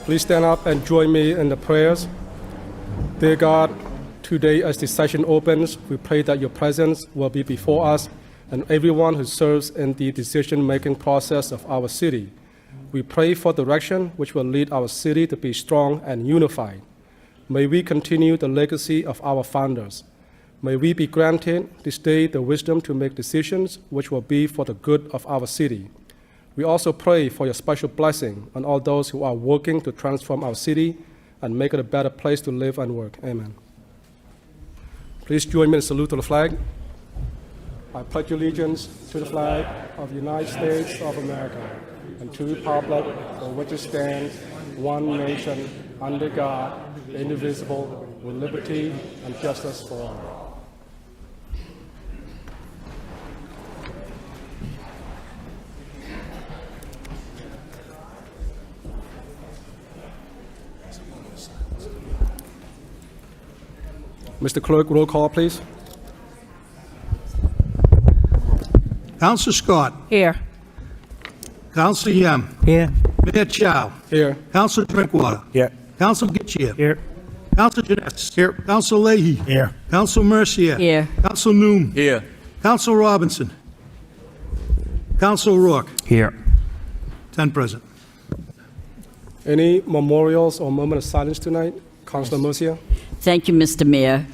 Please stand up and join me in the prayers. Dear God, today as the session opens, we pray that your presence will be before us and everyone who serves in the decision-making process of our city. We pray for direction which will lead our city to be strong and unified. May we continue the legacy of our founders. May we be granted this day the wisdom to make decisions which will be for the good of our city. We also pray for your special blessing on all those who are working to transform our city and make it a better place to live and work. Amen. Please join me in salute to the flag. I pledge allegiance to the flag of the United States of America and to the republic for which it stands, one nation, under God, indivisible, with liberty and justice for all. Mr. Clerk, roll call, please. Councilor Scott. Here. Councilor Yem. Here. Mayor Chow. Here. Councilor Drinkwater. Here. Councilor Getchia. Here. Councilor Janess. Here. Councilor Leahy. Here. Councilor Mercier. Here. Councilor Noon. Here. Councilor Robinson. Councilor Rourke. Here. 10 present. Any memorials or moment of silence tonight? Councilor Mercier. Thank you, Mr. Mayor.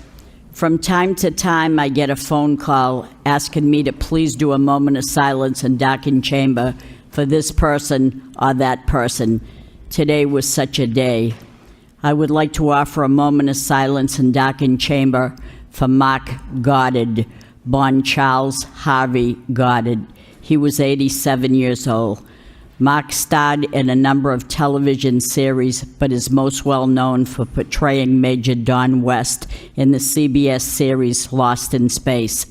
From time to time, I get a phone call asking me to please do a moment of silence in darkened chamber for this person or that person. Today was such a day. I would like to offer a moment of silence in darkened chamber for Mark Goddard, born Charles Harvey Goddard. He was 87 years old. Mark starred in a number of television series, but is most well known for portraying Major Don West in the CBS series Lost in Space.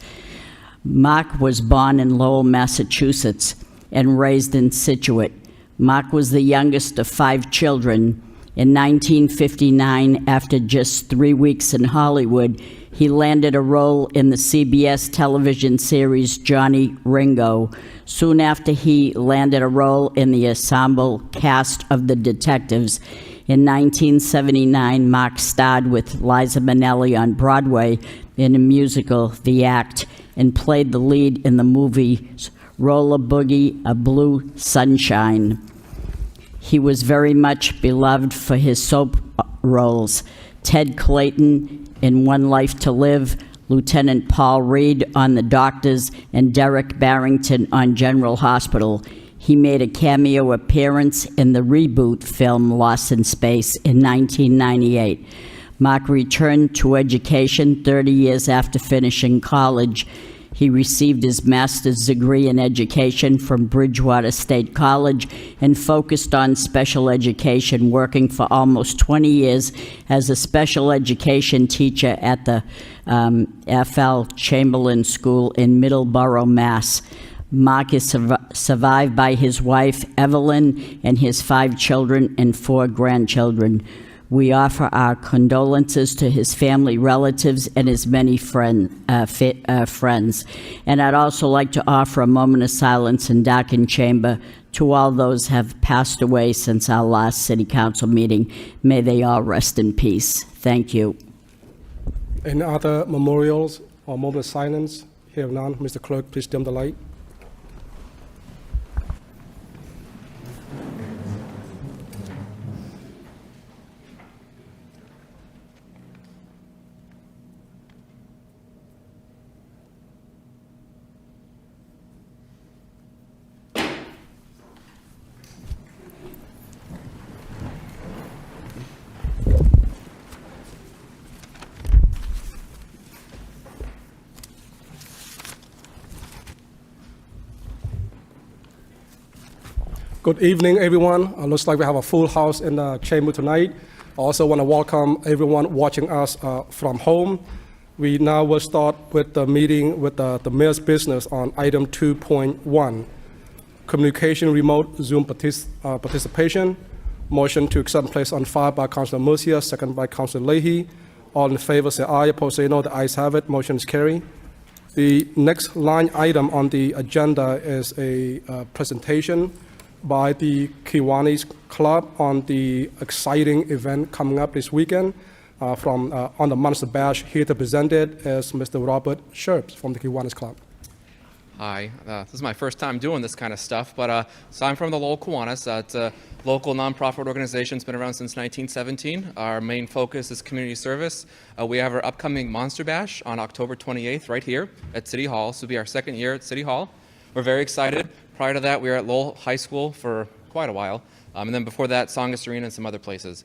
Mark was born in Lowell, Massachusetts, and raised in Scituate. Mark was the youngest of 5 children. In 1959, after just 3 weeks in Hollywood, he landed a role in the CBS television series Johnny Ringo. Soon after, he landed a role in the ensemble cast of The Detectives. In 1979, Mark starred with Liza Minnelli on Broadway in a musical, The Act, and played the lead in the movies Roller Boogie, A Blue Sunshine. He was very much beloved for his soap roles. Ted Clayton in One Life to Live, Lieutenant Paul Reed on The Doctors, and Derek Barrington on General Hospital. He made a cameo appearance in the reboot film Lost in Space in 1998. Mark returned to education 30 years after finishing college. He received his master's degree in education from Bridgewater State College and focused on special education, working for almost 20 years as a special education teacher at the F.L. Chamberlain School in Middleborough, Mass. Mark is survived by his wife, Evelyn, and his 5 children and 4 grandchildren. We offer our condolences to his family, relatives, and his many friends. And I'd also like to offer a moment of silence in darkened chamber to all those who have passed away since our last City Council meeting. May they all rest in peace. Thank you. Any other memorials or moment of silence? Here none. Mr. Clerk, please dim the light. Good evening, everyone. Looks like we have a full house in the chamber tonight. I also want to welcome everyone watching us from home. We now will start with the meeting with the mayor's business on item 2.1, communication remote Zoom participation. Motion to accept and place on file by Councilor Murcia, second by Councilor Leahy. All in favor say aye, opposed say no. The ayes have it. Motion is carried. The next line item on the agenda is a presentation by the Kiwanis Club on the exciting event coming up this weekend. On the Monster Bash, here to present it is Mr. Robert Sherps from the Kiwanis Club. Hi, this is my first time doing this kind of stuff, but so I'm from the Lowell Kiwanis. It's a local nonprofit organization. It's been around since 1917. Our main focus is community service. We have our upcoming Monster Bash on October 28th right here at City Hall. This will be our second year at City Hall. We're very excited. Prior to that, we were at Lowell High School for quite a while. And then before that, Songus Arena and some other places.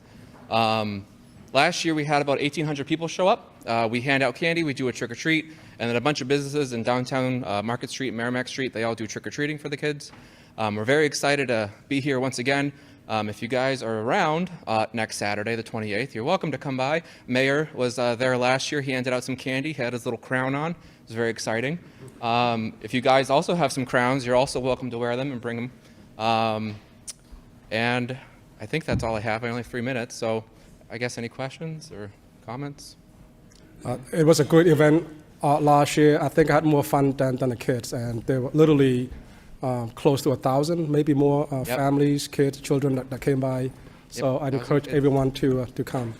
Last year, we had about 1,800 people show up. We hand out candy, we do a trick-or-treat, and then a bunch of businesses in downtown Market Street, Merrimack Street, they all do trick-or-treating for the kids. We're very excited to be here once again. If you guys are around next Saturday, the 28th, you're welcome to come by. Mayor was there last year. He handed out some candy, he had his little crown on. It was very exciting. If you guys also have some crowns, you're also welcome to wear them and bring them. And I think that's all I have. I only have 3 minutes, so I guess any questions or comments? It was a great event last year. I think I had more fun than the kids, and there were literally close to 1,000, maybe more families, kids, children that came by. So I'd encourage everyone to come.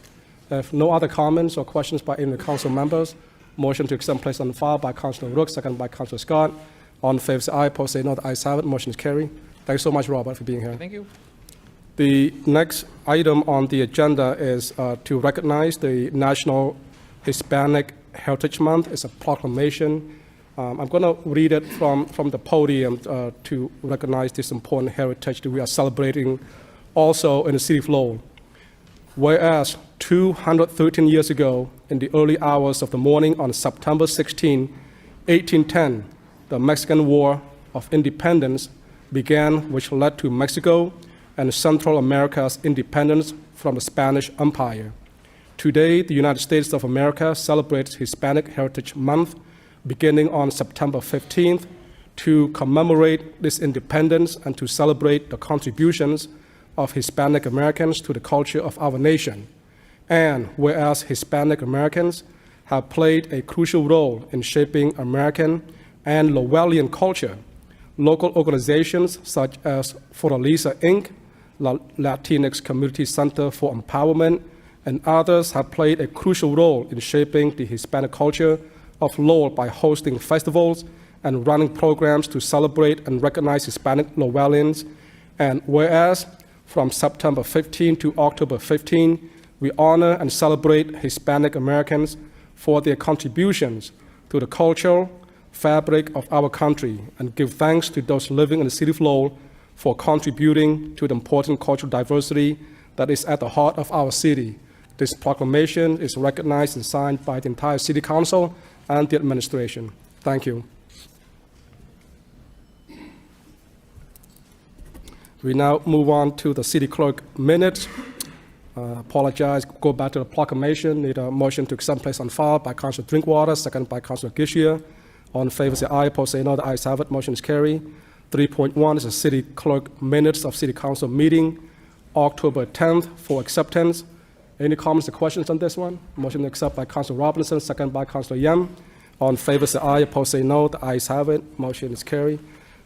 If no other comments or questions by any of the council members, motion to accept and place on file by Councilor Rook, second by Councilor Scott. All in favor say aye, opposed say no. The ayes have it. Motion is carried. Thanks so much, Robert, for being here. Thank you. The next item on the agenda is to recognize the National Hispanic Heritage Month. It's a proclamation. I'm going to read it from the podium to recognize this important heritage that we are celebrating also in the city of Lowell. Whereas 213 years ago, in the early hours of the morning on September 16, 1810, the Mexican War of Independence began, which led to Mexico and Central America's independence from the Spanish Empire. Today, the United States of America celebrates Hispanic Heritage Month beginning on September 15th to commemorate this independence and to celebrate the contributions of Hispanic Americans to the culture of our nation. And whereas Hispanic Americans have played a crucial role in shaping American and Lowellian culture, local organizations such as Fortaleza Inc., Latinx Community Center for Empowerment, and others have played a crucial role in shaping the Hispanic culture of Lowell by hosting festivals and running programs to celebrate and recognize Hispanic Lowellians. And whereas from September 15 to October 15, we honor and celebrate Hispanic Americans for their contributions to the cultural fabric of our country and give thanks to those living in the city of Lowell for contributing to the important cultural diversity that is at the heart of our city. This proclamation is recognized and signed by the entire City Council and the administration. Thank you. We now move on to the City Clerk minutes. Apologize, go back to the proclamation. Need a motion to accept and place on file by Councilor Drinkwater, second by Councilor Gishier. All in favor say aye, opposed say no. The ayes have it. Motion is carried. 3.1 is the City Clerk minutes of City Council meeting, October 10th for acceptance. Any comments or questions on this one? Motion to accept by Councilor Robinson, second by Councilor Yam. All in favor say aye, opposed say no. The ayes have it. Motion is carried.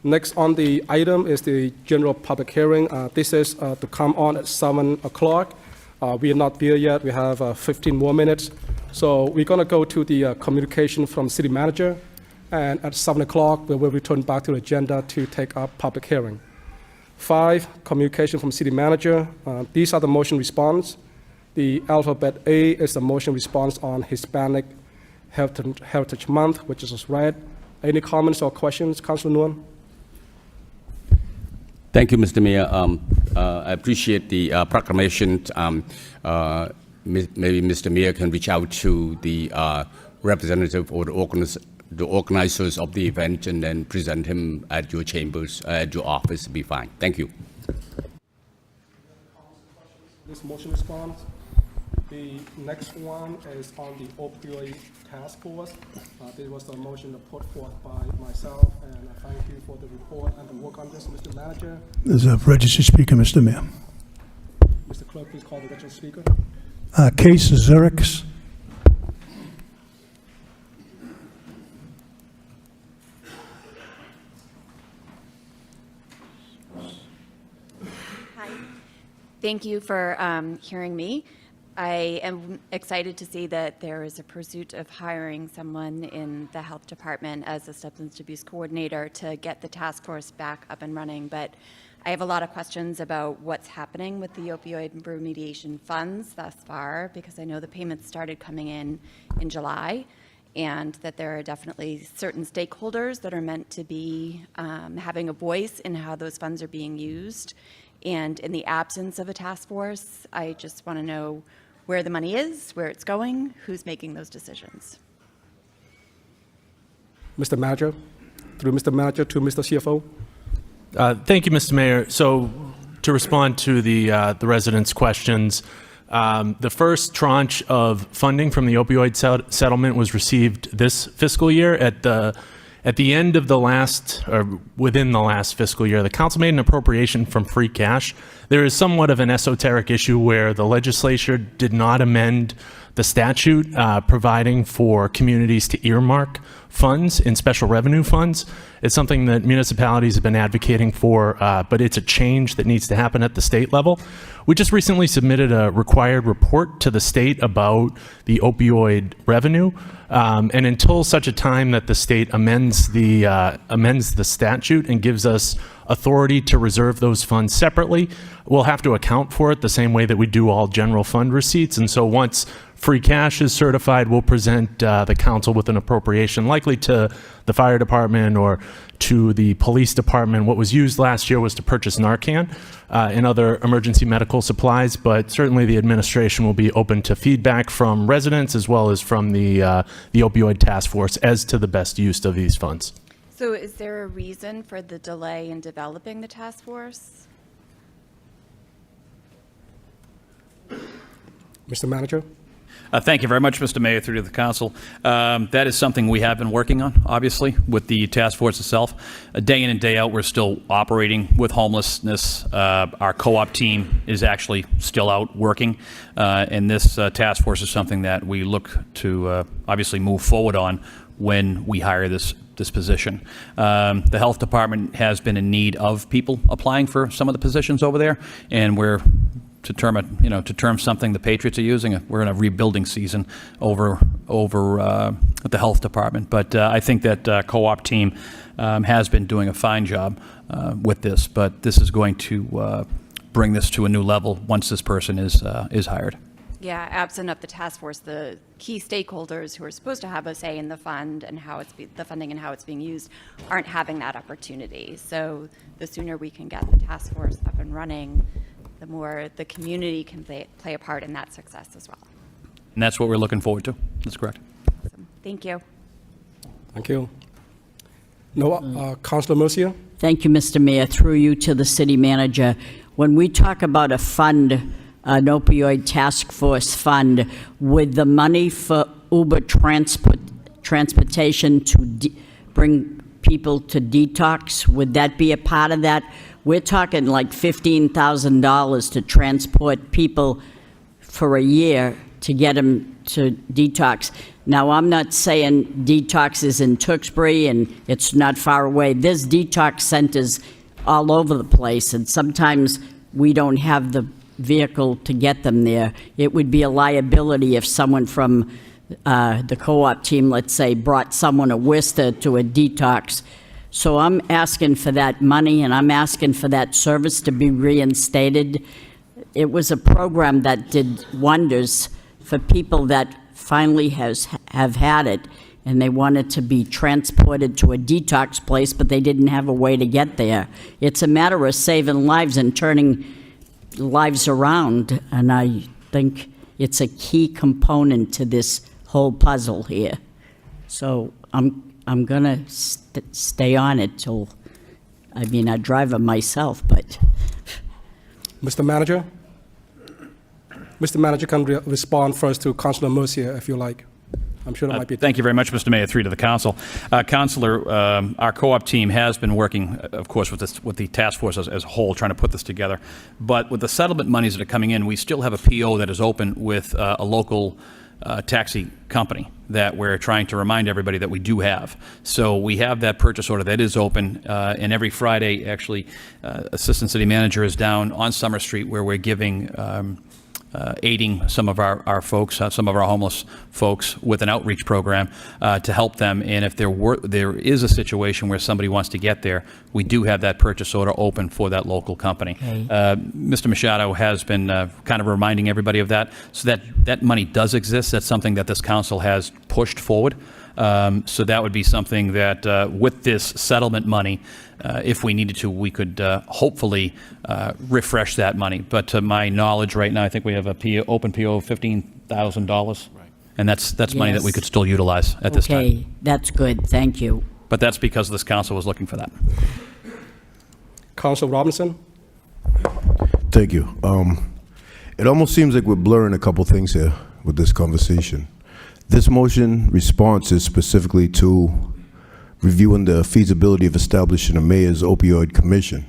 Next on the item is the general public hearing. This is to come on at 7 o'clock. We are not there yet. We have 15 more minutes. So we're going to go to the communication from City Manager. And at 7 o'clock, we will return back to the agenda to take up public hearing. 5, communication from City Manager. These are the motion response. The alphabet A is the motion response on Hispanic Heritage Month, which is read. Any comments or questions, Councilor Nguyen? Thank you, Mr. Mayor. I appreciate the proclamation. Maybe Mr. Mayor can reach out to the representative or the organizers of the event and then present him at your chambers, at your office. Be fine. Thank you. This motion response. The next one is on the opioid task force. This was the motion put forth by myself, and I thank you for the report and the work on this, Mr. Manager. There's a registered speaker, Mr. Mayor. Mr. Clerk, please call the registered speaker. Case Zerix. Hi. Thank you for hearing me. I am excited to see that there is a pursuit of hiring someone in the health department as a substance abuse coordinator to get the task force back up and running. But I have a lot of questions about what's happening with the opioid remediation funds thus far, because I know the payments started coming in July, and that there are definitely certain stakeholders that are meant to be having a voice in how those funds are being used. And in the absence of a task force, I just want to know where the money is, where it's going, who's making those decisions. Mr. Manager, through Mr. Manager to Mr. CFO. Thank you, Mr. Mayor. So to respond to the residents' questions, the first tranche of funding from the opioid settlement was received this fiscal year. At the end of the last, or within the last fiscal year, the council made an appropriation from free cash. There is somewhat of an esoteric issue where the legislature did not amend the statute providing for communities to earmark funds in special revenue funds. It's something that municipalities have been advocating for, but it's a change that needs to happen at the state level. We just recently submitted a required report to the state about the opioid revenue, and until such a time that the state amends the statute and gives us authority to reserve those funds separately, we'll have to account for it the same way that we do all general fund receipts. And so once free cash is certified, we'll present the council with an appropriation, likely to the fire department or to the police department. What was used last year was to purchase Narcan and other emergency medical supplies, but certainly the administration will be open to feedback from residents as well as from the opioid task force as to the best use of these funds. So is there a reason for the delay in developing the task force? Mr. Manager? Thank you very much, Mr. Mayor, through to the council. That is something we have been working on, obviously, with the task force itself. Day in and day out, we're still operating with homelessness. Our co-op team is actually still out working, and this task force is something that we look to obviously move forward on when we hire this position. The health department has been in need of people applying for some of the positions over there, and we're to term something the Patriots are using, we're in a rebuilding season over at the health department. But I think that co-op team has been doing a fine job with this. But this is going to bring this to a new level once this person is hired. Yeah, absent of the task force, the key stakeholders who are supposed to have a say in the fund and how the funding and how it's being used aren't having that opportunity. So the sooner we can get the task force up and running, the more the community can play a part in that success as well. And that's what we're looking forward to. That's correct. Awesome. Thank you. Thank you. No, Councilor Mercia? Thank you, Mr. Mayor. Through you to the city manager. When we talk about a fund, an opioid task force fund, with the money for Uber transportation to bring people to detox, would that be a part of that? We're talking like $15,000 to transport people for a year to get them to detox. Now, I'm not saying detox is in Tewksbury and it's not far away. There's detox centers all over the place, and sometimes we don't have the vehicle to get them there. It would be a liability if someone from the co-op team, let's say, brought someone a Worcester to a detox. So I'm asking for that money, and I'm asking for that service to be reinstated. It was a program that did wonders for people that finally have had it, and they wanted to be transported to a detox place, but they didn't have a way to get there. It's a matter of saving lives and turning lives around, and I think it's a key component to this whole puzzle here. So I'm gonna stay on it till, I mean, I drive it myself, but. Mr. Manager? Mr. Manager can respond first to Councilor Mercia, if you like. I'm sure that might be. Thank you very much, Mr. Mayor. Through to the council. Councilor, our co-op team has been working, of course, with the task force as a whole, trying to put this together. But with the settlement monies that are coming in, we still have a PO that is open with a local taxi company that we're trying to remind everybody that we do have. So we have that purchase order that is open, and every Friday, actually, Assistant City Manager is down on Summer Street where we're giving aiding some of our folks, some of our homeless folks with an outreach program to help them. And if there is a situation where somebody wants to get there, we do have that purchase order open for that local company. Okay. Mr. Machado has been kind of reminding everybody of that. So that money does exist. That's something that this council has pushed forward. So that would be something that with this settlement money, if we needed to, we could hopefully refresh that money. But to my knowledge right now, I think we have a open PO of $15,000. Right. And that's money that we Yes. could still utilize at this time. Okay, that's good, thank you. But that's because this council was looking for that. Councilor Robinson? Thank you. It almost seems like we're blurring a couple things here with this conversation. This motion response is specifically to reviewing the feasibility of establishing a mayor's opioid commission.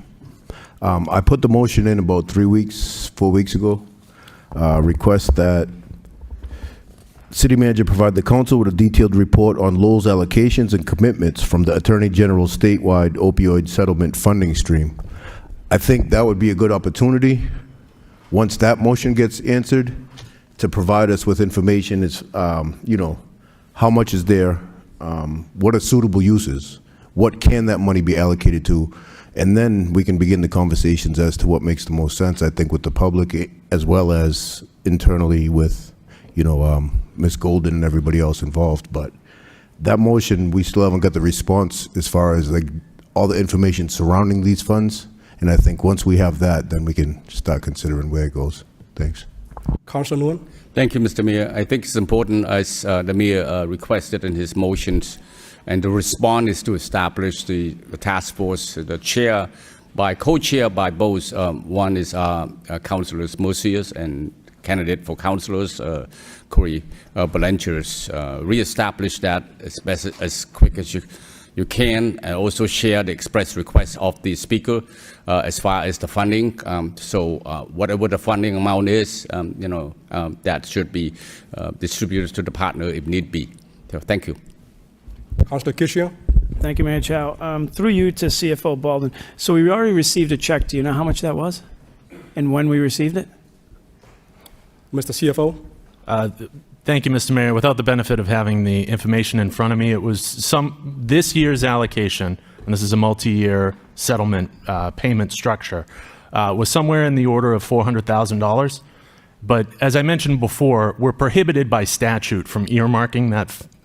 I put the motion in about 4 weeks ago. Request that City Manager provide the council with a detailed report on Lowell's allocations and commitments from the Attorney General's statewide opioid settlement funding stream. I think that would be a good opportunity, once that motion gets answered, to provide us with information is, how much is there, what are suitable uses, what can that money be allocated to, and then we can begin the conversations as to what makes the most sense, I think, with the public as well as internally with, Ms. Golden and everybody else involved. But that motion, we still haven't got the response as far as like all the information surrounding these funds. And I think once we have that, then we can start considering where it goes. Thanks. Councillor Nguyen. Thank you, Mr. Mayor. I think it's important, as the mayor requested in his motions, and the response is to establish the task force, the chair, co-chair by both. One is Councillors Mosius and candidate for councillors, Corey Blanchers. Reestablish that as quick as you can, and also share the express request of the speaker as far as the funding. So whatever the funding amount is, that should be distributed to the partner if need be. So thank you. Councillor Kishio. Thank you, Mayor Chow. Through you to CFO Baldwin. So we already received a check. Do you know how much that was? And when we received it? Mr. CFO. Thank you, Mr. Mayor. Without the benefit of having the information in front of me, it was this year's allocation, and this is a multi-year settlement payment structure, was somewhere in the order of $400,000. But as I mentioned before, we're prohibited by statute from earmarking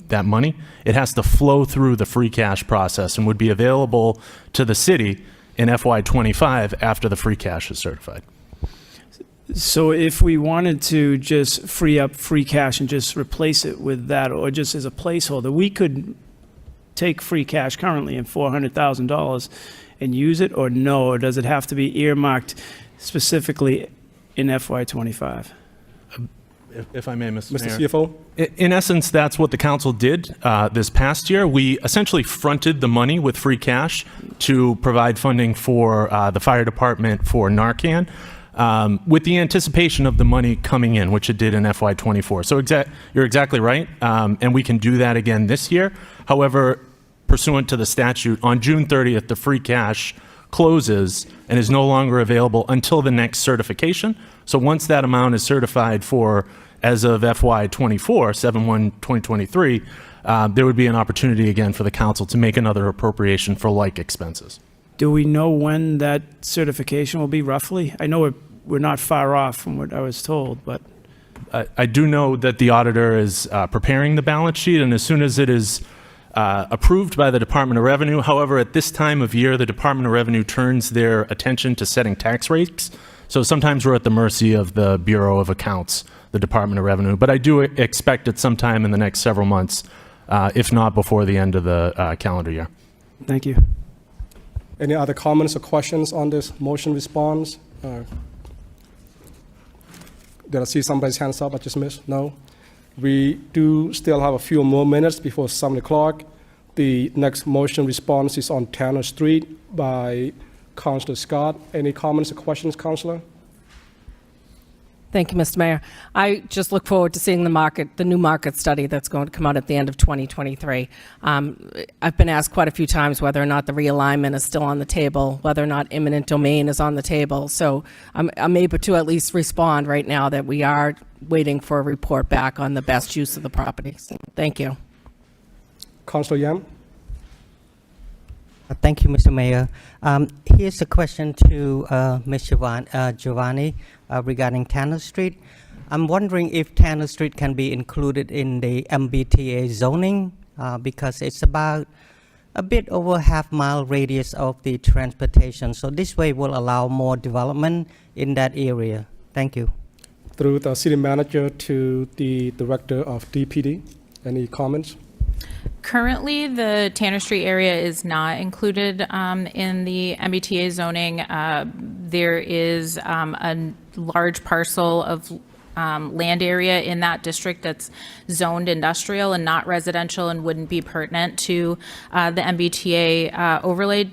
that money. It has to flow through the free cash process and would be available to the city in FY25 after the free cash is certified. So if we wanted to just free up free cash and just replace it with that, or just as a placeholder, we could take free cash currently in $400,000 and use it, or no? Or does it have to be earmarked specifically in FY25? If I may, Mr. Mr. Mayor. CFO. In essence, that's what the council did this past year. We essentially fronted the money with free cash to provide funding for the fire department for Narcan, with the anticipation of the money coming in, which it did in FY24. So you're exactly right, and we can do that again this year. However, pursuant to the statute, on June 30th, the free cash closes and is no longer available until the next certification. So once that amount is certified for, as of FY24, 7/1/2023, there would be an opportunity again for the council to make another appropriation for like expenses. Do we know when that certification will be roughly? I know we're not far off from what I was told, but. I do know that the auditor is preparing the balance sheet, and as soon as it is approved by the Department of Revenue. However, at this time of year, the Department of Revenue turns their attention to setting tax rates. So sometimes we're at the mercy of the Bureau of Accounts, the Department of Revenue. But I do expect it sometime in the next several months, if not before the end of the calendar year. Thank you. Any other comments or questions on this motion response? Did I see somebody's hands up I just missed? No? We do still have a few more minutes before 7 o'clock. The next motion response is on Tanner Street by Councillor Scott. Any comments or questions, Councillor? Thank you, Mr. Mayor. I just look forward to seeing the new market study that's going to come out at the end of 2023. I've been asked quite a few times whether or not the realignment is still on the table, whether or not eminent domain is on the table. So I'm able to at least respond right now that we are waiting for a report back on the best use of the properties. Thank you. Councillor Yam. Thank you, Mr. Mayor. Here's a question to Ms. Giovanni regarding Tanner Street. I'm wondering if Tanner Street can be included in the MBTA zoning because it's about a bit over half-mile radius of the transportation. So this way will allow more development in that area. Thank you. Through the city manager to the director of DPD. Any comments? Currently, the Tanner Street area is not included in the MBTA zoning. There is a large parcel of land area in that district that's zoned industrial and not residential and wouldn't be pertinent to the MBTA overlay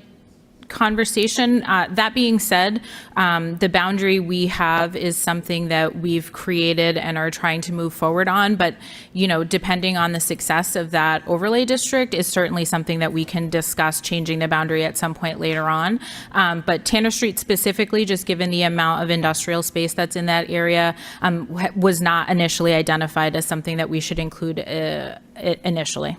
conversation. That being said, the boundary we have is something that we've created and are trying to move forward on. But, you know, depending on the success of that overlay district is certainly something that we can discuss changing the boundary at some point later on. But Tanner Street specifically, just given the amount of industrial space that's in that area, was not initially identified as something that we should include initially.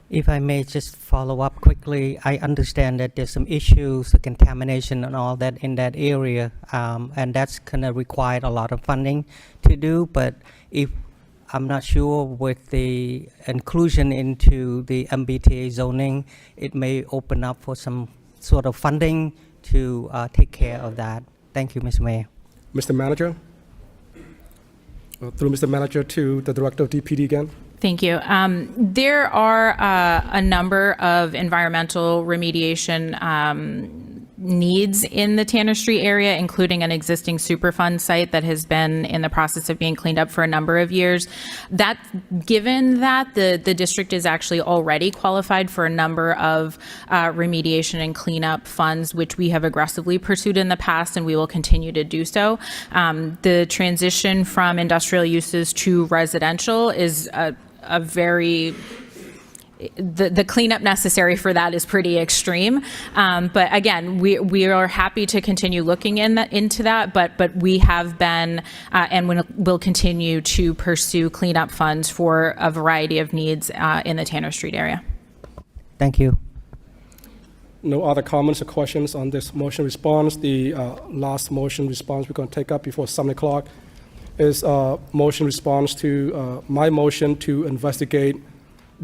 If I may just follow up quickly, I understand that there's some issues, the contamination and all that in that area, and that's going to require a lot of funding to do. But if I'm not sure with the inclusion into the MBTA zoning, it may open up for some sort of funding to take care of that. Thank you, Mr. Mayor. Mr. Manager? Through Mr. Manager to the Director of DPD again. Thank you. There are a number of environmental remediation needs in the Tanner Street area, including an existing Superfund site that has been in the process of being cleaned up for a number of years. Given that the district is actually already qualified for a number of remediation and cleanup funds, which we have aggressively pursued in the past, and we will continue to do so. The transition from industrial uses to residential is a very the cleanup necessary for that is pretty extreme. But again, we are happy to continue looking into that, but we have been and will continue to pursue cleanup funds for a variety of needs in the Tanner Street area. Thank you. No other comments or questions on this motion response. The last motion response we're going to take up before 7 o'clock is motion response to my motion to investigate,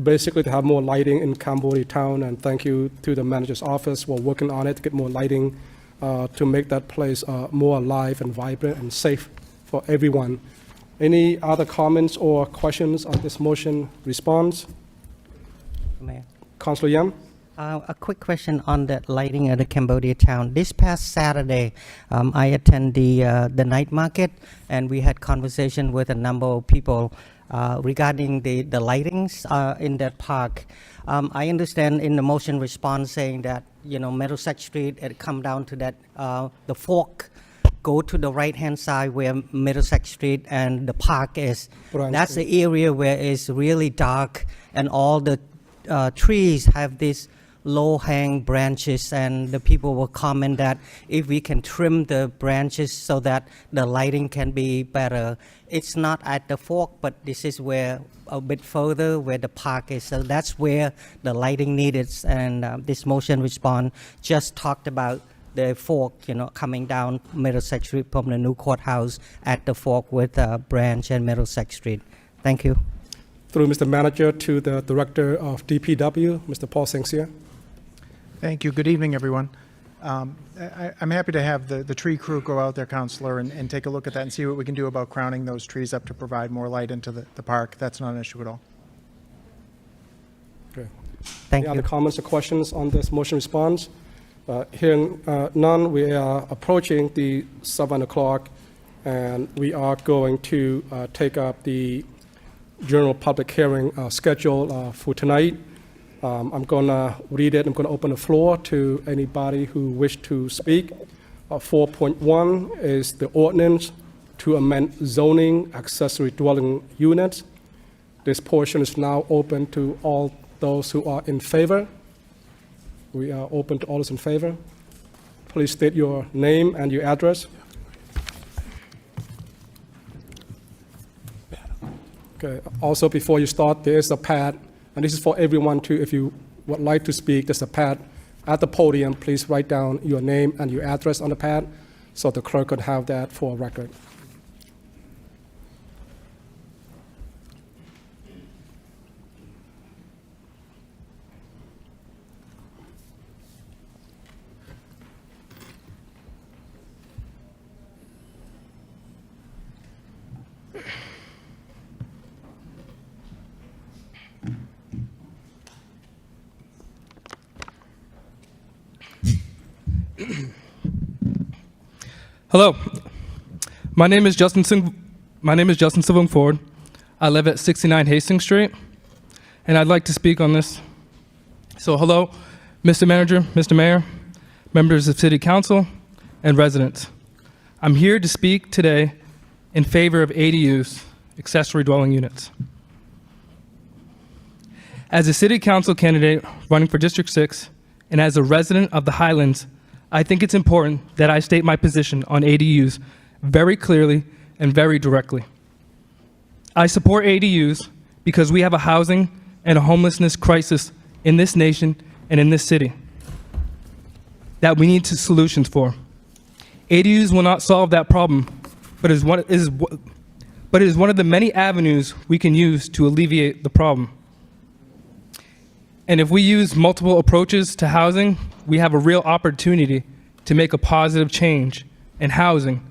basically to have more lighting in Cambodia Town, and thank you to the manager's office. We're working on it to get more lighting to make that place more alive and vibrant and safe for everyone. Any other comments or questions on this motion response? Mayor. Councillor Yam? A quick question on that lighting at the Cambodia Town. This past Saturday, I attended the night market, and we had conversation with a number of people regarding the lightings in that park. I understand in the motion response saying that, Middlesex Street, it come down to that, the fork, go to the right-hand side where Middlesex Street and the park is. That's the area where it's really dark, and all the trees have these low-hanging branches, and the people will comment that if we can trim the branches so that the lighting can be better. It's not at the fork, but this is where a bit further where the park is. So that's where the lighting needed, and this motion response just talked about the fork, coming down Middlesex Street from the new courthouse at the fork with Branch and Middlesex Street. Thank you. Through Mr. Manager to the Director of DPW, Mr. Paul Sengsia. Thank you. Good evening, everyone. I'm happy to have the tree crew go out there, Councillor, and take a look at that and see what we can do about crowning those trees up to provide more light into the park. That's not an issue at all. Okay. Thank Any you. other comments or questions on this motion response? Hearing none, we are approaching the 7 o'clock, and we are going to take up the general public hearing schedule for tonight. I'm going to read it. I'm going to open the floor to anybody who wish to speak. 4.1 is the ordinance to amend zoning accessory dwelling units. This portion is now open to all those who are in favor. We are open to all those in favor. Please state your name and your address. Okay. Also, before you start, there is a pad, and this is for everyone too. If you would like to speak, there's a pad at the podium. Please write down your name and your address on the pad so the clerk could have that for a record. Hello, my name is Justin Silvum Ford. I live at 69 Hastings Street, and I'd like to speak on this. So hello, Mr. Manager, Mr. Mayor, members of City Council, and residents. I'm here to speak today in favor of ADUs, accessory dwelling units. As a City Council candidate running for District 6, and as a resident of the Highlands, I think it's important that I state my position on ADUs very clearly and very directly. I support ADUs because we have a housing and a homelessness crisis in this nation and in this city that we need solutions for. ADUs will not solve that problem, but it is one of the many avenues we can use to alleviate the problem. And if we use multiple approaches to housing, we have a real opportunity to make a positive change in housing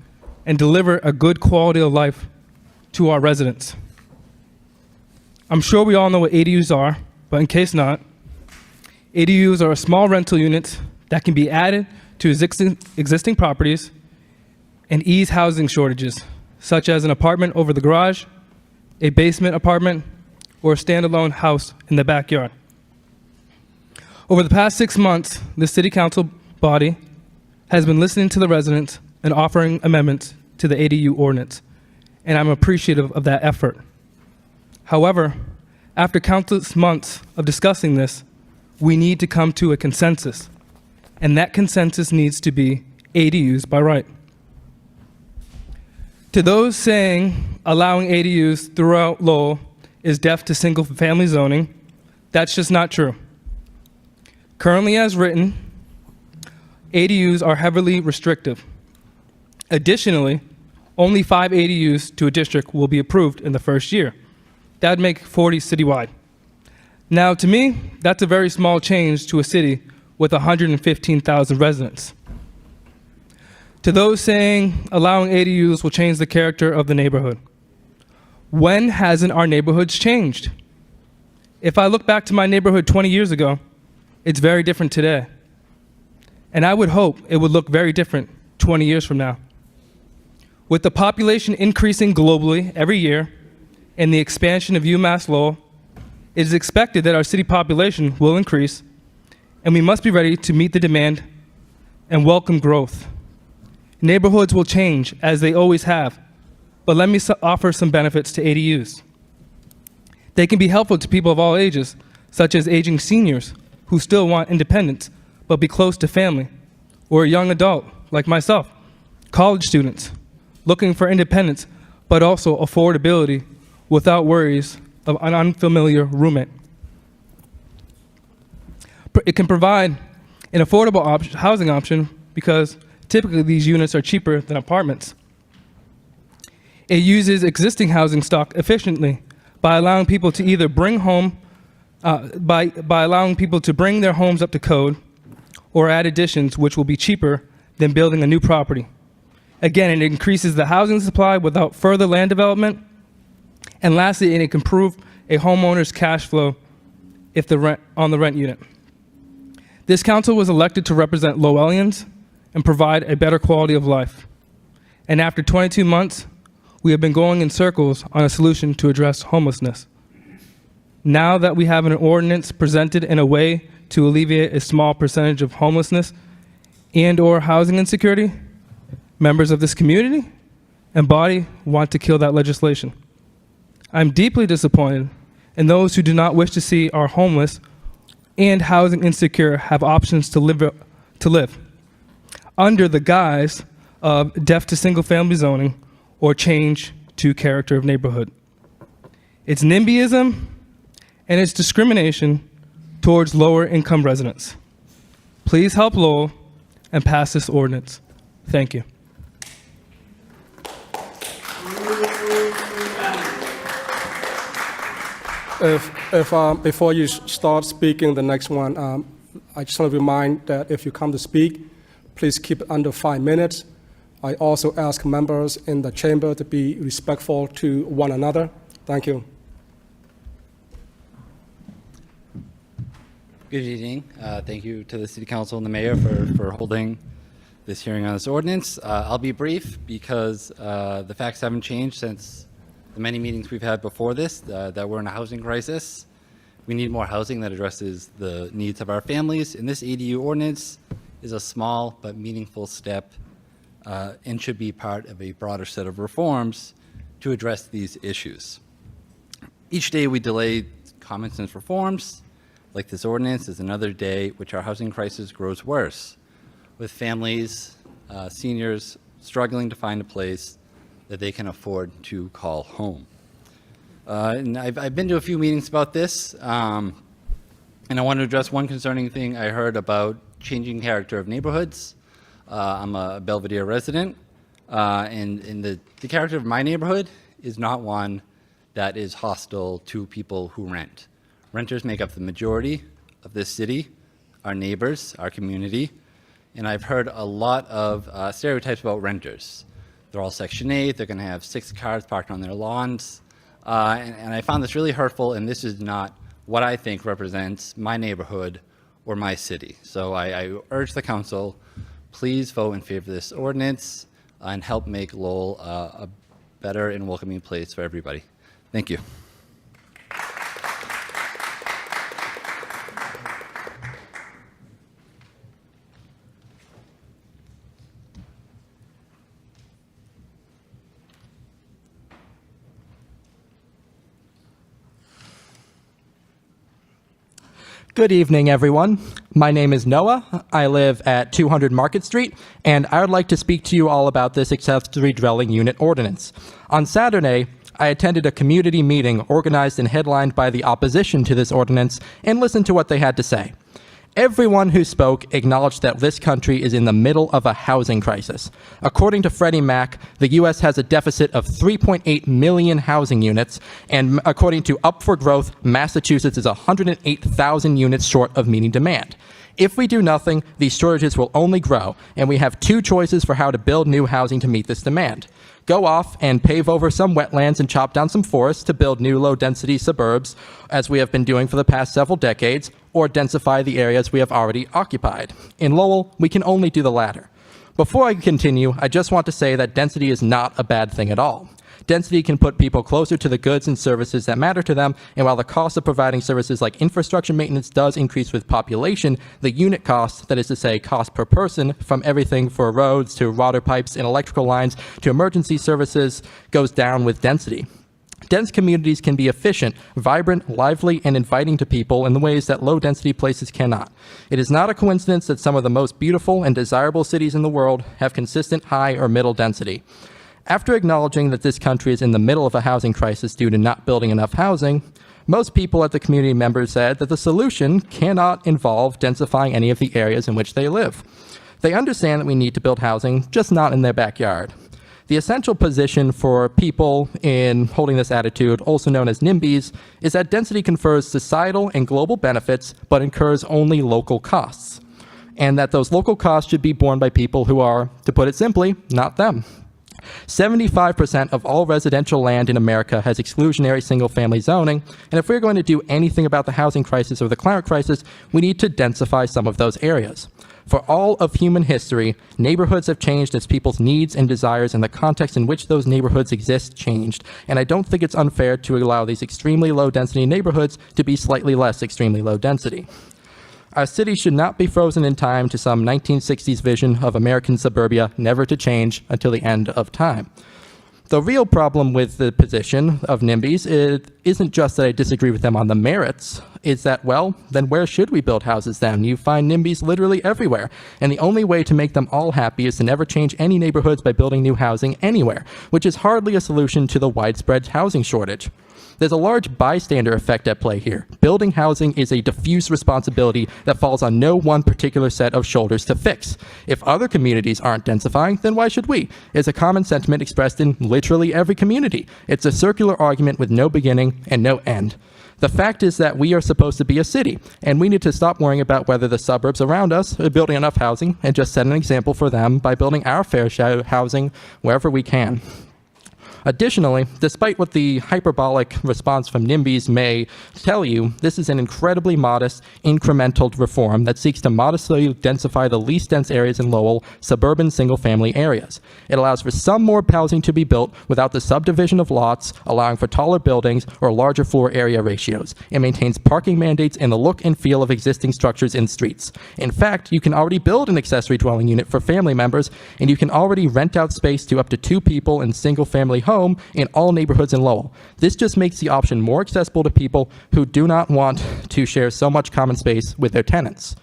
and deliver a good quality of life to our residents. I'm sure we all know what ADUs are, but in case not, ADUs are small rental units that can be added to existing properties and ease housing shortages, such as an apartment over the garage, a basement apartment, or a standalone house in the backyard. Over the past 6 months, the City Council body has been listening to the residents and offering amendments to the ADU ordinance, and I'm appreciative of that effort. However, after countless months of discussing this, we need to come to a consensus, and that consensus needs to be ADUs by right. To those saying allowing ADUs throughout Lowell is deaf to single-family zoning, that's just not true. Currently as written, ADUs are heavily restrictive. Additionally, only 5 ADUs to a district will be approved in the first year. That would make 40 citywide. Now, to me, that's a very small change to a city with 115,000 residents. To those saying allowing ADUs will change the character of the neighborhood, when hasn't our neighborhoods changed? If I look back to my neighborhood 20 years ago, it's very different today. And I would hope it would look very different 20 years from now. With the population increasing globally every year and the expansion of UMass Lowell, it is expected that our city population will increase, and we must be ready to meet the demand and welcome growth. Neighborhoods will change, as they always have, but let me offer some benefits to ADUs. They can be helpful to people of all ages, such as aging seniors who still want independence but be close to family, or a young adult like myself, college students looking for independence but also affordability without worries of an unfamiliar roommate. It can provide an affordable housing option because typically these units are cheaper than apartments. It uses existing housing stock efficiently by allowing people to either bring allowing people to bring their homes up to code or add additions, which will be cheaper than building a new property. Again, it increases the housing supply without further land development. And lastly, it can improve a homeowner's cash flow if on the rent unit. This council was elected to represent Lowellians and provide a better quality of life. And after 22 months, we have been going in circles on a solution to address homelessness. Now that we have an ordinance presented in a way to alleviate a small percentage of homelessness and/or housing insecurity, members of this community and body want to kill that legislation. I'm deeply disappointed in those who do not wish to see our homeless and housing insecure have options to live under the guise of deaf to single-family zoning or change to character of neighborhood. It's NIMBYism and it's discrimination towards lower-income residents. Please help Lowell and pass this ordinance. Thank you. Before you start speaking, the next one, I just want to remind that if you come to speak, please keep it under 5 minutes. I also ask members in the chamber to be respectful to one another. Thank you. Good evening. Thank you to the City Council and the Mayor for holding this hearing on this ordinance. I'll be brief because the facts haven't changed since the many meetings we've had before this, that we're in a housing crisis. We need more housing that addresses the needs of our families, and this ADU ordinance is a small but meaningful step and should be part of a broader set of reforms to address these issues. Each day we delay common sense reforms, like this ordinance, is another day which our housing crisis grows worse, with families, seniors struggling to find a place that they can afford to call home. And I've been to a few meetings about this, and I want to address one concerning thing I heard about changing character of neighborhoods. I'm a Belvedere resident, and the character of my neighborhood is not one that is hostile to people who rent. Renters make up the majority of this city, our neighbors, our community, and I've heard a lot of stereotypes about renters. They're all Section 8, they're going to have 6 cars parked on their lawns, and I found this really hurtful, and this is not what I think represents my neighborhood or my city. So I urge the council, please vote in favor of this ordinance and help make Lowell a better and welcoming place for everybody. Thank you. Good evening, everyone. My name is Noah. I live at 200 Market Street, and I would like to speak to you all about this accessory dwelling unit ordinance. On Saturday, I attended a community meeting organized and headlined by the opposition to this ordinance and listened to what they had to say. Everyone who spoke acknowledged that this country is in the middle of a housing crisis. According to Freddie Mac, the U.S. has a deficit of 3.8 million housing units, and according to Up for Growth, Massachusetts is 108,000 units short of meeting demand. If we do nothing, these shortages will only grow, and we have 2 choices for how to build new housing to meet this demand. Go off and pave over some wetlands and chop down some forests to build new low-density suburbs, as we have been doing for the past several decades, or densify the areas we have already occupied. In Lowell, we can only do the latter. Before I continue, I just want to say that density is not a bad thing at all. Density can put people closer to the goods and services that matter to them, and while the cost of providing services like infrastructure maintenance does increase with population, the unit cost, that is to say cost per person, from everything for roads to water pipes and electrical lines to emergency services, goes down with density. Dense communities can be efficient, vibrant, lively, and inviting to people in the ways that low-density places cannot. It is not a coincidence that some of the most beautiful and desirable cities in the world have consistent high or middle density. After acknowledging that this country is in the middle of a housing crisis due to not building enough housing, most people at the community members said that the solution cannot involve densifying any of the areas in which they live. They understand that we need to build housing, just not in their backyard. The essential position for people in holding this attitude, also known as NIMBYs, is that density confers societal and global benefits, but incurs only local costs, and that those local costs should be borne by people who are, to put it simply, not them. 75% of all residential land in America has exclusionary single-family zoning, and if we're going to do anything about the housing crisis or the climate crisis, we need to densify some of those areas. For all of human history, neighborhoods have changed as people's needs and desires and the context in which those neighborhoods exist changed, and I don't think it's unfair to allow these extremely low-density neighborhoods to be slightly less extremely low density. Our city should not be frozen in time to some 1960s vision of American suburbia, never to change until the end of time. The real problem with the position of NIMBYs isn't just that I disagree with them on the merits, it's that, well, then where should we build houses then? You find NIMBYs literally everywhere, and the only way to make them all happy is to never change any neighborhoods by building new housing anywhere, which is hardly a solution to the widespread housing shortage. There's a large bystander effect at play here. Building housing is a diffuse responsibility that falls on no one particular set of shoulders to fix. If other communities aren't densifying, then why should we? It's a common sentiment expressed in literally every community. It's a circular argument with no beginning and no end. The fact is that we are supposed to be a city, and we need to stop worrying about whether the suburbs around us are building enough housing and just set an example for them by building our fair share of housing wherever we can. Additionally, despite what the hyperbolic response from NIMBYs may tell you, this is an incredibly modest, incremental reform that seeks to modestly densify the least dense areas in Lowell, suburban single-family areas. It allows for some more housing to be built without the subdivision of lots, allowing for taller buildings or larger floor area ratios. It maintains parking mandates and the look and feel of existing structures in streets. In fact, you can already build an accessory dwelling unit for family members, and you can already rent out space to up to 2 people in single-family homes in all neighborhoods in Lowell. This just makes the option more accessible to people who do not want to share so much common space with their tenants.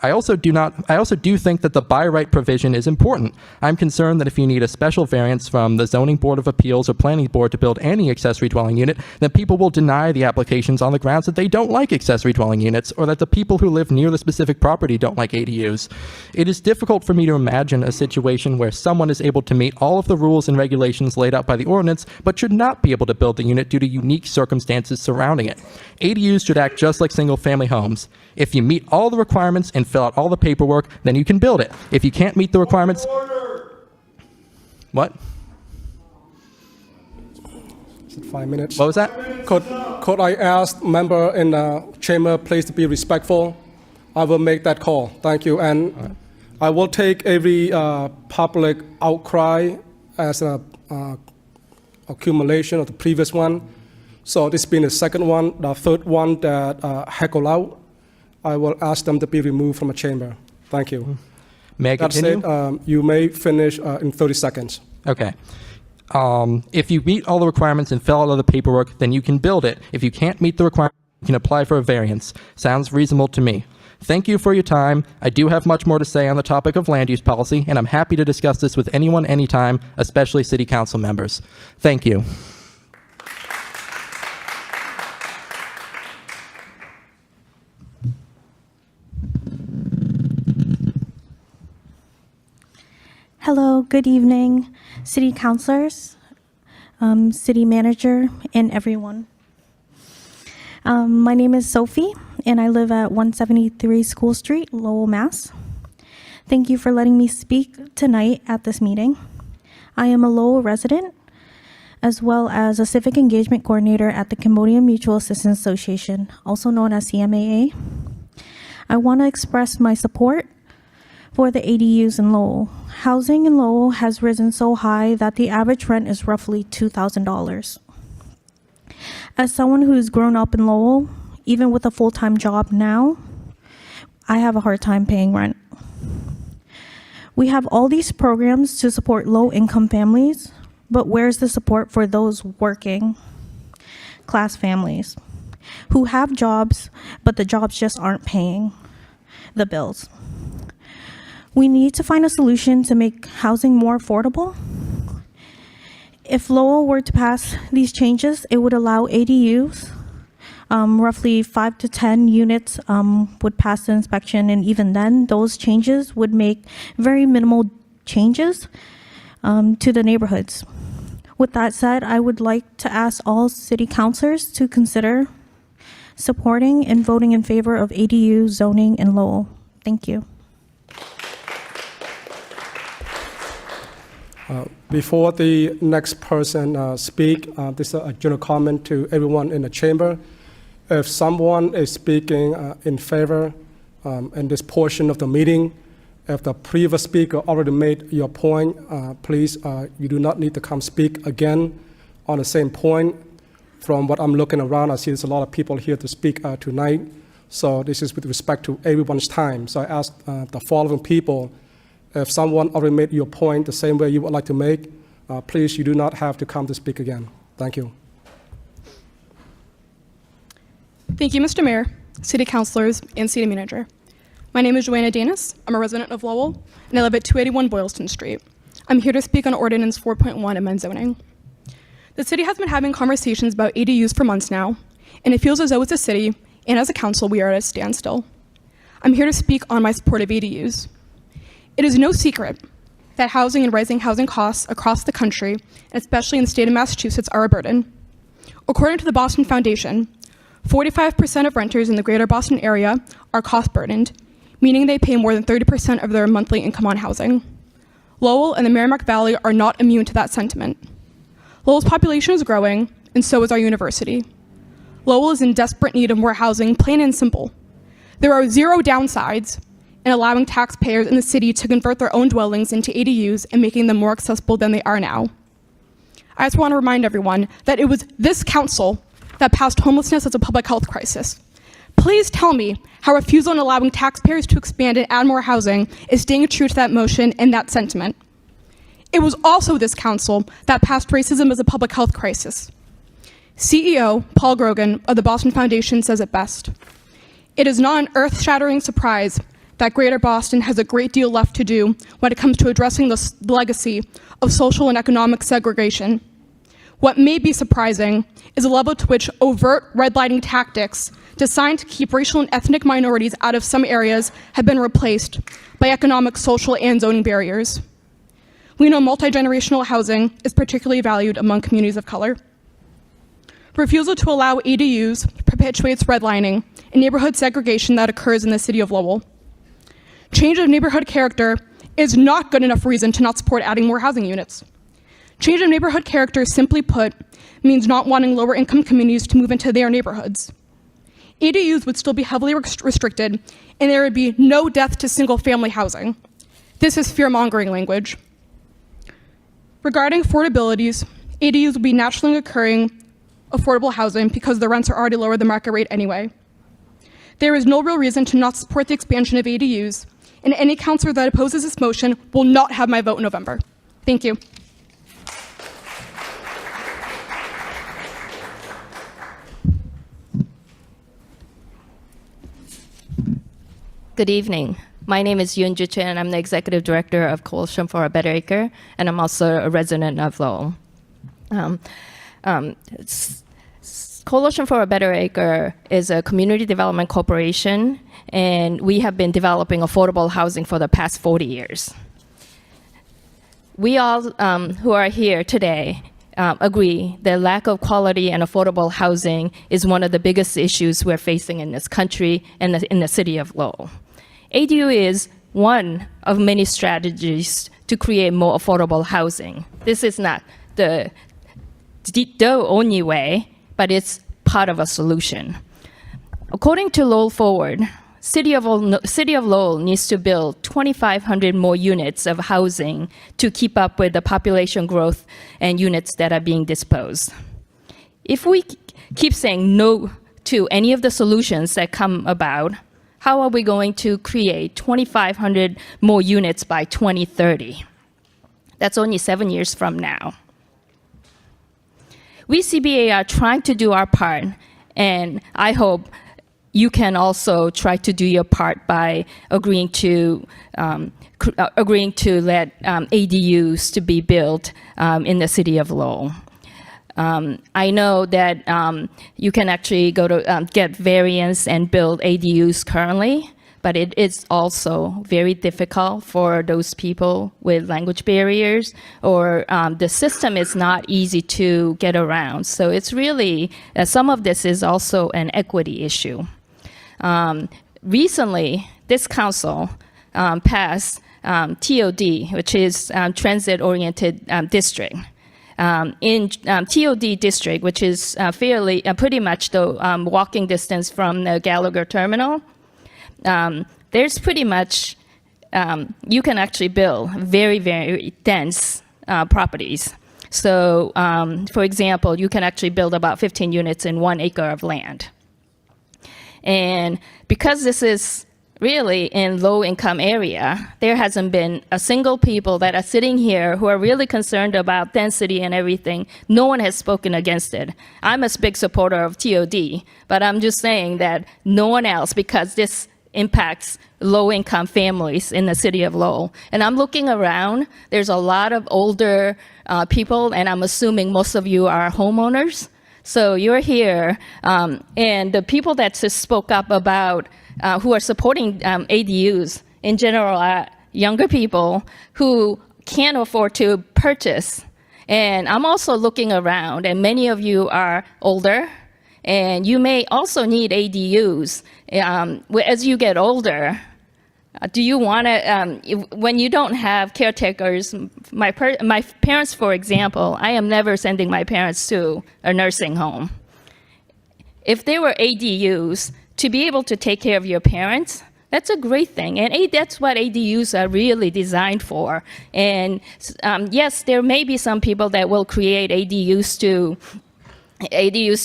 I also do think that the by right provision is important. I'm concerned that if you need a special variance from the Zoning Board of Appeals or Planning Board to build any accessory dwelling unit, then people will deny the applications on the grounds that they don't like accessory dwelling units or that the people who live near the specific property don't like ADUs. It is difficult for me to imagine a situation where someone is able to meet all of the rules and regulations laid out by the ordinance, but should not be able to build the unit due to unique circumstances surrounding it. ADUs should act just like single-family homes. If you meet all the requirements and fill out all the paperwork, then you can build it. If you can't meet the requirements... What? Is it 5 minutes? What was that? Could I ask member in the chamber please to be respectful? I will make that call. Thank you. And I will take every public outcry as an accumulation of the previous one. So this being the second one, the third one that heckle out, I will ask them to be removed from the chamber. Thank you. May I continue? That's it. You may finish in 30 seconds. Okay. If you meet all the requirements and fill out all the paperwork, then you can build it. If you can't meet the requirements, you can apply for a variance. Sounds reasonable to me. Thank you for your time. I do have much more to say on the topic of land use policy, and I'm happy to discuss this with anyone anytime, especially city council members. Thank you. Hello, good evening, city councilors, city manager, and everyone. My name is Sophie, and I live at 173 School Street, Lowell, Mass. Thank you for letting me speak tonight at this meeting. I am a Lowell resident, as well as a civic engagement coordinator at the Cambodian Mutual Assistance Association, also known as CMAA. I want to express my support for the ADUs in Lowell. Housing in Lowell has risen so high that the average rent is roughly $2,000. As someone who's grown up in Lowell, even with a full-time job now, I have a hard time paying rent. We have all these programs to support low-income families, but where's the support for those working class families who have jobs, but the jobs just aren't paying the bills? We need to find a solution to make housing more affordable. If Lowell were to pass these changes, it would allow ADUs. Roughly 5 to 10 units would pass the inspection, and even then, those changes would make very minimal changes to the neighborhoods. With that said, I would like to ask all city councilors to consider supporting and voting in favor of ADU zoning in Lowell. Thank you. Before the next person speak, this is a general comment to everyone in the chamber. If someone is speaking in favor in this portion of the meeting, if the previous speaker already made your point, please, you do not need to come speak again on the same point. From what I'm looking around, I see there's a lot of people here to speak tonight. So this is with respect to everyone's time. So I ask the following people, if someone already made your point the same way you would like to make, please, you do not have to come to speak again. Thank you. Thank you, Mr. Mayor, city councilors, and city manager. My name is Joanna Danis. I'm a resident of Lowell, and I live at 281 Boylston Street. I'm here to speak on Ordinance 4.1 amend zoning. The city has been having conversations about ADUs for months now, and it feels as though as a city and as a council we are at a standstill. I'm here to speak on my support of ADUs. It is no secret that housing and rising housing costs across the country, and especially in the state of Massachusetts, are a burden. According to the Boston Foundation, 45% of renters in the greater Boston area are cost burdened, meaning they pay more than 30% of their monthly income on housing. Lowell and the Merrimack Valley are not immune to that sentiment. Lowell's population is growing, and so is our university. Lowell is in desperate need of more housing, plain and simple. There are zero downsides in allowing taxpayers in the city to convert their own dwellings into ADUs and making them more accessible than they are now. I just want to remind everyone that it was this council that passed homelessness as a public health crisis. Please tell me how refusal in allowing taxpayers to expand and add more housing is staying true to that motion and that sentiment. It was also this council that passed racism as a public health crisis. CEO Paul Grogan of the Boston Foundation says it best. It is not an earth-shattering surprise that Greater Boston has a great deal left to do when it comes to addressing the legacy of social and economic segregation. What may be surprising is the level to which overt redlining tactics designed to keep racial and ethnic minorities out of some areas have been replaced by economic, social, and zoning barriers. We know multi-generational housing is particularly valued among communities of color. Refusal to allow ADUs perpetuates redlining and neighborhood segregation that occurs in the city of Lowell. Change of neighborhood character is not good enough reason to not support adding more housing units. Change of neighborhood character, simply put, means not wanting lower income communities to move into their neighborhoods. ADUs would still be heavily restricted, and there would be no death to single family housing. This is fear-mongering language. Regarding affordabilities, ADUs will be naturally occurring affordable housing because the rents are already lower than market rate anyway. There is no real reason to not support the expansion of ADUs, and any councillor that opposes this motion will not have my vote in November. Thank you. Good evening. My name is Yoon Joo Choi, and I'm the Executive Director of Coalition for a Better Acre, and I'm also a resident of Lowell. Coalition for a Better Acre is a community development corporation, and we have been developing affordable housing for the past 40 years. We all who are here today agree that lack of quality and affordable housing is one of the biggest issues we're facing in this country and in the city of Lowell. ADU is one of many strategies to create more affordable housing. This is not the only way, but it's part of a solution. According to Lowell Forward, City of Lowell needs to build 2,500 more units of housing to keep up with the population growth and units that are being disposed. If we keep saying no to any of the solutions that come about, how are we going to create 2,500 more units by 2030? That's only 7 years from now. We CBA are trying to do our part, and I hope you can also try to do your part by agreeing to let ADUs to be built in the city of Lowell. I know that you can actually go to get variance and build ADUs currently, but it is also very difficult for those people with language barriers, or the system is not easy to get around. So it's really, some of this is also an equity issue. Recently, this council passed TOD, which is Transit-Oriented District. In TOD district, which is fairly pretty much the walking distance from the Gallagher terminal, there's pretty much you can actually build very, very dense properties. So, for example, you can actually build about 15 units in 1 acre of land. And because this is really in low-income area, there hasn't been a single people that are sitting here who are really concerned about density and everything. No one has spoken against it. I'm a big supporter of TOD, but I'm just saying that no one else, because this impacts low-income families in the city of Lowell. And I'm looking around, there's a lot of older people, and I'm assuming most of you are homeowners. So you're here, and the people that just spoke up about who are supporting ADUs in general are younger people who can't afford to purchase. And I'm also looking around, and many of you are older, and you may also need ADUs. As you get older, do you want to, when you don't have caretakers, my parents, for example, I am never sending my parents to a nursing home. If there were ADUs, to be able to take care of your parents, that's a great thing. And that's what ADUs are really designed for. And yes, there may be some people that will create ADUs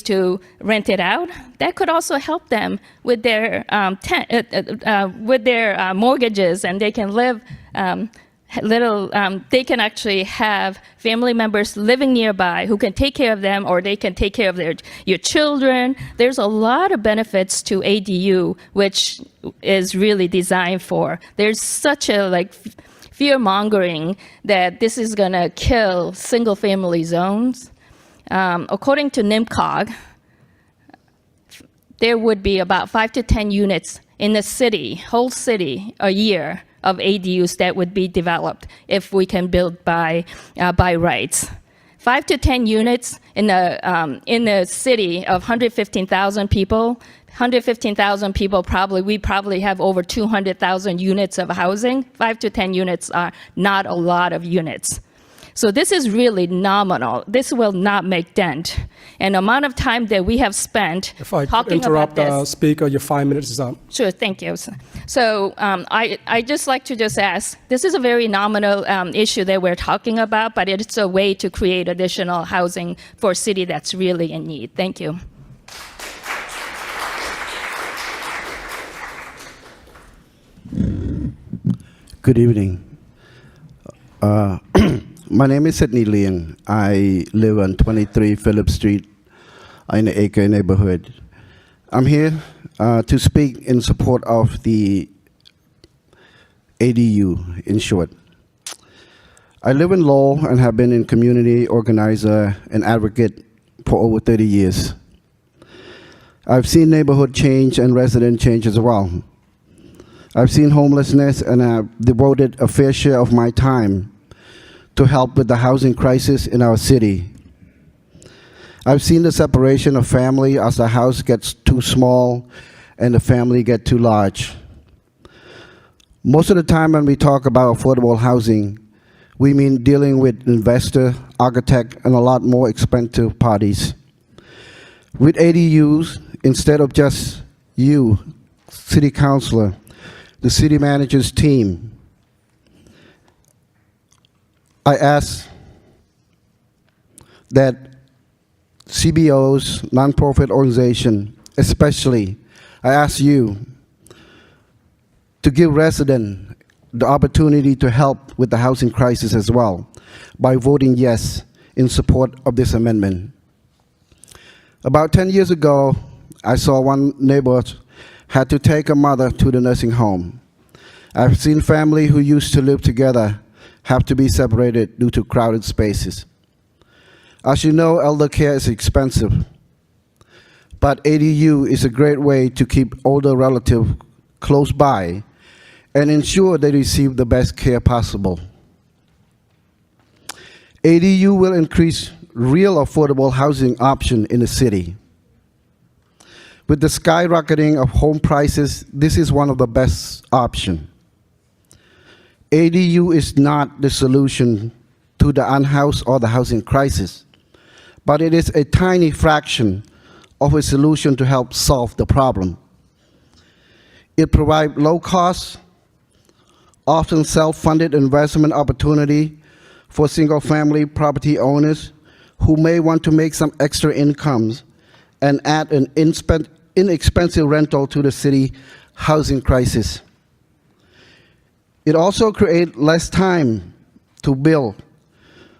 to rent it out. That could also help them with their mortgages, and they can live they can actually have family members living nearby who can take care of them, or they can take care of your children. There's a lot of benefits to ADU, which is really designed for. There's such a fear mongering that this is going to kill single family zones. According to NIMCOG, there would be about 5 to 10 units in the city, whole city, a year of ADUs that would be developed if we can build by rights. 5 to 10 units in the city of 115,000 people. 115,000 people, we probably have over 200,000 units of housing. 5 to 10 units are not a lot of units. So this is really nominal. This will not make dent. And the amount of time that we have spent If I could talking interrupt about the this. speaker, your 5 minutes is up. Sure, thank you. So I just like to ask, this is a very nominal issue that we're talking about, but it's a way to create additional housing for a city that's really in need. Thank you. Good evening. My name is Sidney Liang. I live on 23 Phillip Street in the Acre neighborhood. I'm here to speak in support of the ADU, in short. I live in Lowell and have been a community organizer and advocate for over 30 years. I've seen neighborhood change and resident change as well. I've seen homelessness, and I've devoted a fair share of my time to help with the housing crisis in our city. I've seen the separation of family as the house gets too small and the family get too large. Most of the time when we talk about affordable housing, we mean dealing with investor, architect, and a lot more expensive parties. With ADUs, instead of just you, city councilor, the city manager's team, I ask that CBOs, nonprofit organization, especially, I ask you to give residents the opportunity to help with the housing crisis as well by voting yes in support of this amendment. About 10 years ago, I saw one neighbor had to take a mother to the nursing home. I've seen families who used to live together have to be separated due to crowded spaces. As you know, elder care is expensive, but ADU is a great way to keep older relatives close by and ensure they receive the best care possible. ADU will increase real affordable housing option in the city. With the skyrocketing of home prices, this is one of the best options. ADU is not the solution to the unhoused or the housing crisis, but it is a tiny fraction of a solution to help solve the problem. It provides low-cost, often self-funded investment opportunity for single-family property owners who may want to make some extra incomes and add an inexpensive rental to the city housing crisis. It also creates less time to build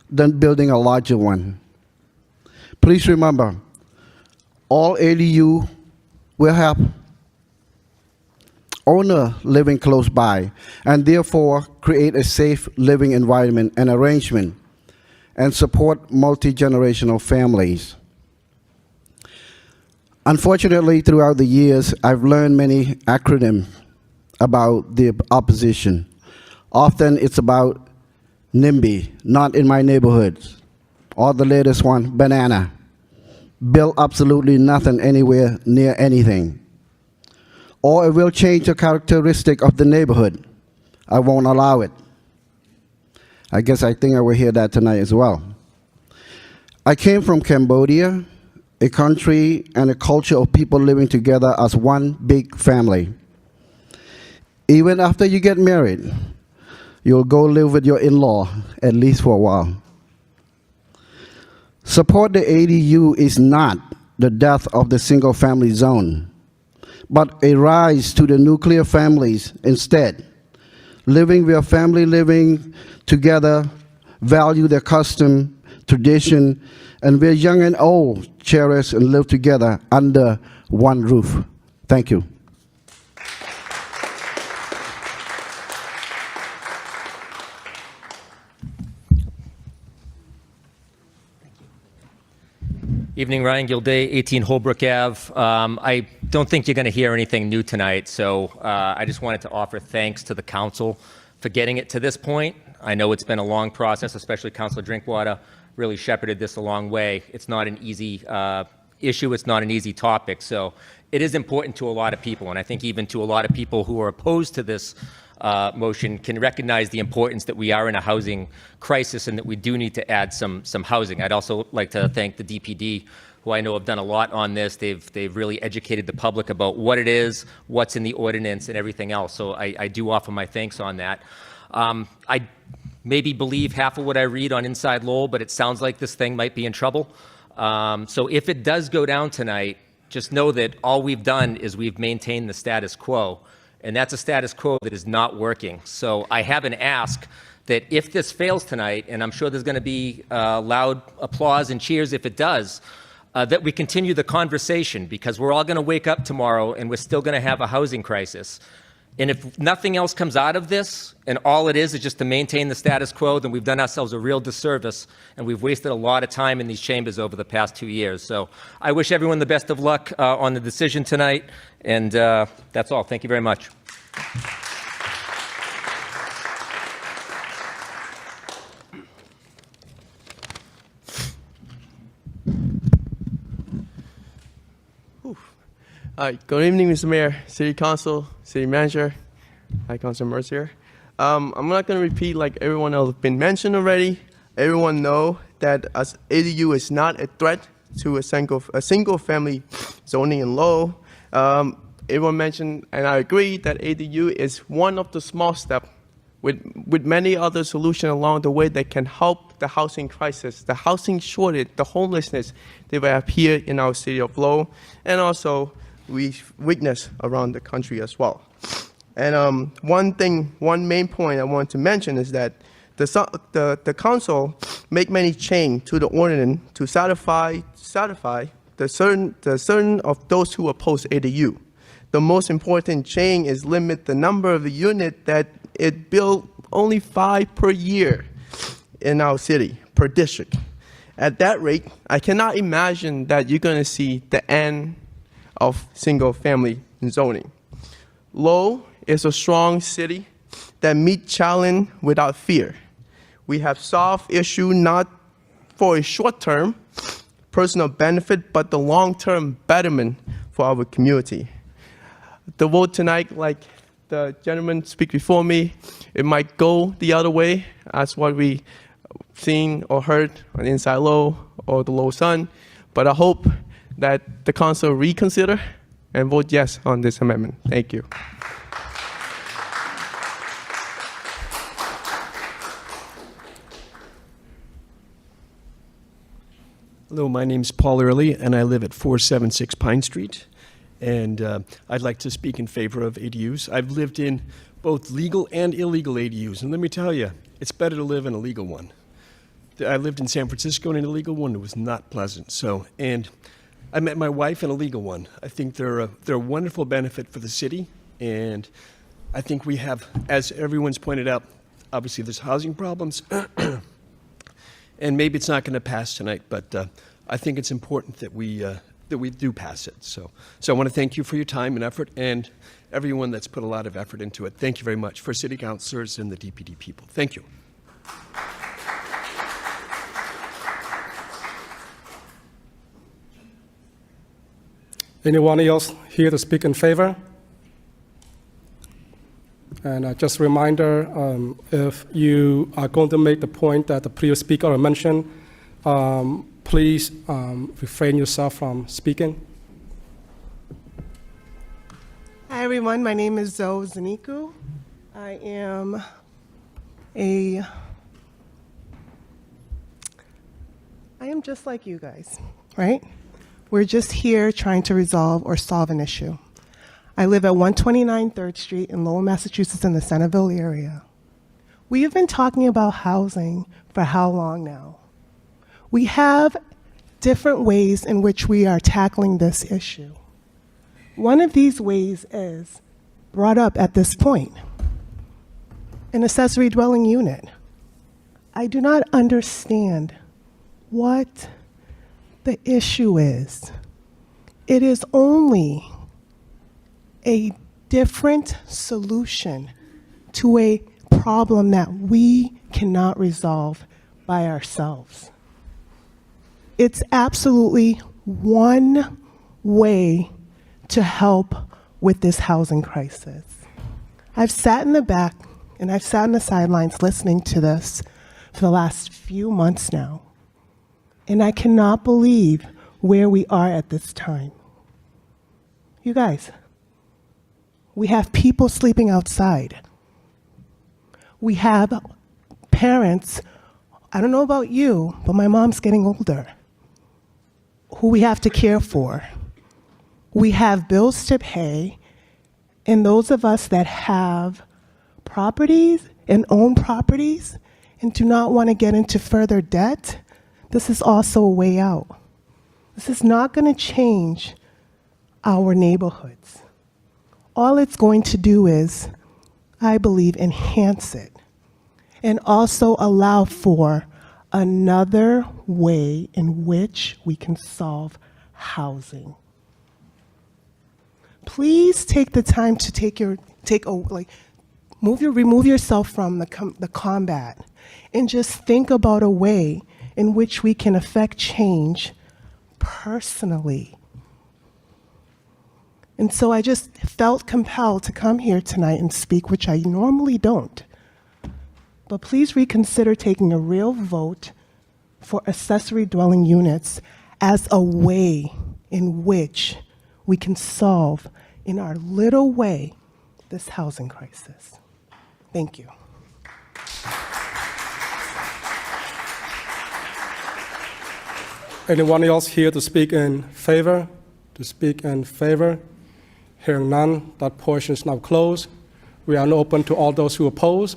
than building a larger one. Please remember, all ADU will have owner living close by and therefore create a safe living environment and arrangement and support multi-generational families. Unfortunately, throughout the years, I've learned many acronyms about the opposition. Often it's about NIMBY, not in my neighborhood, or the latest one, banana. Build absolutely nothing anywhere near anything. Or it will change the characteristic of the neighborhood. I won't allow it. I think I will hear that tonight as well. I came from Cambodia, a country and a culture of people living together as one big family. Even after you get married, you'll go live with your in-law, at least for a while. Support the ADU is not the death of the single-family zone, but a rise to the nuclear families instead. living where family living together, value their custom, tradition, and where young and old cherish and live together under one roof. Thank you. Evening, Ryan Gilday, 18 Holbrook Ave. I don't think you're going to hear anything new tonight, so I just wanted to offer thanks to the council for getting it to this point. I know it's been a long process, especially Councilor Drinkwater really shepherded this a long way. It's not an easy issue. It's not an easy topic. So it is important to a lot of people, and I think even to a lot of people who are opposed to this motion can recognize the importance that we are in a housing crisis and that we do need to add some housing. I'd also like to thank the DPD, who I know have done a lot on this. They've really educated the public about what it is, what's in the ordinance, and everything else. So I do offer my thanks on that. I maybe believe half of what I read on Inside Lowell, but it sounds like this thing might be in trouble. So if it does go down tonight, just know that all we've done is we've maintained the status quo. And that's a status quo that is not working. So I have an ask that if this fails tonight, and I'm sure there's going to be loud applause and cheers if it does, that we continue the conversation, because we're all going to wake up tomorrow and we're still going to have a housing crisis. And if nothing else comes out of this, and all it is just to maintain the status quo, then we've done ourselves a real disservice, and we've wasted a lot of time in these chambers over the past 2 years. So I wish everyone the best of luck on the decision tonight, and that's all. Thank you very much. Good evening, Mr. Mayor, City Council, City Manager. Hi, Councilor Mercier. I'm not going to repeat like everyone else has been mentioned already. Everyone know that as ADU is not a threat to a single family zoning in Lowell. Everyone mentioned, and I agree, that ADU is one of the small steps with many other solutions along the way that can help the housing crisis, the housing shortage, the homelessness that we have here in our city of Lowell, and also we witness around the country as well. And one main point I want to mention is that the council make many changes to the ordinance to satisfy the certain of those who oppose ADU. The most important change is limit the number of the unit that it built only 5 per year in our city, per district. At that rate, I cannot imagine that you're going to see the end of single-family zoning. Lowell is a strong city that meets challenge without fear. We have solved issue not for a short-term personal benefit, but the long-term betterment for our community. The vote tonight, like the gentleman speak before me, it might go the other way as what we seen or heard on Inside Lowell or the Lowell Sun, but I hope that the council reconsider and vote yes on this amendment. Thank you. Hello, my name's Paul Early, and I live at 476 Pine Street. And I'd like to speak in favor of ADUs. I've lived in both legal and illegal ADUs, and let me tell you, it's better to live in a legal one. I lived in San Francisco in an illegal one. It was not pleasant. So, and I met my wife in a legal one. I think they're a wonderful benefit for the city, and I think we have, as everyone's pointed out, obviously there's housing problems, and maybe it's not going to pass tonight, but I think it's important that we do pass it. So I want to thank you for your time and effort, and everyone that's put a lot of effort into it. Thank you very much for city councilors and the DPD people. Thank you. Anyone else here to speak in favor? And just a reminder, if you are going to make the point that the previous speaker mentioned, please refrain yourself from speaking. Hi everyone, my name is Zoe Zaniku. I am just like you guys, right? We're just here trying to resolve or solve an issue. I live at 129 3rd Street in Lowell, Massachusetts, in the Centerville area. We have been talking about housing for how long now? We have different ways in which we are tackling this issue. One of these ways is brought up at this point, an accessory dwelling unit. I do not understand what the issue is. It is only a different solution to a problem that we cannot resolve by ourselves. It's absolutely one way to help with this housing crisis. I've sat in the back and I've sat on the sidelines listening to this for the last few months now, and I cannot believe where we are at this time. You guys, we have people sleeping outside. We have parents, I don't know about you, but my mom's getting older, who we have to care for. We have bills to pay, and those of us that have properties and own properties and do not want to get into further debt, this is also a way out. This is not going to change our neighborhoods. All it's going to do is, I believe, enhance it and also allow for another way in which we can solve housing. Please take the time to remove yourself from the combat and just think about a way in which we can affect change personally. And so I just felt compelled to come here tonight and speak, which I normally don't. But please reconsider taking a real vote for accessory dwelling units as a way in which we can solve, in our little way, this housing crisis. Thank you. Anyone else here to speak in favor? To speak in favor? Hearing none, that portion is now closed. We are now open to all those who oppose.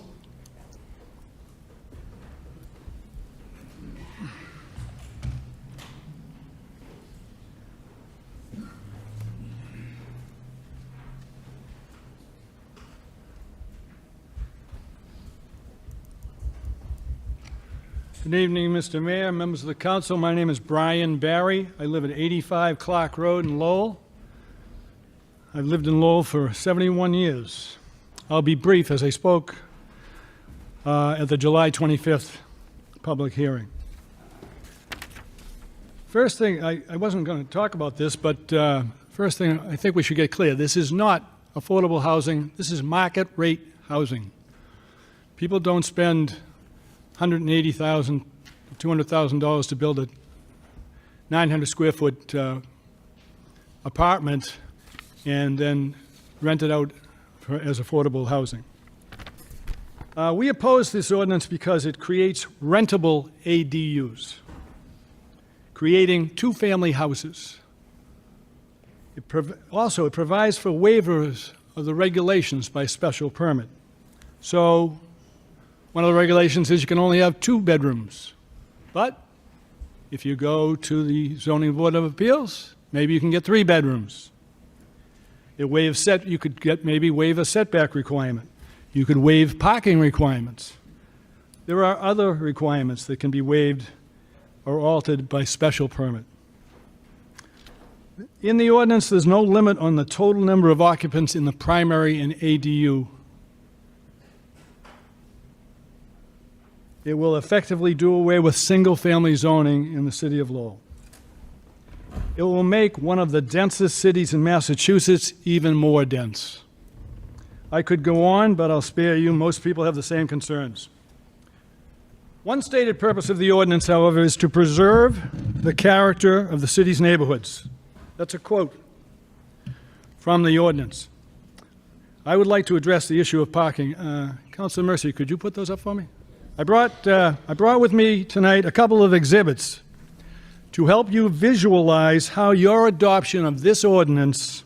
Good evening, Mr. Mayor, members of the council. My name is Brian Barry. I live at 85 Clark Road in Lowell. I've lived in Lowell for 71 years. I'll be brief as I spoke at the July 25th public hearing. First thing, I wasn't going to talk about this, but first thing I think we should get clear. This is not affordable housing. This is market rate housing. People don't spend $180,000, $200,000 to build a 900 square foot apartment and then rent it out as affordable housing. We oppose this ordinance because it creates rentable ADUs, creating two-family houses. It provides for waivers of the regulations by special permit. So one of the regulations is you can only have 2 bedrooms. But if you go to the Zoning Board of Appeals, maybe you can get 3 bedrooms. You could maybe waive a setback requirement. You could waive parking requirements. There are other requirements that can be waived or altered by special permit. In the ordinance, there's no limit on the total number of occupants in the primary and ADU. It will effectively do away with single-family zoning in the city of Lowell. It will make one of the densest cities in Massachusetts even more dense. I could go on, but I'll spare you. Most people have the same concerns. One stated purpose of the ordinance, however, is to preserve the character of the city's neighborhoods. That's a quote from the ordinance. I would like to address the issue of parking. Councilor Mercy, could you put those up for me? I brought with me tonight a couple of exhibits to help you visualize how your adoption of this ordinance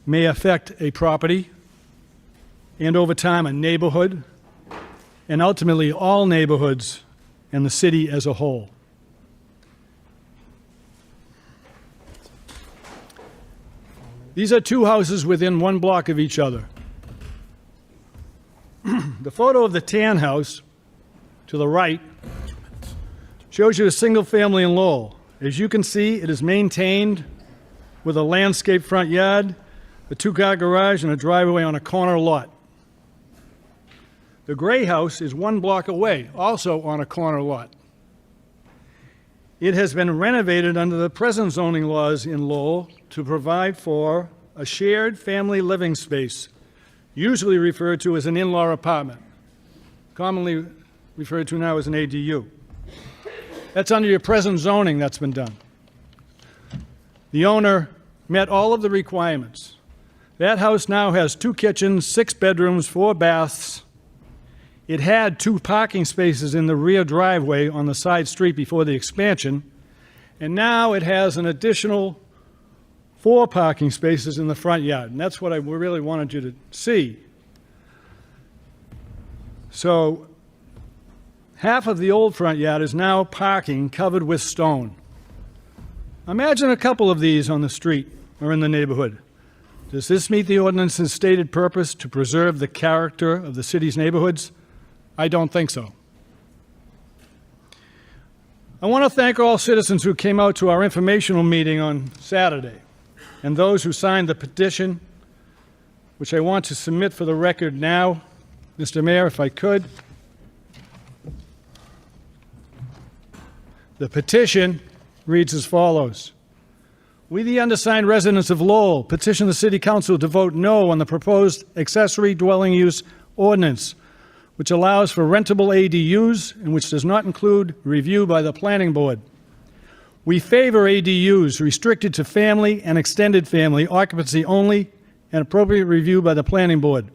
may affect a property and over time a neighborhood and ultimately all neighborhoods and the city as a whole. These are two houses within 1 block of each other. The photo of the tan house to the right shows you a single family in Lowell. As you can see, it is maintained with a landscaped front yard, a 2-car garage, and a driveway on a corner lot. The gray house is 1 block away, also on a corner lot. It has been renovated under the present zoning laws in Lowell to provide for a shared family living space, usually referred to as an in-law apartment, commonly referred to now as an ADU. That's under your present zoning that's been done. The owner met all of the requirements. That house now has 2 kitchens, 6 bedrooms, 4 baths. It had 2 parking spaces in the rear driveway on the side street before the expansion, and now it has an additional 4 parking spaces in the front yard, and that's what I really wanted you to see. So half of the old front yard is now parking covered with stone. Imagine a couple of these on the street or in the neighborhood. Does this meet the ordinance's stated purpose to preserve the character of the city's neighborhoods? I don't think so. I want to thank all citizens who came out to our informational meeting on Saturday and those who signed the petition, which I want to submit for the record now. Mr. Mayor, if I could. The petition reads as follows. We, the undersigned residents of Lowell, petition the City Council to vote no on the proposed accessory dwelling use ordinance, which allows for rentable ADUs and which does not include review by the Planning Board. We favor ADUs restricted to family and extended family occupancy only and appropriate review by the Planning Board.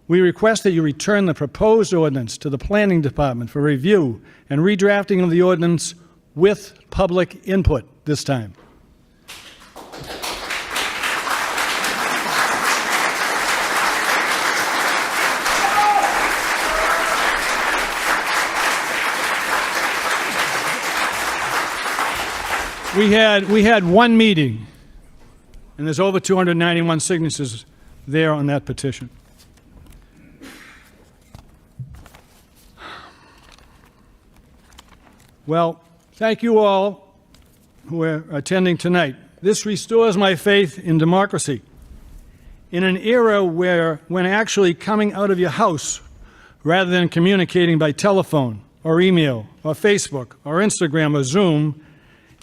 We request that you return the proposed ordinance to the Planning Department for review and redrafting of the ordinance with public input this time. We had 1 meeting, and there's over 291 signatures there on that petition. Well, thank you all who are attending tonight. This restores my faith in democracy. In an era when actually coming out of your house rather than communicating by telephone or email or Facebook or Instagram or Zoom,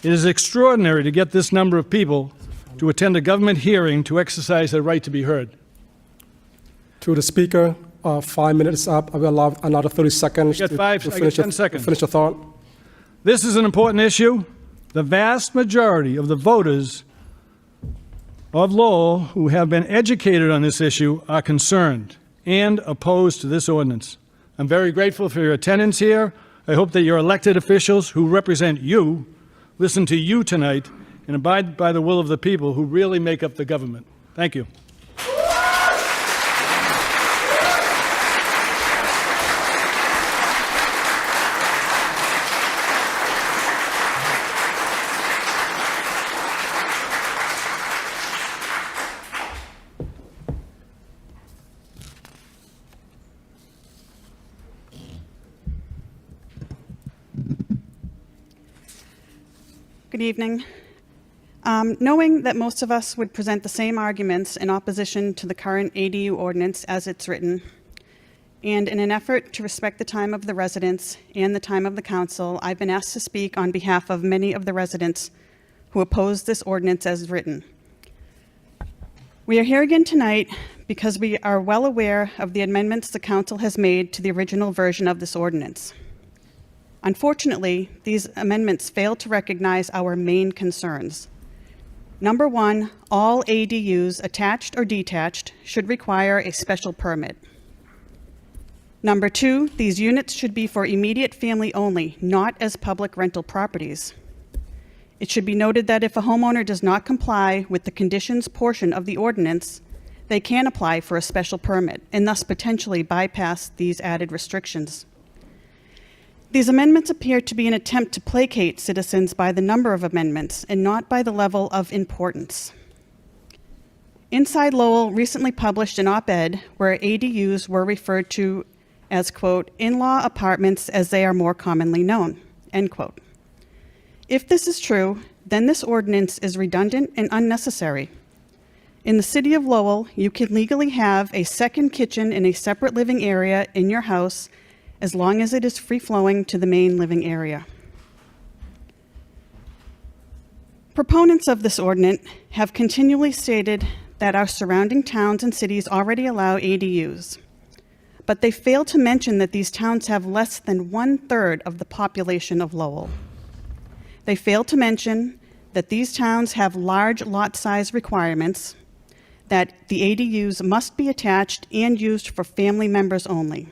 it is extraordinary to get this number of people to attend a government hearing to exercise their right to be heard. To the Speaker, 5 minutes up. I will allow another 30 seconds I get 10 seconds. Finish your thought. This is an important issue. The vast majority of the voters of Lowell who have been educated on this issue are concerned and opposed to this ordinance. I'm very grateful for your attendance here. I hope that your elected officials who represent you listen to you tonight and abide by the will of the people who really make up the government. Thank you. Good evening. Knowing that most of us would present the same arguments in opposition to the current ADU ordinance as it's written, and in an effort to respect the time of the residents and the time of the council, I've been asked to speak on behalf of many of the residents who oppose this ordinance as written. We are here again tonight because we are well aware of the amendments the council has made to the original version of this ordinance. Unfortunately, these amendments fail to recognize our main concerns. Number one, all ADUs, attached or detached, should require a special permit. Number two, these units should be for immediate family only, not as public rental properties. It should be noted that if a homeowner does not comply with the conditions portion of the ordinance, they can apply for a special permit and thus potentially bypass these added restrictions. These amendments appear to be an attempt to placate citizens by the number of amendments and not by the level of importance. Inside Lowell recently published an op-ed where ADUs were referred to as, quote, in-law apartments as they are more commonly known, end quote. If this is true, then this ordinance is redundant and unnecessary. In the city of Lowell, you can legally have a second kitchen in a separate living area in your house as long as it is free-flowing to the main living area. Proponents of this ordinance have continually stated that our surrounding towns and cities already allow ADUs, but they fail to mention that these towns have less than 1/3 of the population of Lowell. They fail to mention that these towns have large lot size requirements, that the ADUs must be attached and used for family members only.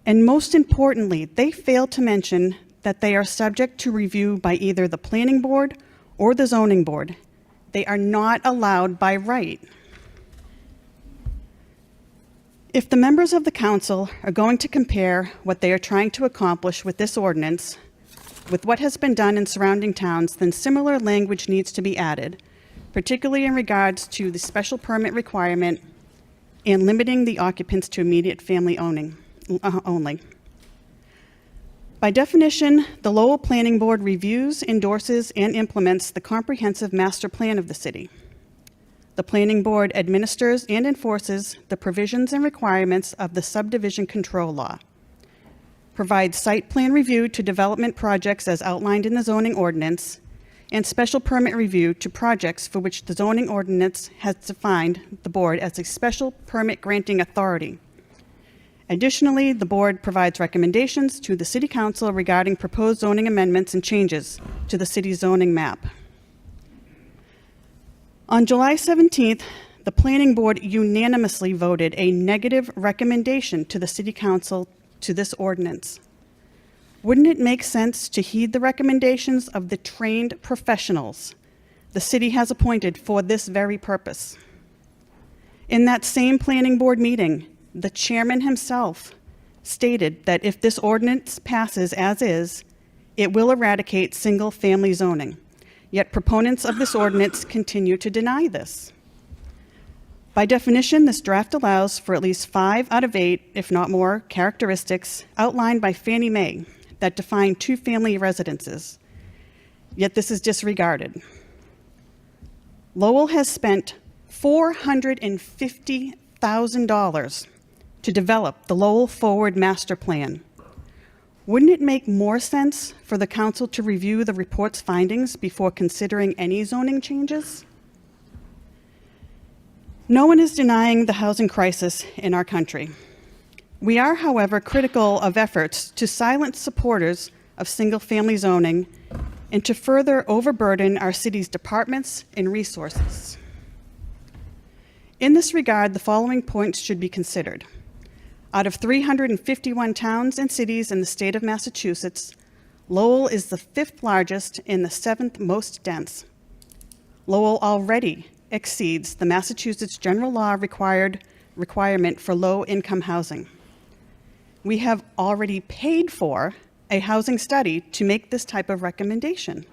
And most importantly, they fail to mention that they are subject to review by either the planning board or the zoning board. They are not allowed by right. If the members of the council are going to compare what they are trying to accomplish with this ordinance with what has been done in surrounding towns, then similar language needs to be added, particularly in regards to the special permit requirement and limiting the occupants to immediate family only. By definition, the Lowell Planning Board reviews, endorses, and implements the comprehensive master plan of the city. The Planning Board administers and enforces the provisions and requirements of the subdivision control law, provides site plan review to development projects as outlined in the zoning ordinance, and special permit review to projects for which the zoning ordinance has defined the board as a special permit granting authority. Additionally, the board provides recommendations to the City Council regarding proposed zoning amendments and changes to the city's zoning map. On July 17th, the Planning Board unanimously voted a negative recommendation to the City Council to this ordinance. Wouldn't it make sense to heed the recommendations of the trained professionals the city has appointed for this very purpose? In that same Planning Board meeting, the chairman himself stated that if this ordinance passes as is, it will eradicate single-family zoning. Yet proponents of this ordinance continue to deny this. By definition, this draft allows for at least 5 out of 8, if not more, characteristics outlined by Fannie Mae that define two-family residences. Yet this is disregarded. Lowell has spent $450,000 to develop the Lowell Forward Master Plan. Wouldn't it make more sense for the council to review the report's findings before considering any zoning changes? No one is denying the housing crisis in our country. We are, however, critical of efforts to silence supporters of single-family zoning and to further overburden our city's departments and resources. In this regard, the following points should be considered. Out of 351 towns and cities in the state of Massachusetts, Lowell is the 5th largest and the 7th most dense. Lowell already exceeds the Massachusetts general law requirement for low-income housing. We have already paid for a housing study to make this type of recommendation.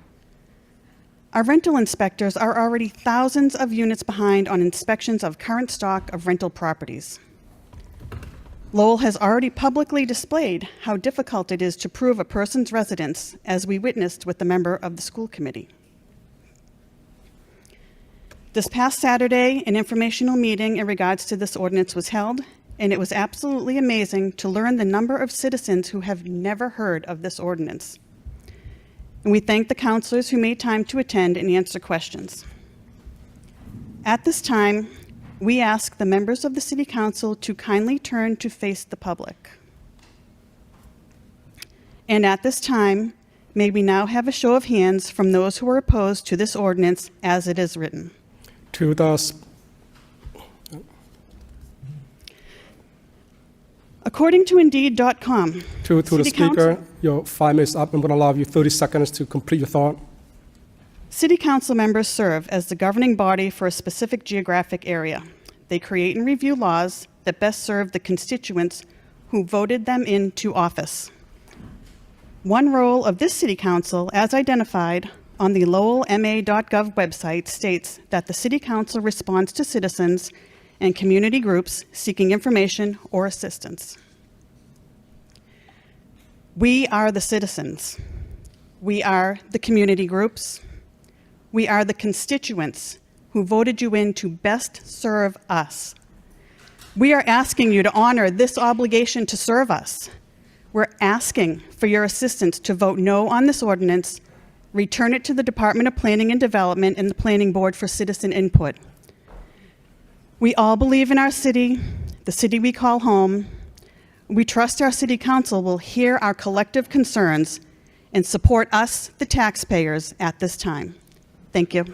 Our rental inspectors are already thousands of units behind on inspections of current stock of rental properties. Lowell has already publicly displayed how difficult it is to prove a person's residence, as we witnessed with the member of the school committee. This past Saturday, an informational meeting in regards to this ordinance was held, and it was absolutely amazing to learn the number of citizens who have never heard of this ordinance. And we thank the counselors who made time to attend and answer questions. At this time, we ask the members of the City Council to kindly turn to face the public. And at this time, may we now have a show of hands from those who are opposed to this ordinance as it is written. To the According to Indeed.com, to the City speaker, Council- your 5 minutes up. I'm going to allow you 30 seconds to complete your thought. City council members serve as the governing body for a specific geographic area. They create and review laws that best serve the constituents who voted them into office. One role of this city council, as identified on the lowellma.gov website, states that the city council responds to citizens and community groups seeking information or assistance. We are the citizens. We are the community groups. We are the constituents who voted you in to best serve us. We are asking you to honor this obligation to serve us. We're asking for your assistance to vote no on this ordinance, return it to the Department of Planning and Development and the Planning Board for citizen input. We all believe in our city, the city we call home. We trust our city council will hear our collective concerns and support us, the taxpayers, at this time. Thank you.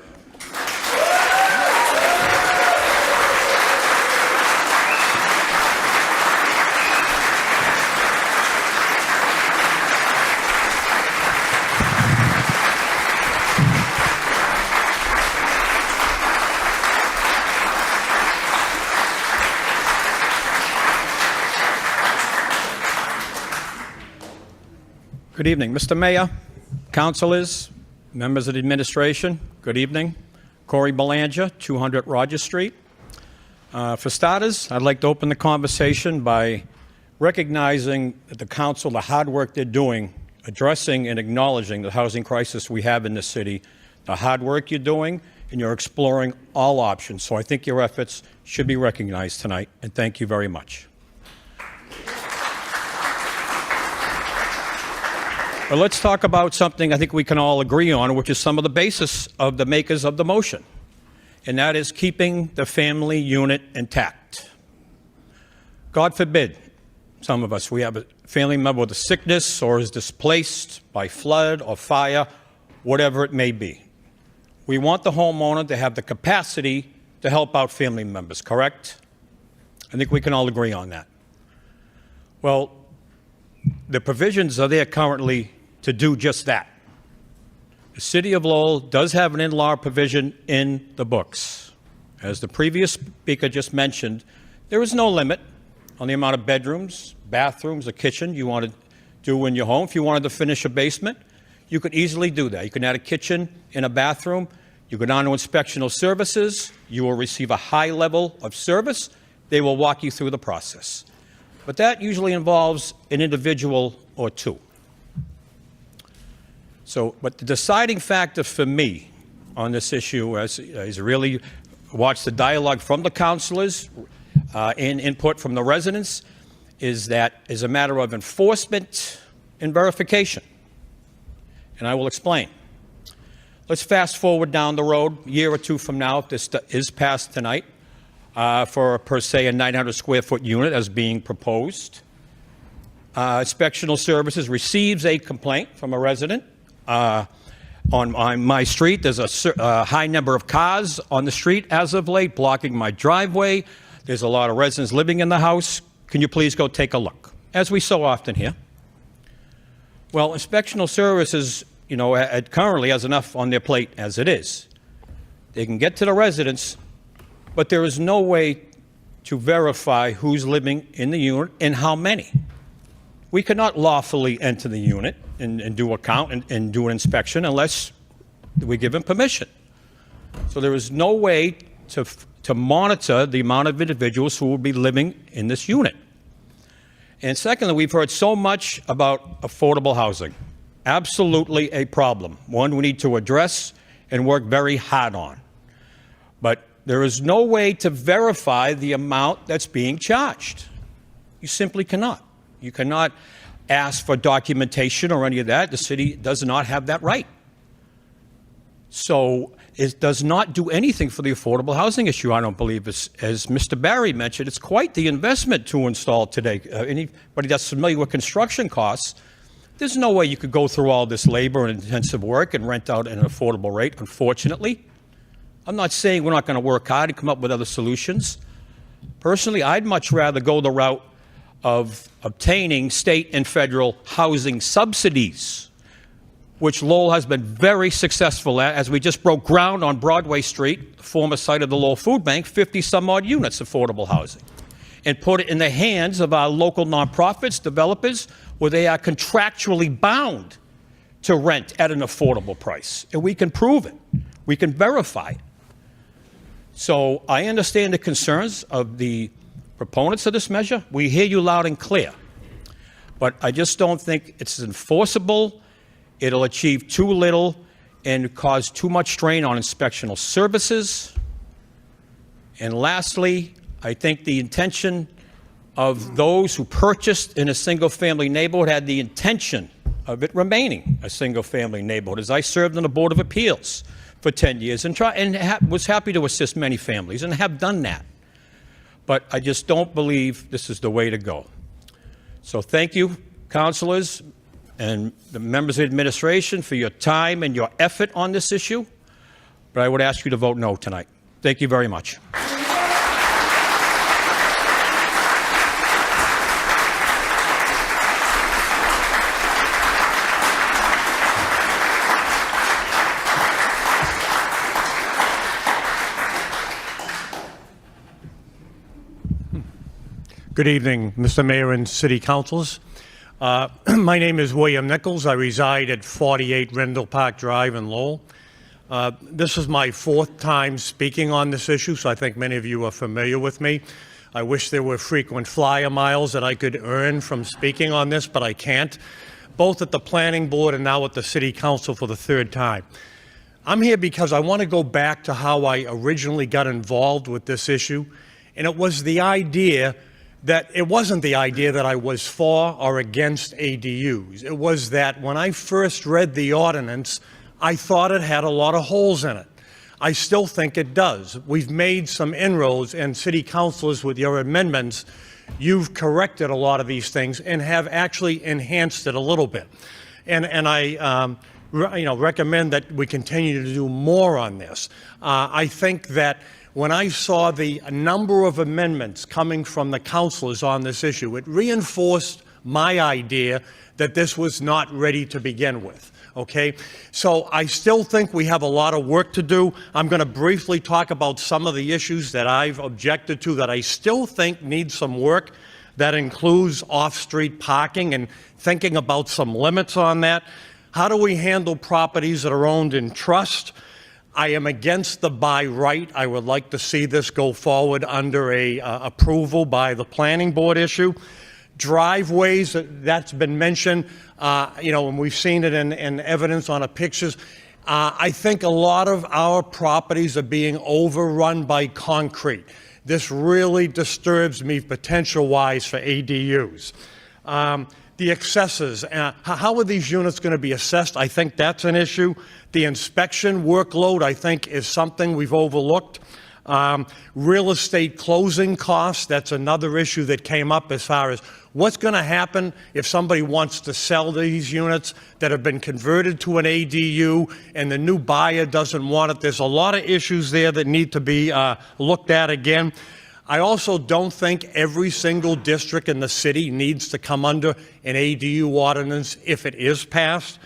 Good evening, Mr. Mayor, councilors, members of the administration. Good evening. Corey Belanger, 200 Rogers Street. For starters, I'd like to open the conversation by recognizing the council, the hard work they're doing, addressing and acknowledging the housing crisis we have in the city, the hard work you're doing, and you're exploring all options. So I think your efforts should be recognized tonight, and thank you very much. But let's talk about something I think we can all agree on, which is some of the basis of the makers of the motion, and that is keeping the family unit intact. God forbid, some of us, we have a family member with a sickness or is displaced by flood or fire, whatever it may be. We want the homeowner to have the capacity to help out family members, correct? I think we can all agree on that. Well, the provisions are there currently to do just that. The City of Lowell does have an in-law provision in the books. As the previous speaker just mentioned, there is no limit on the amount of bedrooms, bathrooms, or kitchen you want to do in your home. If you wanted to finish a basement, you could easily do that. You can add a kitchen and a bathroom. You go down to inspectional services. You will receive a high level of service. They will walk you through the process. But that usually involves an individual or two. But the deciding factor for me on this issue is really watch the dialogue from the councilors and input from the residents is that is a matter of enforcement and verification. And I will explain. Let's fast forward down the road, a year or two from now, if this is passed tonight, for per se a 900 square foot unit as being proposed. Inspectional Services receives a complaint from a resident. On my street, there's a high number of cars on the street as of late, blocking my driveway. There's a lot of residents living in the house. Can you please go take a look? As we so often hear. Well, Inspectional Services, currently has enough on their plate as it is. They can get to the residents, but there is no way to verify who's living in the unit and how many. We cannot lawfully enter the unit and do a count and do an inspection unless we give them permission. So there is no way to monitor the amount of individuals who will be living in this unit. And secondly, we've heard so much about affordable housing. Absolutely a problem, one we need to address and work very hard on. But there is no way to verify the amount that's being charged. You simply cannot. You cannot ask for documentation or any of that. The city does not have that right. So it does not do anything for the affordable housing issue, I don't believe. As Mr. Barry mentioned, it's quite the investment to install today. Anybody that's familiar with construction costs, there's no way you could go through all this labor and intensive work and rent out at an affordable rate, unfortunately. I'm not saying we're not going to work hard and come up with other solutions. Personally, I'd much rather go the route of obtaining state and federal housing subsidies. which Lowell has been very successful at, as we just broke ground on Broadway Street, the former site of the Lowell Food Bank, 50-some-odd units affordable housing, and put it in the hands of our local nonprofits, developers, where they are contractually bound to rent at an affordable price. And we can prove it. We can verify it. So I understand the concerns of the proponents of this measure. We hear you loud and clear. But I just don't think it's enforceable. It'll achieve too little and cause too much strain on inspectional services. And lastly, I think the intention of those who purchased in a single-family neighborhood had the intention of it remaining a single-family neighborhood. As I served on the Board of Appeals for 10 years and was happy to assist many families and have done that. But I just don't believe this is the way to go. So thank you, councilors and the members of the administration, for your time and your effort on this issue. But I would ask you to vote no tonight. Thank you very much. Good evening, Mr. Mayor and City Councilors. My name is William Nichols. I reside at 48 Rendell Park Drive in Lowell. This is my fourth time speaking on this issue, so I think many of you are familiar with me. I wish there were frequent flyer miles that I could earn from speaking on this, but I can't, both at the Planning Board and now at the City Council for the third time. I'm here because I want to go back to how I originally got involved with this issue, and it was the idea that it wasn't the idea that I was for or against ADUs. It was that when I first read the ordinance, I thought it had a lot of holes in it. I still think it does. We've made some inroads, and city councilors, with your amendments, you've corrected a lot of these things and have actually enhanced it a little bit. And I recommend that we continue to do more on this. I think that when I saw the number of amendments coming from the councilors on this issue, it reinforced my idea that this was not ready to begin with. Okay, so I still think we have a lot of work to do. I'm going to briefly talk about some of the issues that I've objected to that I still think need some work. That includes off-street parking and thinking about some limits on that. How do we handle properties that are owned in trust? I am against the by right. I would like to see this go forward under a approval by the planning board issue. Driveways, that's been mentioned, and we've seen it in evidence on the pictures. I think a lot of our properties are being overrun by concrete. This really disturbs me potential-wise for ADUs. The accesses, how are these units going to be assessed? I think that's an issue. The inspection workload, I think, is something we've overlooked. Real estate closing costs, that's another issue that came up as far as what's going to happen if somebody wants to sell these units that have been converted to an ADU and the new buyer doesn't want it. There's a lot of issues there that need to be looked at again. I also don't think every single district in the city needs to come under an ADU ordinance if it is passed.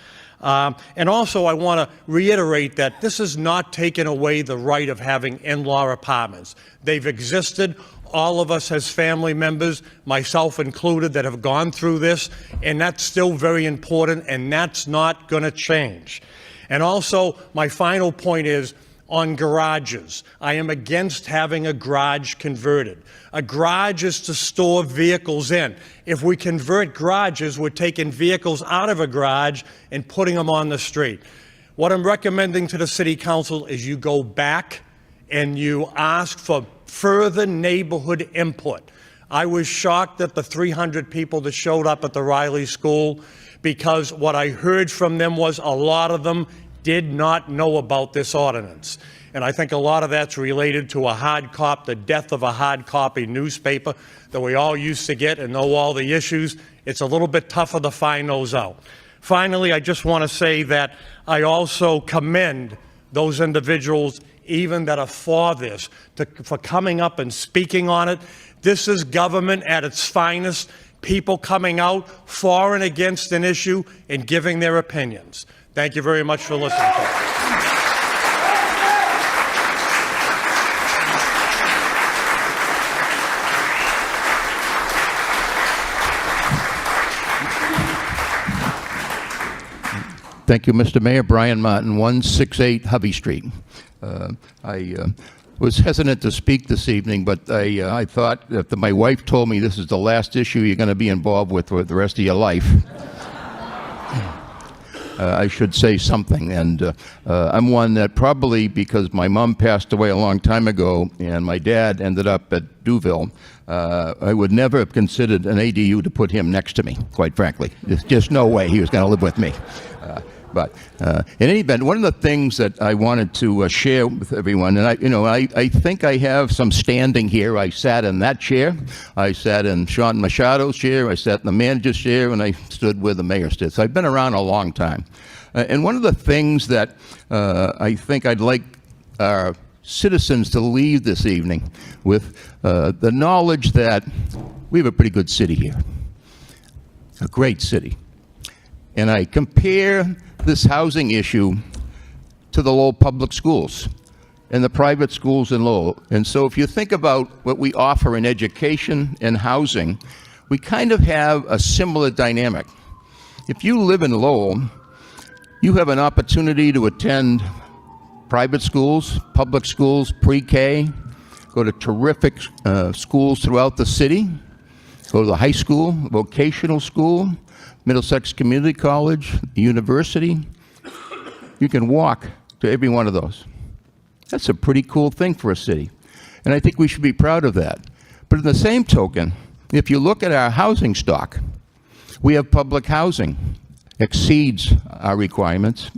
And also I want to reiterate that this is not taking away the right of having in-law apartments. They've existed. All of us as family members, myself included, that have gone through this, and that's still very important, and that's not going to change. And also, my final point is, on garages. I am against having a garage converted. A garage is to store vehicles in. If we convert garages, we're taking vehicles out of a garage and putting them on the street. What I'm recommending to the City Council is you go back and you ask for further neighborhood input. I was shocked at the 300 people that showed up at the Riley School, because what I heard from them was a lot of them did not know about this ordinance. And I think a lot of that's related to the death of a hard copy newspaper that we all used to get and know all the issues. It's a little bit tougher to find those out. Finally, I just want to say that I also commend those individuals, even that are for this, for coming up and speaking on it. This is government at its finest, people coming out for and against an issue and giving their opinions. Thank you very much for listening to us. Thank you, Mr. Mayor. Brian Martin, 168 Hovey Street. I was hesitant to speak this evening, but I thought that my wife told me this is the last issue you're going to be involved with for the rest of your life. I should say something, and I'm one that probably, because my mom passed away a long time ago and my dad ended up at Duville, I would never have considered an ADU to put him next to me, quite frankly. There's just no way he was going to live with me. But in any event, one of the things that I wanted to share with everyone, and I think I have some standing here. I sat in that chair, I sat in Sean Machado's chair, I sat in the manager's chair, and I stood where the mayor stood. So I've been around a long time. And one of the things that I think I'd like our citizens to leave this evening with the knowledge that we have a pretty good city here, a great city. And I compare this housing issue to the Lowell Public Schools and the private schools in Lowell. And so if you think about what we offer in education and housing, we kind of have a similar dynamic. If you live in Lowell, you have an opportunity to attend private schools, public schools, pre-K, go to terrific schools throughout the city, go to the high school, vocational school, Middlesex Community College, university. You can walk to every one of those. That's a pretty cool thing for a city. And I think we should be proud of that. But in the same token, if you look at our housing stock, we have public housing, exceeds our requirements,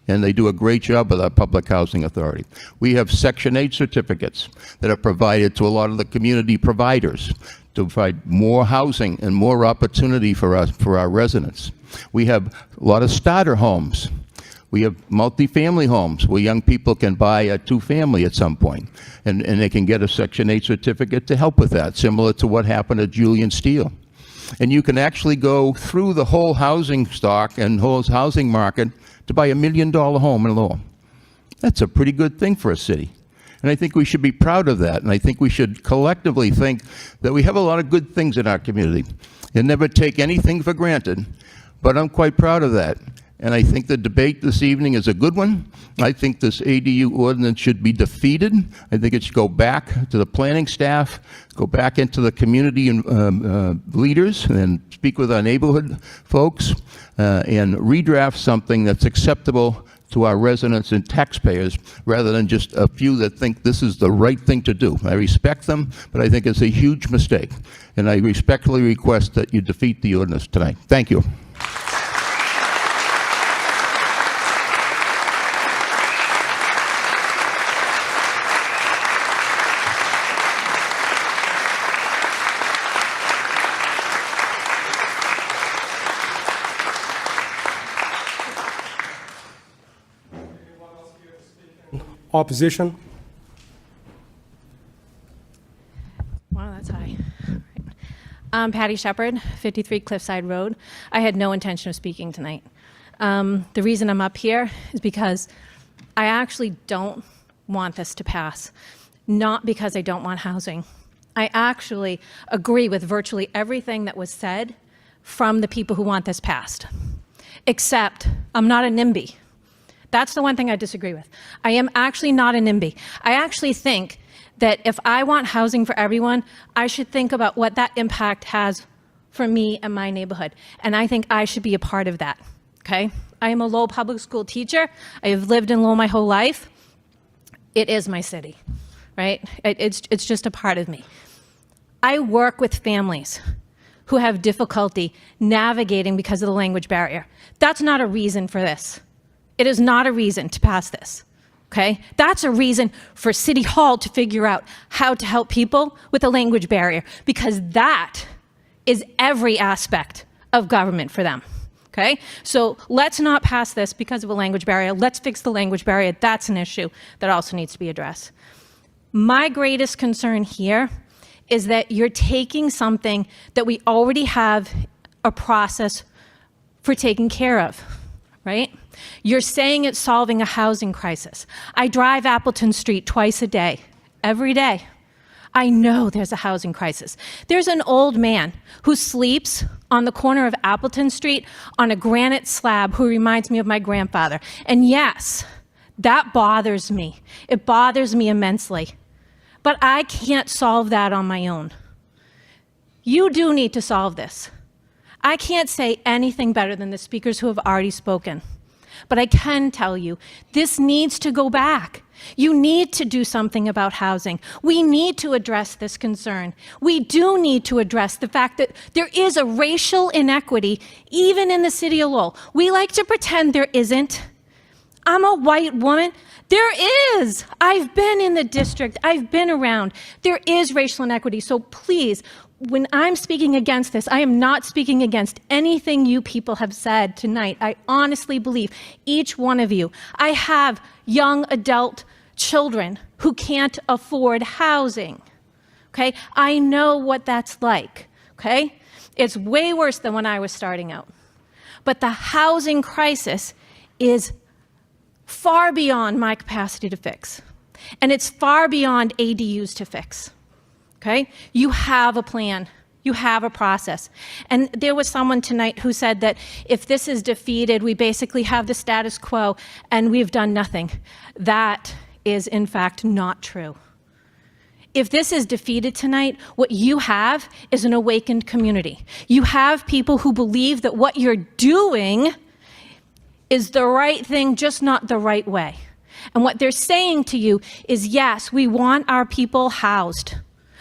and they do a great job with our Public Housing Authority. We have Section 8 certificates that are provided to a lot of the community providers to provide more housing and more opportunity for our residents. We have a lot of starter homes. We have multifamily homes where young people can buy a two-family at some point, and they can get a Section 8 certificate to help with that, similar to what happened at Julian Steel. And you can actually go through the whole housing stock and whole housing market to buy $1 million home in Lowell. That's a pretty good thing for a city. And I think we should be proud of that. And I think we should collectively think that we have a lot of good things in our community and never take anything for granted. But I'm quite proud of that. And I think the debate this evening is a good one. I think this ADU ordinance should be defeated. I think it should go back to the planning staff, go back into the community leaders and speak with our neighborhood folks and redraft something that's acceptable to our residents and taxpayers, rather than just a few that think this is the right thing to do. I respect them, but I think it's a huge mistake. And I respectfully request that you defeat the ordinance tonight. Thank you. Opposition? Wow, that's high. I'm Patty Shepard, 53 Cliffside Road. I had no intention of speaking tonight. The reason I'm up here is because I actually don't want this to pass, not because I don't want housing. I actually agree with virtually everything that was said from the people who want this passed, except I'm not a NIMBY. That's the one thing I disagree with. I am actually not a NIMBY. I actually think that if I want housing for everyone, I should think about what that impact has for me and my neighborhood. And I think I should be a part of that, okay? I am a Lowell public school teacher. I have lived in Lowell my whole life. It is my city, right? It's just a part of me. I work with families who have difficulty navigating because of the language barrier. That's not a reason for this. It is not a reason to pass this, okay? That's a reason for City Hall to figure out how to help people with the language barrier, because that is every aspect of government for them, okay? So let's not pass this because of a language barrier. Let's fix the language barrier. That's an issue that also needs to be addressed. My greatest concern here is that you're taking something that we already have a process for taking care of, right? You're saying it's solving a housing crisis. I drive Appleton Street twice a day, every day. I know there's a housing crisis. There's an old man who sleeps on the corner of Appleton Street on a granite slab who reminds me of my grandfather. And yes, that bothers me. It bothers me immensely. But I can't solve that on my own. You do need to solve this. I can't say anything better than the speakers who have already spoken. But I can tell you, this needs to go back. You need to do something about housing. We need to address this concern. We do need to address the fact that there is a racial inequity even in the city of Lowell. We like to pretend there isn't. I'm a white woman. There is. I've been in the district. I've been around. There is racial inequity. So please, when I'm speaking against this, I am not speaking against anything you people have said tonight. I honestly believe each one of you. I have young adult children who can't afford housing. Okay? I know what that's like. Okay? It's way worse than when I was starting out. But the housing crisis is far beyond my capacity to fix. And it's far beyond ADUs to fix. Okay? You have a plan. You have a process. And there was someone tonight who said that if this is defeated, we basically have the status quo and we've done nothing. That is, in fact, not true. If this is defeated tonight, what you have is an awakened community. You have people who believe that what you're doing is the right thing, just not the right way. And what they're saying to you is, yes, we want our people housed.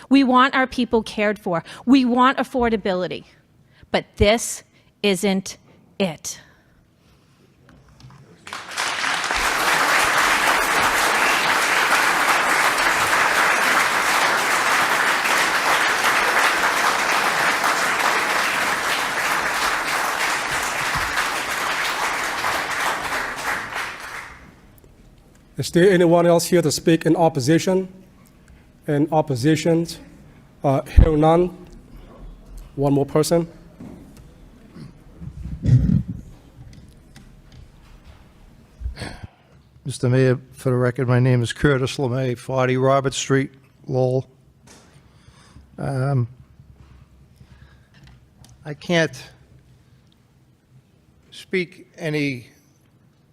We want our people cared for. We want affordability. But this isn't it. Is there anyone else here to speak in opposition? In opposition? Hearing none. One more person. Mr. Mayor, for the record, my name is Curtis LeMay, 40 Robert Street, Lowell. I can't speak any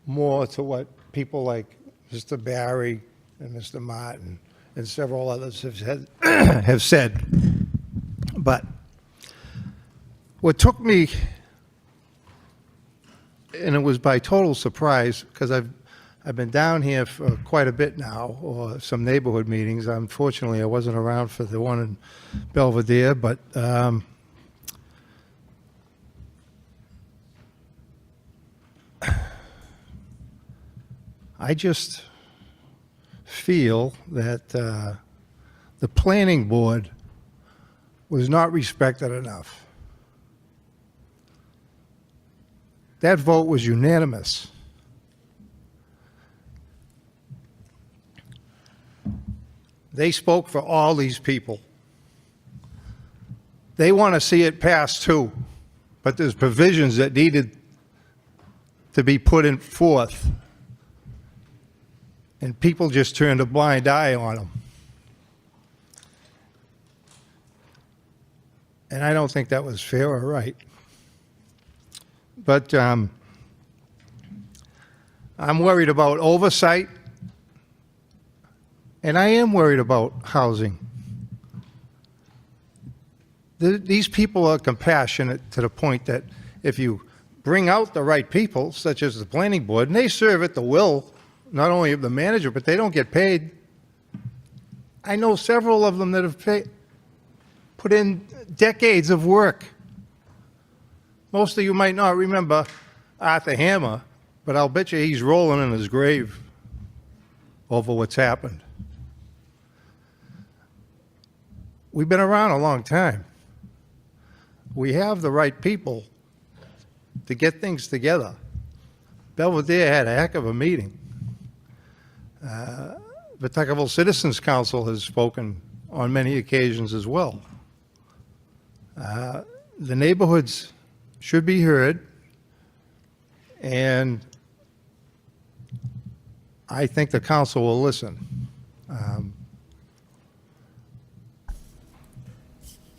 more to what people like Mr. Barry and Mr. Martin and several others have said. But what took me, and it was by total surprise, because I've been down here for quite a bit now, or some neighborhood meetings. Unfortunately, I wasn't around for the one in Belvedere, but I just feel that the planning board was not respected enough. That vote was unanimous. They spoke for all these people. They want to see it pass too, but there's provisions that needed to be put in forth, and people just turned a blind eye on them. And I don't think that was fair or right. But I'm worried about oversight, and I am worried about housing. These people are compassionate to the point that if you bring out the right people, such as the planning board, and they serve at the will, not only of the manager, but they don't get paid. I know several of them that have put in decades of work. Most of you might not remember Arthur Hammer, but I'll bet you he's rolling in his grave over what's happened. We've been around a long time. We have the right people to get things together. Belvedere had a heck of a meeting. The Tuckerville Citizens Council has spoken on many occasions as well. The neighborhoods should be heard, and I think the council will listen.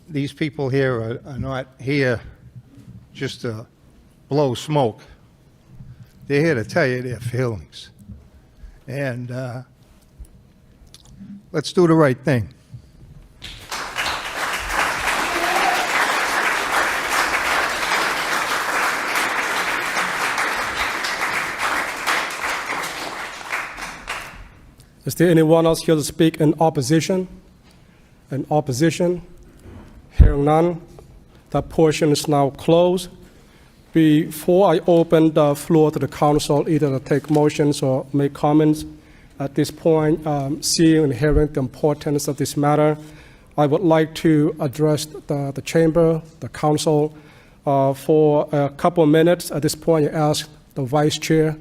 These people here are not here just to blow smoke. They're here to tell you their feelings. And let's do the right thing. Is there anyone else here to speak in opposition? In opposition? Hearing none, that portion is now closed. Before I open the floor to the council, either to take motions or make comments, at this point, seeing and hearing the importance of this matter, I would like to address the chamber, the council, for a couple of minutes. At this point, I ask the Vice Chair,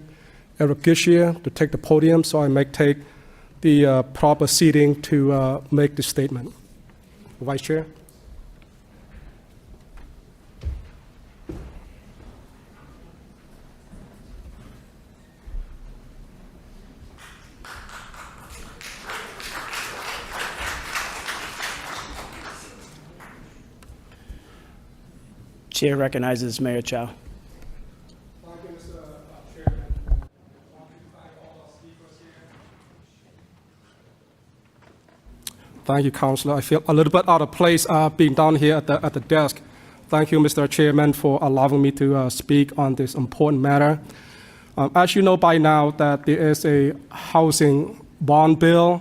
Eric Gishier, to take the podium so I may take the proper seating to make the statement. Vice Chair. Chair recognizes Mayor Chow. Thank you, Councillor. I feel a little bit out of place being down here at the desk. Thank you, Mr. Chairman, for allowing me to speak on this important matter. As you know by now, that there is a housing bond bill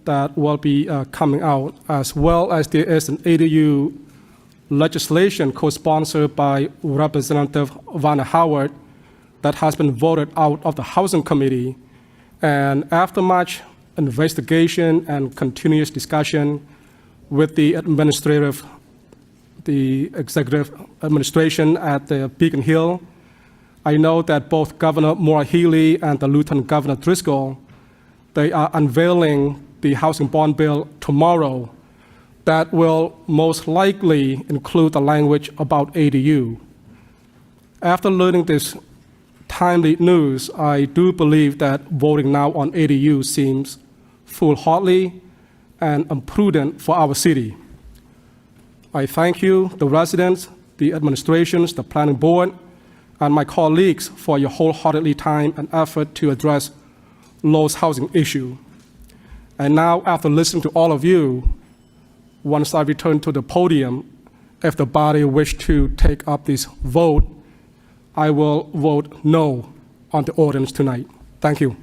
that will be coming out, as well as there is an ADU legislation co-sponsored by Representative Vanna Howard that has been voted out of the Housing Committee. And after much investigation and continuous discussion with the executive administration at the Beacon Hill, I know that both Governor Maura Healey and the Lieutenant Governor Driscoll, they are unveiling the housing bond bill tomorrow that will most likely include the language about ADU. After learning this timely news, I do believe that voting now on ADU seems foolhardy and imprudent for our city. I thank you, the residents, the administrations, the planning board, and my colleagues for your wholeheartedly time and effort to address Lowell's housing issue. And now, after listening to all of you, once I return to the podium, if the body wish to take up this vote, I will vote no on the ordinance tonight. Thank you.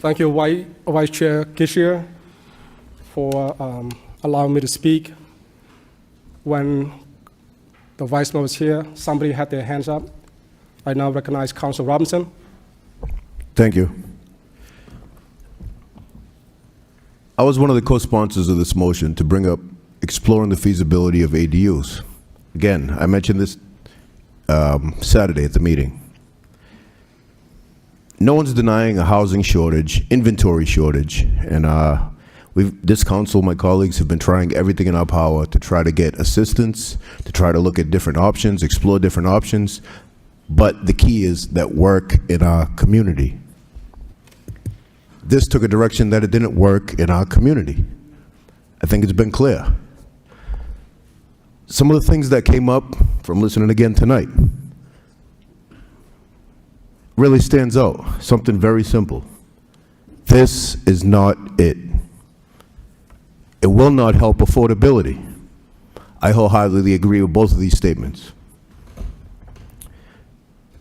Thank you, Vice Chair Gishier, for allowing me to speak. When the Vice Mayor was here, somebody had their hands up. I now recognize Councilor Robinson. Thank you. I was one of the co-sponsors of this motion to bring up exploring the feasibility of ADUs. Again, I mentioned this Saturday at the meeting. No one's denying a housing shortage, inventory shortage, and this council, my colleagues, have been trying everything in our power to try to get assistance, to try to look at different options, explore different options, but the key is that work in our community. This took a direction that it didn't work in our community. I think it's been clear. Some of the things that came up from listening again tonight really stands out. Something very simple. This is not it. It will not help affordability. I wholeheartedly agree with both of these statements.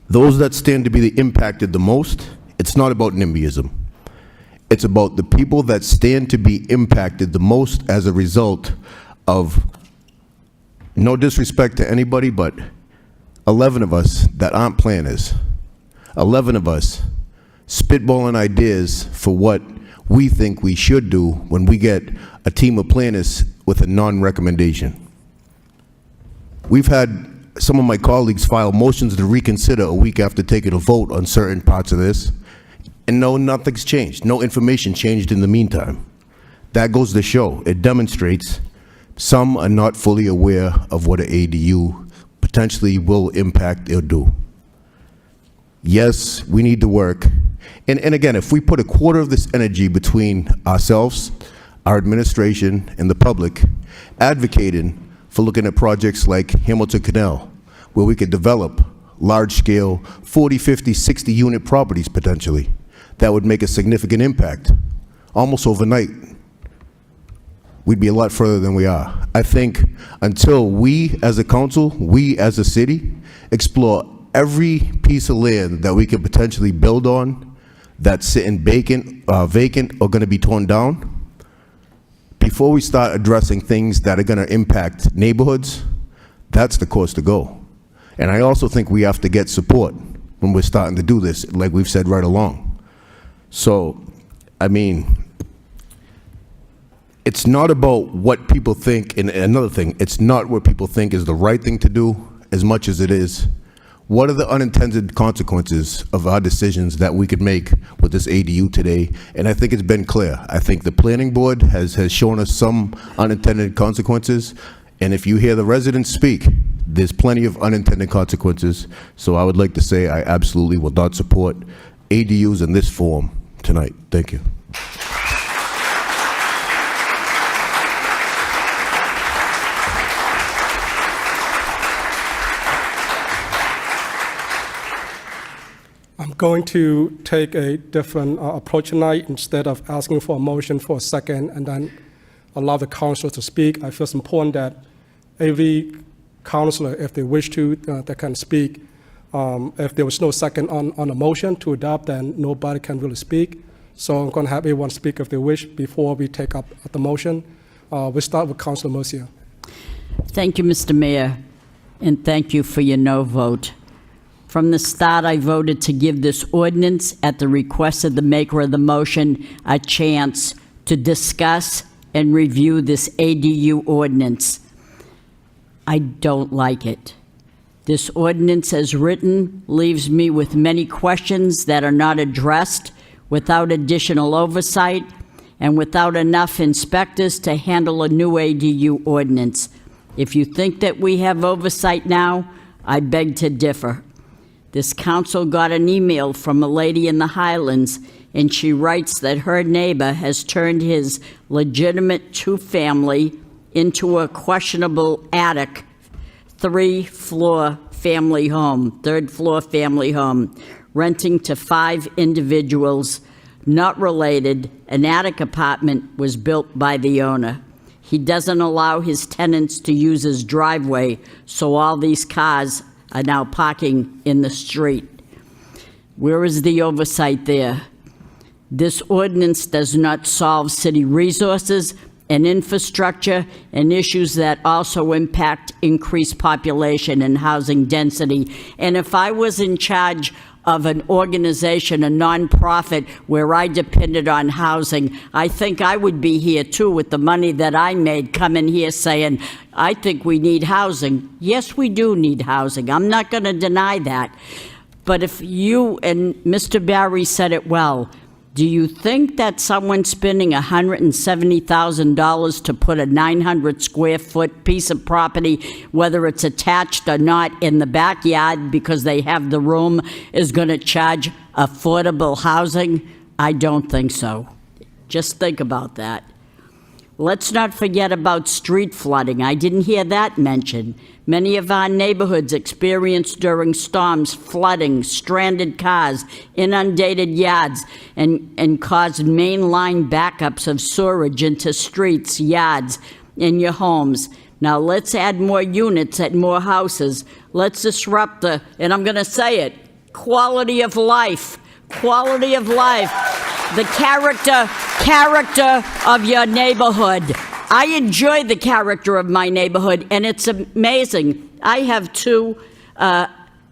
Those that stand to be the impacted the most, it's not about NIMBYism. It's about the people that stand to be impacted the most as a result of, no disrespect to anybody, but 11 of us that aren't planners. 11 of us spitballing ideas for what we think we should do when we get a team of planners with a non-recommendation. We've had some of my colleagues file motions to reconsider a week after taking a vote on certain parts of this, and no, nothing's changed. No information changed in the meantime. That goes to show, it demonstrates some are not fully aware of what an ADU potentially will impact or do. Yes, we need to work. And again, if we put a quarter of this energy between ourselves, our administration, and the public, advocating for looking at projects like Hamilton Canal, where we could develop large-scale 40, 50, 60-unit properties potentially, that would make a significant impact, almost overnight. We'd be a lot further than we are. I think until we as a council, we as a city, explore every piece of land that we could potentially build on that's sitting vacant or going to be torn down, before we start addressing things that are going to impact neighborhoods, that's the course to go. And I also think we have to get support when we're starting to do this, like we've said right along. So, I mean, it's not about what people think, and another thing, it's not what people think is the right thing to do as much as it is what are the unintended consequences of our decisions that we could make with this ADU today. And I think it's been clear. I think the planning board has shown us some unintended consequences, and if you hear the residents speak, there's plenty of unintended consequences. So I would like to say I absolutely will not support ADUs in this form tonight. Thank you. I'm going to take a different approach tonight. Instead of asking for a motion for a second and then allow the council to speak, I feel it's important that every councillor, if they wish to, they can speak. If there was no second on a motion to adopt, then nobody can really speak. So I'm going to have everyone speak if they wish before we take up the motion. We'll start with Councillor Mercier. Thank you, Mr. Mayor, and thank you for your no vote. From the start, I voted to give this ordinance, at the request of the maker of the motion, a chance to discuss and review this ADU ordinance. I don't like it. This ordinance as written leaves me with many questions that are not addressed, without additional oversight, and without enough inspectors to handle a new ADU ordinance. If you think that we have oversight now, I beg to differ. This council got an email from a lady in the Highlands, and she writes that her neighbor has turned his legitimate two-family into a questionable attic, third-floor family home, renting to 5 individuals, not related. An attic apartment was built by the owner. He doesn't allow his tenants to use his driveway, so all these cars are now parking in the street. Where is the oversight there? This ordinance does not solve city resources and infrastructure and issues that also impact increased population and housing density. And if I was in charge of an organization, a nonprofit, where I depended on housing, I think I would be here too with the money that I made, coming here saying, I think we need housing. Yes, we do need housing. I'm not going to deny that. But if you, and Mr. Barry said it well, do you think that someone spending $170,000 to put a 900 square foot piece of property, whether it's attached or not, in the backyard because they have the room, is going to charge affordable housing? I don't think so. Just think about that. Let's not forget about street flooding. I didn't hear that mentioned. Many of our neighborhoods experienced during storms flooding, stranded cars, inundated yards, and caused mainline backups of sewerage into streets, yards, and your homes. Now let's add more units at more houses. Let's disrupt the, and I'm going to say it, quality of life. Quality of life. The character of your neighborhood. I enjoy the character of my neighborhood, and it's amazing. I have 2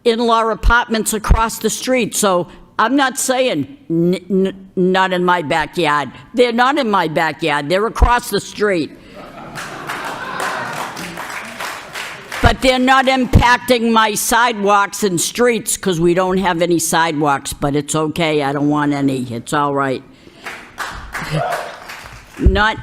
in-law apartments across the street, so I'm not saying not in my backyard. They're not in my backyard. They're across the street. But But they're not impacting my sidewalks and streets because we don't have any sidewalks, but it's okay. I don't want any. It's all right. Not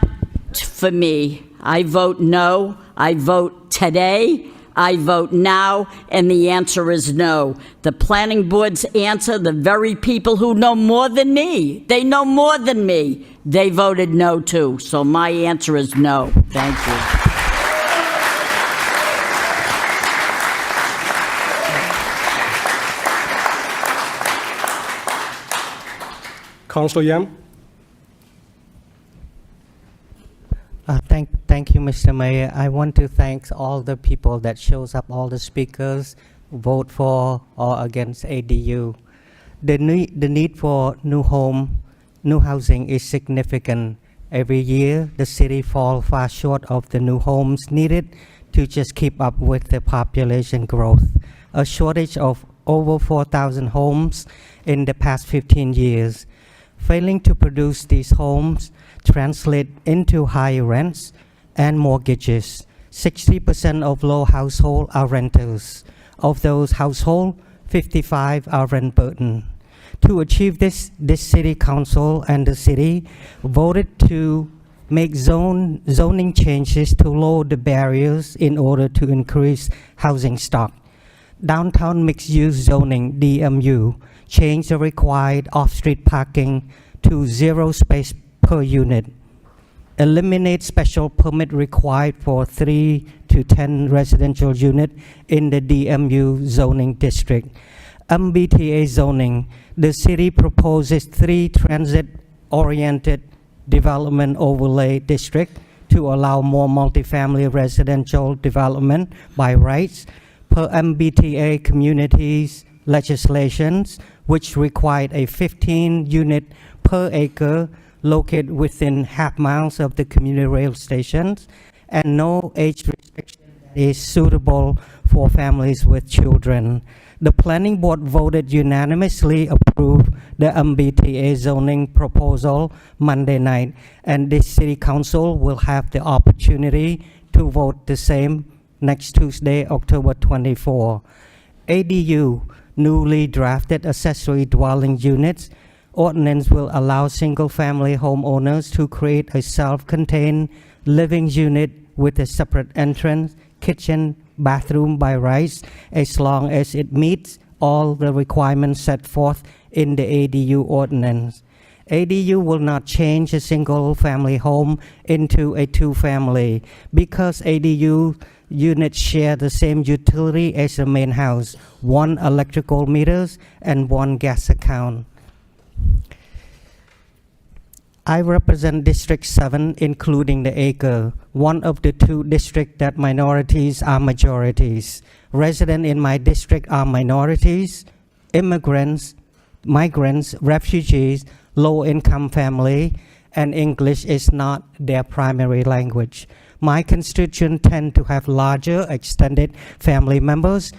for me. I vote no. I vote today. I vote now, and the answer is no. The planning board's answer, the very people who know more than me, they know more than me, they voted no too. So my answer is no. Thank you. Councillor Yam. Thank you, Mr. Mayor. I want to thank all the people that shows up, all the speakers, vote for or against ADU. The need for new housing is significant. Every year, the city falls far short of the new homes needed to just keep up with the population growth. A shortage of over 4,000 homes in the past 15 years. Failing to produce these homes translate into high rents and mortgages. 60% of low households are renters. Of those households, 55 are rent burden. To achieve this city council and the city voted to make zoning changes to lower the barriers in order to increase housing stock. Downtown mixed-use zoning, DMU, changed the required off-street parking to 0 space per unit. Eliminate special permit required for 3 to 10 residential units in the DMU zoning district. MBTA zoning, the city proposes 3 transit-oriented development overlay districts to allow more multifamily residential development by rights per MBTA communities legislations, which required a 15 unit per acre located within half miles of the community rail stations, and no age restriction that is suitable for families with children. The planning board voted unanimously approve the MBTA zoning proposal Monday night, and this city council will have the opportunity to vote the same next Tuesday, October 24. ADU, newly drafted accessory dwelling units ordinance will allow single-family homeowners to create a self-contained living unit with a separate entrance, kitchen, bathroom by rights, as long as it meets all the requirements set forth in the ADU ordinance. ADU will not change a single-family home into a two-family because ADU units share the same utility as the main house, 1 electrical meters and 1 gas account. I represent District 7, including the Acre, one of the 2 districts that minorities are majorities. Residents in my district are minorities, immigrants, migrants, refugees, low-income family, and English is not their primary language. My constituents tend to have larger extended family members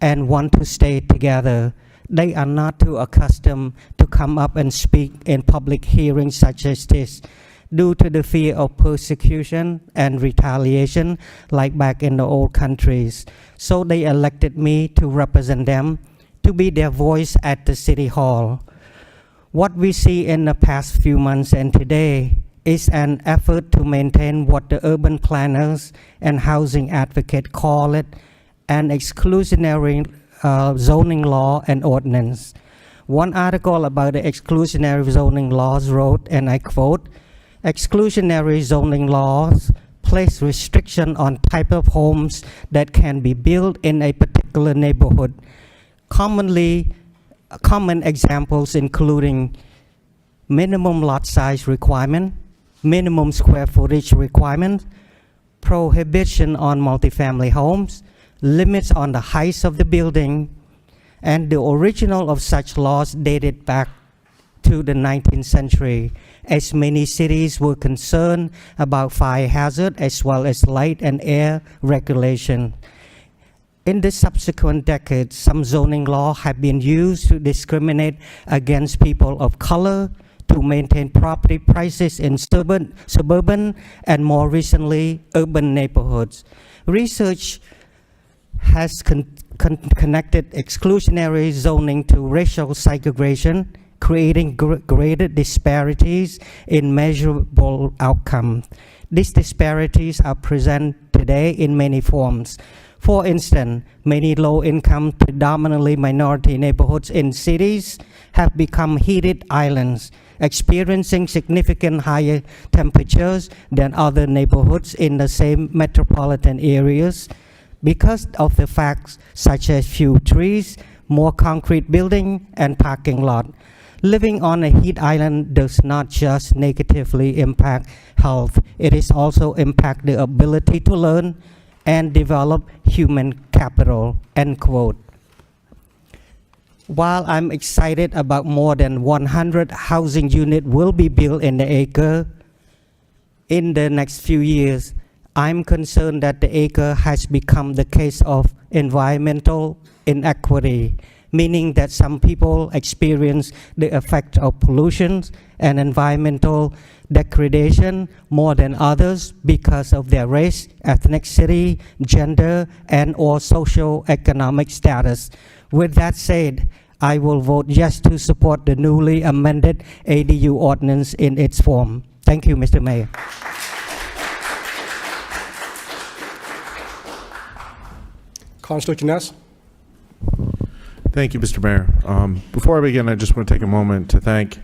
and want to stay together. They are not too accustomed to come up and speak in public hearings such as this due to the fear of persecution and retaliation like back in the old countries. So they elected me to represent them, to be their voice at the City Hall. What we see in the past few months and today is an effort to maintain what the urban planners and housing advocates call it an exclusionary zoning law and ordinance. One article about the exclusionary zoning laws wrote, and I quote, "Exclusionary zoning laws place restriction on type of homes that can be built in a particular neighborhood. Common examples including minimum lot size requirement, minimum square footage requirement, prohibition on multifamily homes, limits on the heights of the building, and the original of such laws dated back to the 19th century, as many cities were concerned about fire hazard as well as light and air regulation. In the subsequent decades, some zoning laws have been used to discriminate against people of color, to maintain property prices in suburban and more recently urban neighborhoods. Research has connected exclusionary zoning to racial segregation, creating greater disparities in measurable outcomes. These disparities are present today in many forms. For instance, many low-income, predominantly minority neighborhoods in cities have become heated islands, experiencing significant higher temperatures than other neighborhoods in the same metropolitan areas because of the facts such as few trees, more concrete building, and parking lot. Living on a heat island does not just negatively impact health, it is also impact the ability to learn and develop human capital, end quote. While I'm excited about more than 100 housing units will be built in the acre in the next few years, I'm concerned that the acre has become the case of environmental inequity, meaning that some people experience the effect of pollution and environmental degradation more than others because of their race, ethnicity, gender, and or socio-economic status. With that said, I will vote yes to support the newly amended ADU ordinance in its form. Thank you, Mr. Mayor. Councilor Janess. Thank you, Mr. Mayor. Before I begin, I just want to take a moment to thank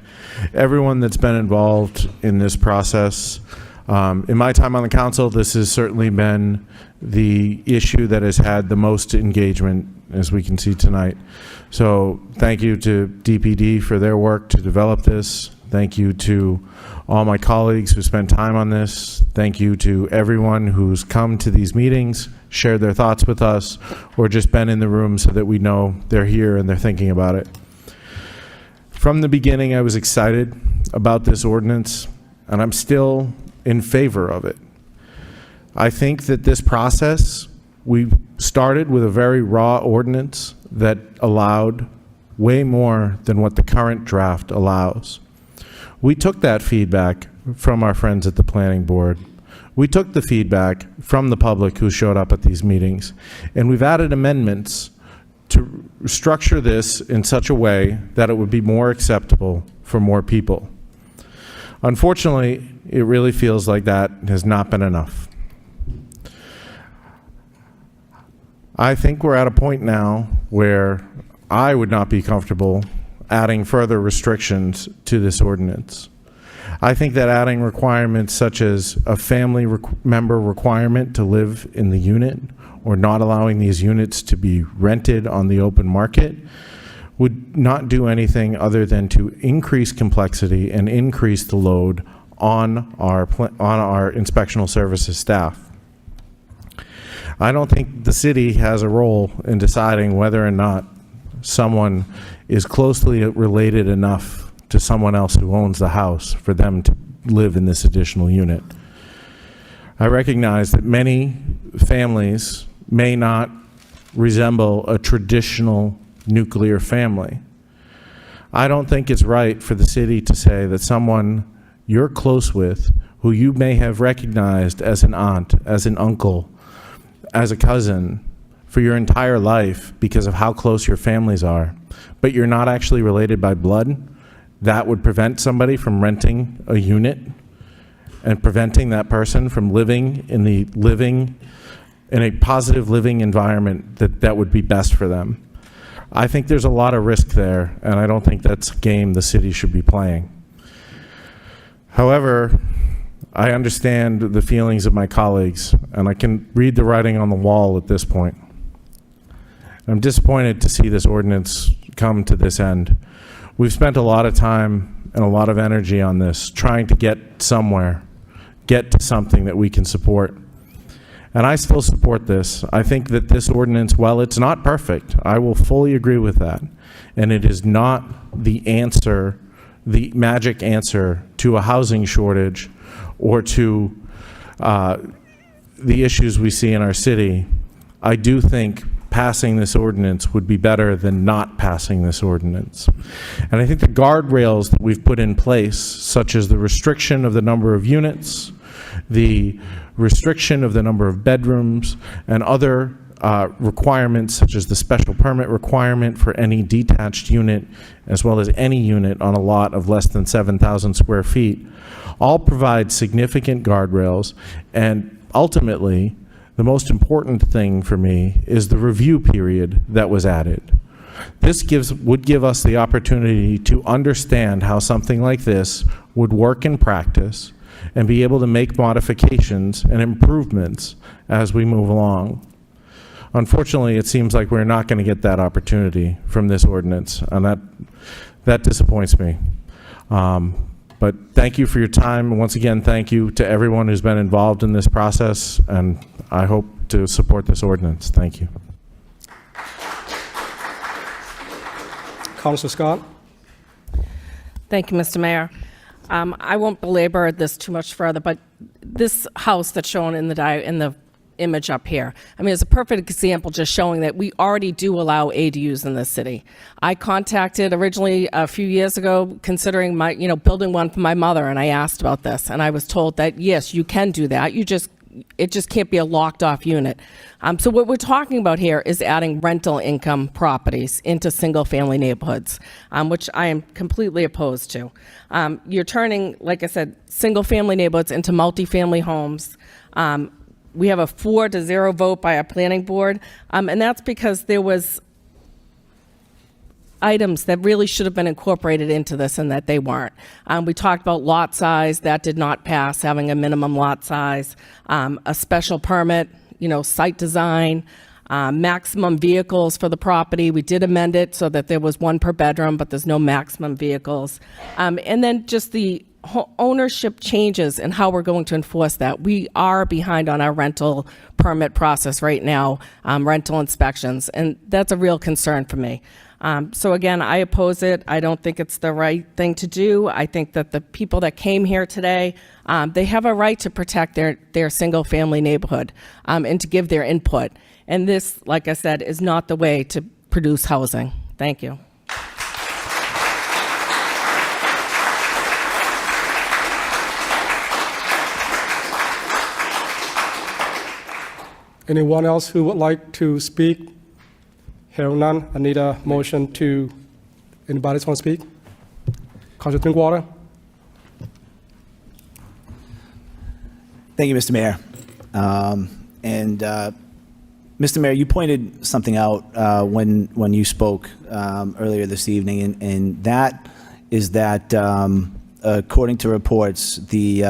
everyone that's been involved in this process. In my time on the council, this has certainly been the issue that has had the most engagement, as we can see tonight. So thank you to DPD for their work to develop this. Thank you to all my colleagues who spent time on this. Thank you to everyone who's come to these meetings, shared their thoughts with us, or just been in the room so that we know they're here and they're thinking about it. From the beginning, I was excited about this ordinance, and I'm still in favor of it. I think that this process, we started with a very raw ordinance that allowed way more than what the current draft allows. We took that feedback from our friends at the planning board. We took the feedback from the public who showed up at these meetings, and we've added amendments to structure this in such a way that it would be more acceptable for more people. Unfortunately, it really feels like that has not been enough. I think we're at a point now where I would not be comfortable adding further restrictions to this ordinance. I think that adding requirements such as a family member requirement to live in the unit or not allowing these units to be rented on the open market would not do anything other than to increase complexity and increase the load on our inspectional services staff. I don't think the city has a role in deciding whether or not someone is closely related enough to someone else who owns the house for them to live in this additional unit. I recognize that many families may not resemble a traditional nuclear family. I don't think it's right for the city to say that someone you're close with, who you may have recognized as an aunt, as an uncle, as a cousin for your entire life because of how close your families are, but you're not actually related by blood, that would prevent somebody from renting a unit and preventing that person from living in a positive living environment that would be best for them. I think there's a lot of risk there, and I don't think that's a game the city should be playing. However, I understand the feelings of my colleagues, and I can read the writing on the wall at this point. I'm disappointed to see this ordinance come to this end. We've spent a lot of time and a lot of energy on this, trying to get somewhere, get to something that we can support. And I still support this. I think that this ordinance, while it's not perfect, I will fully agree with that. And it is not the answer, the magic answer to a housing shortage or to the issues we see in our city. I do think passing this ordinance would be better than not passing this ordinance. And I think the guardrails that we've put in place, such as the restriction of the number of units, the restriction of the number of bedrooms, and other requirements such as the special permit requirement for any detached unit, as well as any unit on a lot of less than 7,000 square feet, all provide significant guardrails. And ultimately, the most important thing for me is the review period that was added. This would give us the opportunity to understand how something like this would work in practice and be able to make modifications and improvements as we move along. Unfortunately, it seems like we're not going to get that opportunity from this ordinance, and that disappoints me. But thank you for your time. And once again, thank you to everyone who's been involved in this process, and I hope to support this ordinance. Thank you. Councilor Scott. Thank you, Mr. Mayor. I won't belabor this too much further, but this house that's shown in the image up here, I mean, it's a perfect example just showing that we already do allow ADUs in this city. I contacted originally a few years ago, considering building one for my mother, and I asked about this, and I was told that yes, you can do that. It just can't be a locked off unit. So what we're talking about here is adding rental income properties into single family neighborhoods, which I am completely opposed to. You're turning, like I said, single family neighborhoods into multifamily homes. We have a 4-0 vote by our planning board, and that's because there was items that really should have been incorporated into this and that they weren't. We talked about lot size. That did not pass, having a minimum lot size, a special permit, site design, maximum vehicles for the property. We did amend it so that there was one per bedroom, but there's no maximum vehicles. And then just the ownership changes and how we're going to enforce that. We are behind on our rental permit process right now, rental inspections, and that's a real concern for me. So again, I oppose it. I don't think it's the right thing to do. I think that the people that came here today, they have a right to protect their single family neighborhood and to give their input. And this, like I said, is not the way to produce housing. Thank you. Anyone else who would like to speak? Hearing none, I need a motion to, anybody want to speak? Councilor Drinkwater. Thank you, Mr. Mayor. Mr. Mayor, you pointed something out when you spoke earlier this evening, and that is that according to reports, the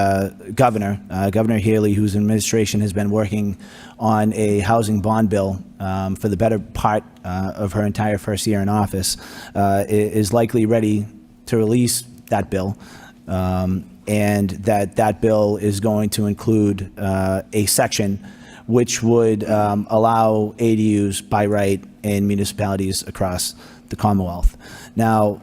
Governor Healy, whose administration has been working on a housing bond bill for the better part of her entire first year in office, is likely ready to release that bill, and that bill is going to include a section which would allow ADUs by right in municipalities across the Commonwealth. Now,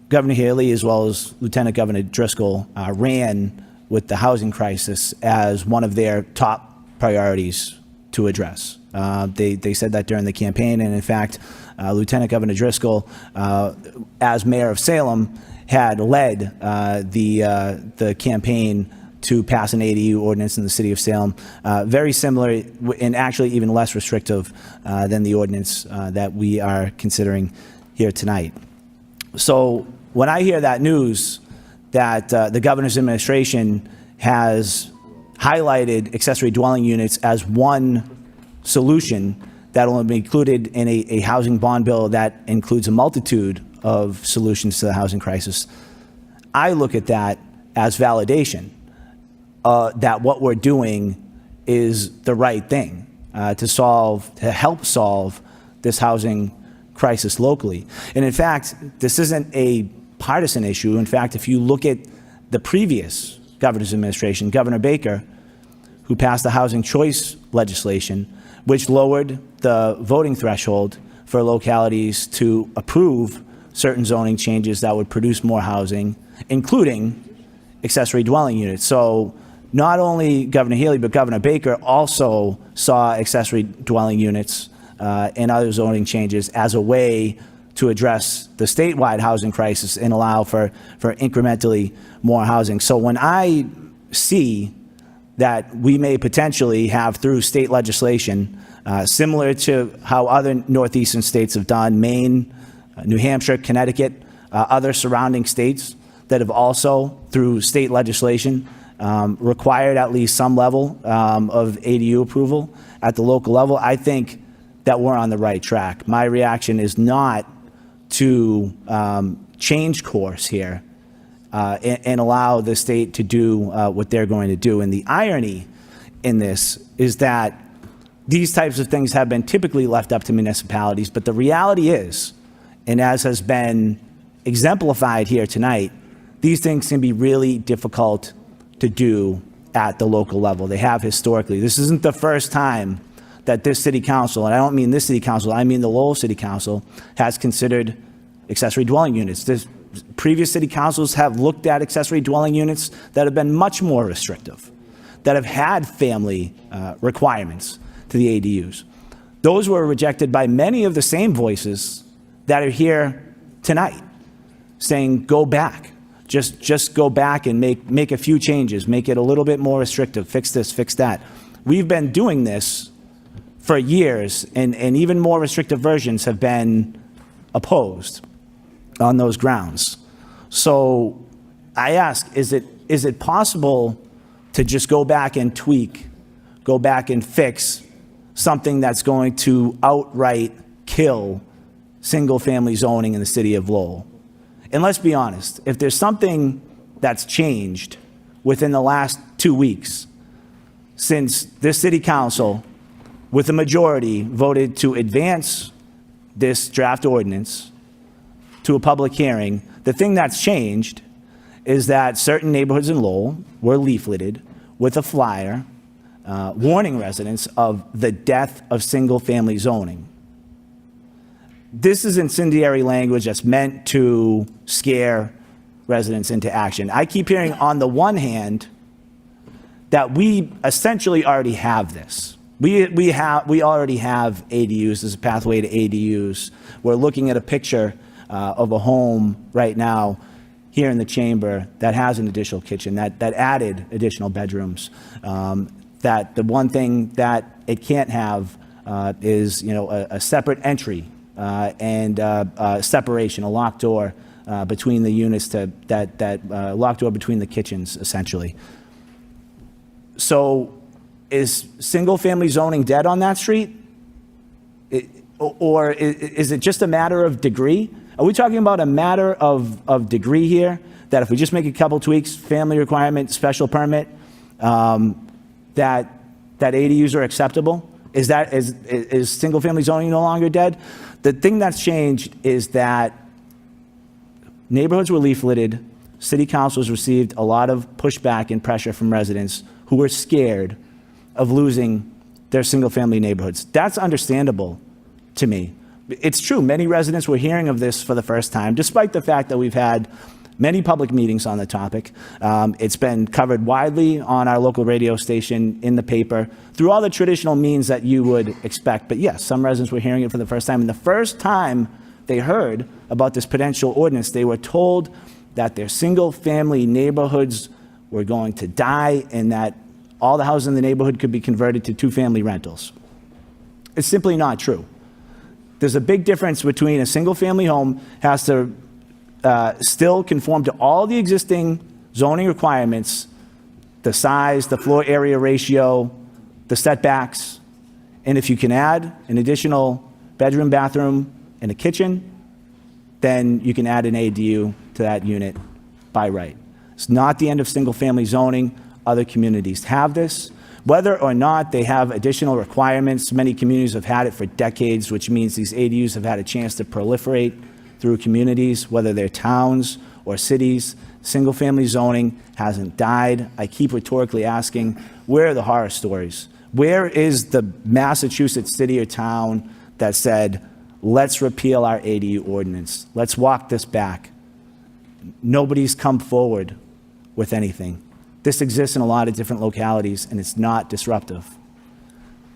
Governor Healy, as well as Lieutenant Governor Driscoll, ran with the housing crisis as one of their top priorities to address. They said that during the campaign, and in fact, Lieutenant Governor Driscoll, as mayor of Salem, had led the campaign to pass an ADU ordinance in the city of Salem, very similar and actually even less restrictive than the ordinance that we are considering here tonight. So when I hear that news that the governor's administration has highlighted accessory dwelling units as one solution that will be included in a housing bond bill that includes a multitude of solutions to the housing crisis, I look at that as validation that what we're doing is the right thing to help solve this housing crisis locally. And in fact, this isn't a partisan issue. In fact, if you look at the previous governor's administration, Governor Baker, who passed the housing choice legislation, which lowered the voting threshold for localities to approve certain zoning changes that would produce more housing, including accessory dwelling units. So not only Governor Healy, but Governor Baker also saw accessory dwelling units and other zoning changes as a way to address the statewide housing crisis and allow for incrementally more housing. So when I see that we may potentially have through state legislation, similar to how other northeastern states have done, Maine, New Hampshire, Connecticut, other surrounding states that have also, through state legislation, required at least some level of ADU approval at the local level. I think that we're on the right track. My reaction is not to change course here and allow the state to do what they're going to do. And the irony in this is that these types of things have been typically left up to municipalities, but the reality is, and as has been exemplified here tonight, these things can be really difficult to do at the local level. They have historically. This isn't the first time that this city council, and I don't mean this city council, I mean the Lowell City Council, has considered accessory dwelling units. This previous city councils have looked at accessory dwelling units that have been much more restrictive, that have had family requirements to the ADUs. Those were rejected by many of the same voices that are here tonight, saying go back. Just go back and make a few changes, make it a little bit more restrictive, fix this, fix that. We've been doing this for years, and even more restrictive versions have been opposed on those grounds. So I ask, is it possible to just go back and tweak, go back and fix something that's going to outright kill single-family zoning in the city of Lowell? And let's be honest, if there's something that's changed within the last 2 weeks since this city council, with a majority, voted to advance this draft ordinance to a public hearing, the thing that's changed is that certain neighborhoods in Lowell were leafleted with a flyer warning residents of the death of single-family zoning. This is incendiary language that's meant to scare residents into action. I keep hearing on the one hand that we essentially already have this. We already have ADUs. There's a pathway to ADUs. We're looking at a picture of a home right now here in the chamber that has an additional kitchen, that added additional bedrooms. That the one thing that it can't have is a separate entry and separation, a locked door between the units, that locked door between the kitchens, essentially. So is single-family zoning dead on that street? Or is it just a matter of degree? Are we talking about a matter of degree here? That if we just make a couple tweaks, family requirement, special permit, that ADUs are acceptable? Is single-family zoning no longer dead? The thing that's changed is that neighborhoods were leafleted, city councils received a lot of pushback and pressure from residents who were scared of losing their single-family neighborhoods. That's understandable to me. It's true, many residents were hearing of this for the first time, despite the fact that we've had many public meetings on the topic. It's been covered widely on our local radio station, in the paper, through all the traditional means that you would expect. But yes, some residents were hearing it for the first time. And the first time they heard about this potential ordinance, they were told that their single-family neighborhoods were going to die and that all the houses in the neighborhood could be converted to two-family rentals. It's simply not true. There's a big difference between a single-family home has to still conform to all the existing zoning requirements, the size, the floor area ratio, the setbacks, and if you can add an additional bedroom, bathroom, and a kitchen, then you can add an ADU to that unit by right. It's not the end of single-family zoning. Other communities have this. Whether or not they have additional requirements, many communities have had it for decades, which means these ADUs have had a chance to proliferate through communities, whether they're towns or cities. Single-family zoning hasn't died. I keep rhetorically asking, where are the horror stories? Where is the Massachusetts city or town that said, let's repeal our ADU ordinance, let's walk this back? Nobody's come forward with anything. This exists in a lot of different localities, and it's not disruptive.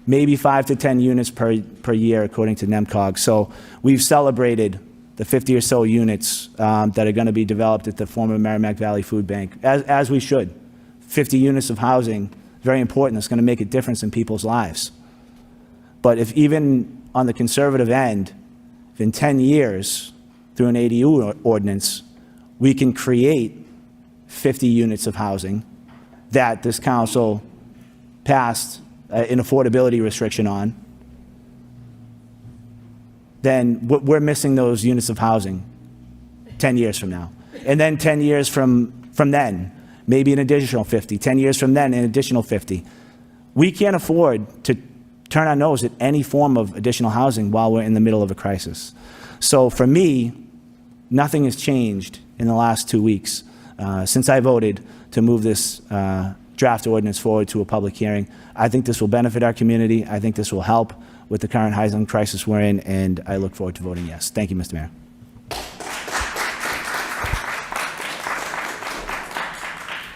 Maybe 5 to 10 units per year, according to NEMCOG. So we've celebrated the 50 or so units that are going to be developed at the former Merrimack Valley Food Bank, as we should. 50 units of housing very important. It's going to make a difference in people's lives. But if even on the conservative end, if in 10 years, through an ADU ordinance, we can create 50 units of housing that this council passed an affordability restriction on, then we're missing those units of housing 10 years from now. And then 10 years from then, maybe an additional 50. 10 years from then, an additional 50. We can't afford to turn our nose at any form of additional housing while we're in the middle of a crisis. So for me, nothing has changed in the last 2 weeks since I voted to move this draft ordinance forward to a public hearing. I think this will benefit our community. I think this will help with the current housing crisis we're in, and I look forward to voting yes. Thank you, Mr. Mayor.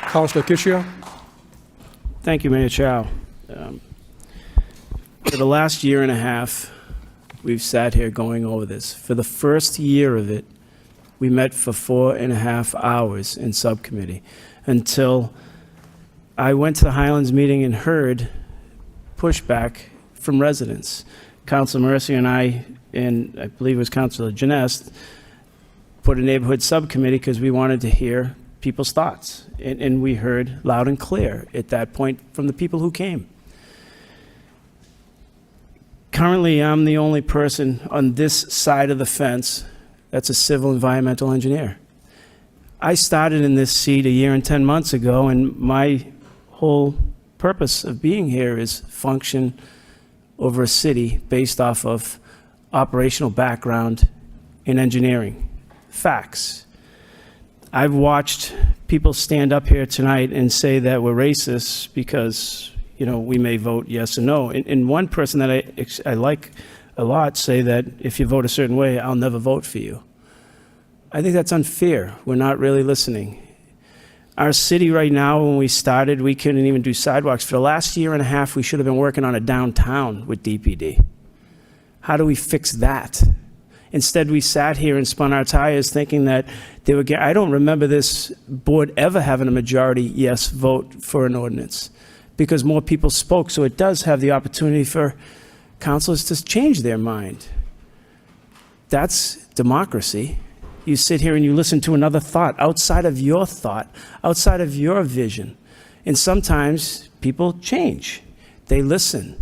Councilor Kishia. Thank you, Mayor Chow. For the last year and a half, we've sat here going over this. For the first year of it, we met for 4.5 hours in subcommittee until I went to the Highlands meeting and heard pushback from residents. Councilor Mercier and I believe it was Councilor Janest, put a neighborhood subcommittee because we wanted to hear people's thoughts. And we heard loud and clear at that point from the people who came. Currently, I'm the only person on this side of the fence that's a civil environmental engineer. I started in this seat 1 year and 10 months ago, and my whole purpose of being here is function over a city based off of operational background in engineering, facts. I've watched people stand up here tonight and say that we're racist because, you know, we may vote yes or no. And one person that I like a lot say that if you vote a certain way, I'll never vote for you. I think that's unfair. We're not really listening. Our city right now, when we started, we couldn't even do sidewalks. For the last 1.5 years, we should have been working on a downtown with DPD. How do we fix that? Instead, we sat here and spun our tires thinking that they would get, I don't remember this board ever having a majority yes vote for an ordinance because more people spoke. So it does have the opportunity for councilors to change their mind. That's democracy. You sit here and you listen to another thought, outside of your vision. And sometimes people change. They listen.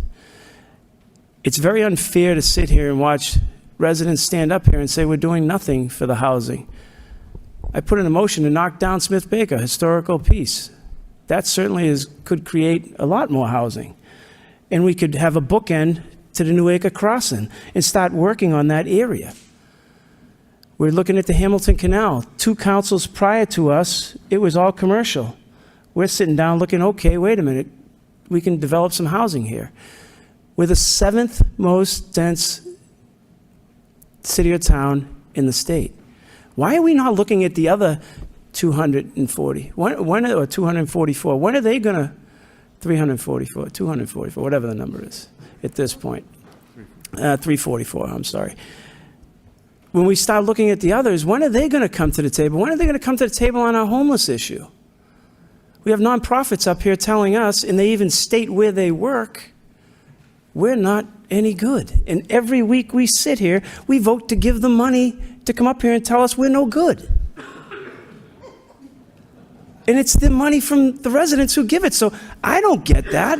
It's very unfair to sit here and watch residents stand up here and say we're doing nothing for the housing. I put in a motion to knock down Smith Baker, historical piece. That certainly could create a lot more housing. And we could have a bookend to the New Acre Crossing and start working on that area. We're looking at the Hamilton Canal. 2 councils prior to us, it was all commercial. We're sitting down looking, okay, wait a minute, we can develop some housing here. We're the 7th most dense city or town in the state. Why are we not looking at the other 240? Or 244? When are they going to, 344, 244, whatever the number is at this point. 344, I'm sorry. When we start looking at the others, when are they going to come to the table? When are they going to come to the table on our homeless issue? We have nonprofits up here telling us, and they even state where they work, we're not any good. And every week we sit here, we vote to give them money to come up here and tell us we're no good. And it's the money from the residents who give it. So I don't get that.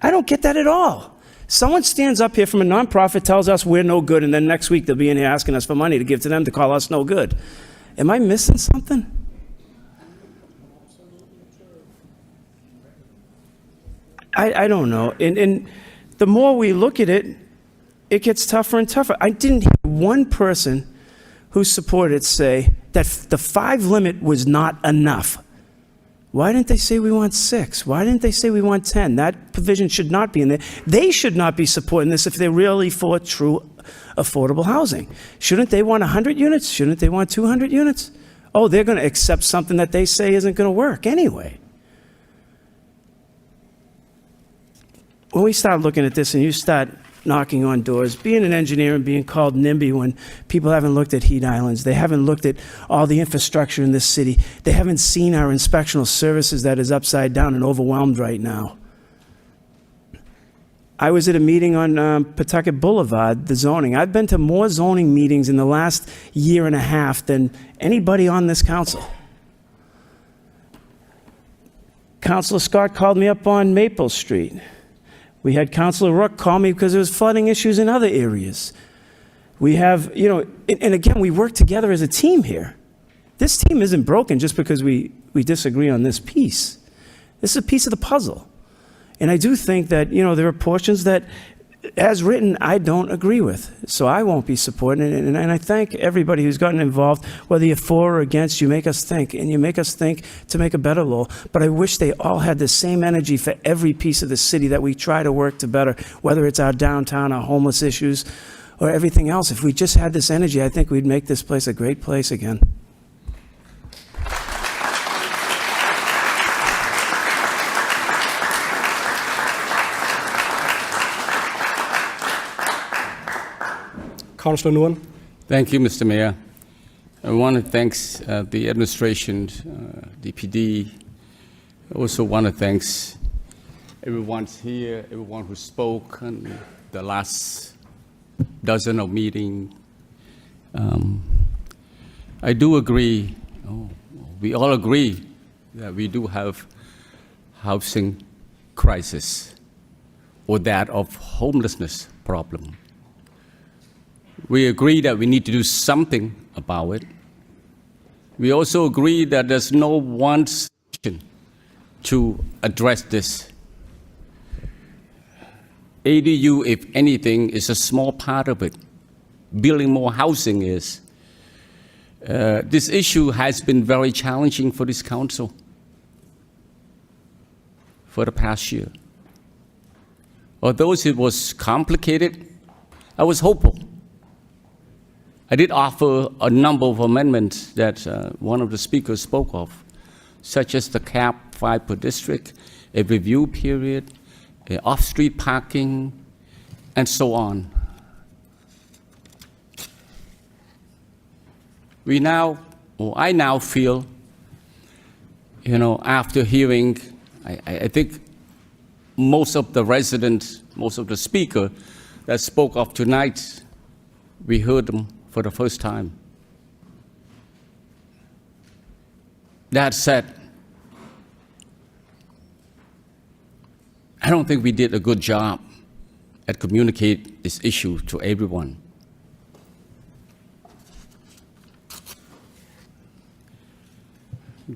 I don't get that at all. Someone stands up here from a nonprofit, tells us we're no good, and then next week they'll be in here asking us for money to give to them to call us no good. Am I missing something? I don't know. And the more we look at it, it gets tougher and tougher. I didn't hear one person who supported it say that the 5 limit was not enough. Why didn't they say we want 6? Why didn't they say we want 10? That provision should not be in there. They should not be supporting this if they're really for true affordable housing. Shouldn't they want 100 units? Shouldn't they want 200 units? Oh, they're going to accept something that they say isn't going to work anyway. When we start looking at this and you start knocking on doors, being an engineer and being called NIMBY when people haven't looked at heat islands. They haven't looked at all the infrastructure in this city. They haven't seen our inspectional services that is upside down and overwhelmed right now. I was at a meeting on Pawtucket Boulevard, the zoning. I've been to more zoning meetings in the last year and a half than anybody on this council. Councilor Scott called me up on Maple Street. We had Councilor Rook call me because there was flooding issues in other areas. We have, and again, we work together as a team here. This team isn't broken just because we disagree on this piece. This is a piece of the puzzle. And I do think that, there are portions that, as written, I don't agree with. So I won't be supporting it. And I thank everybody who's gotten involved, whether you're for or against, you make us think. And you make us think to make a better law. But I wish they all had the same energy for every piece of the city that we try to work to better, whether it's our downtown, our homeless issues, or everything else. If we just had this energy, I think we'd make this place a great place again. Councillor Nguyen. Thank you, Mr. Mayor. I want to thank the administration, DPD. I also want to thank everyone here, everyone who spoke in the last dozen of meetings. I do agree, we all agree that we do have housing crisis or that of homelessness problem. We agree that we need to do something about it. We also agree that there's no one solution to address this. ADU, if anything, is a small part of it. Building more housing is. This issue has been very challenging for this council for the past year. Although it was complicated, I was hopeful. I did offer a number of amendments that one of the speakers spoke of, such as the cap 5 per district, a review period, off-street parking, and so on. I now feel, after hearing, I think most of the residents, most of the speakers that spoke of tonight, we heard them for the first time. That said, I don't think we did a good job at communicating this issue to everyone.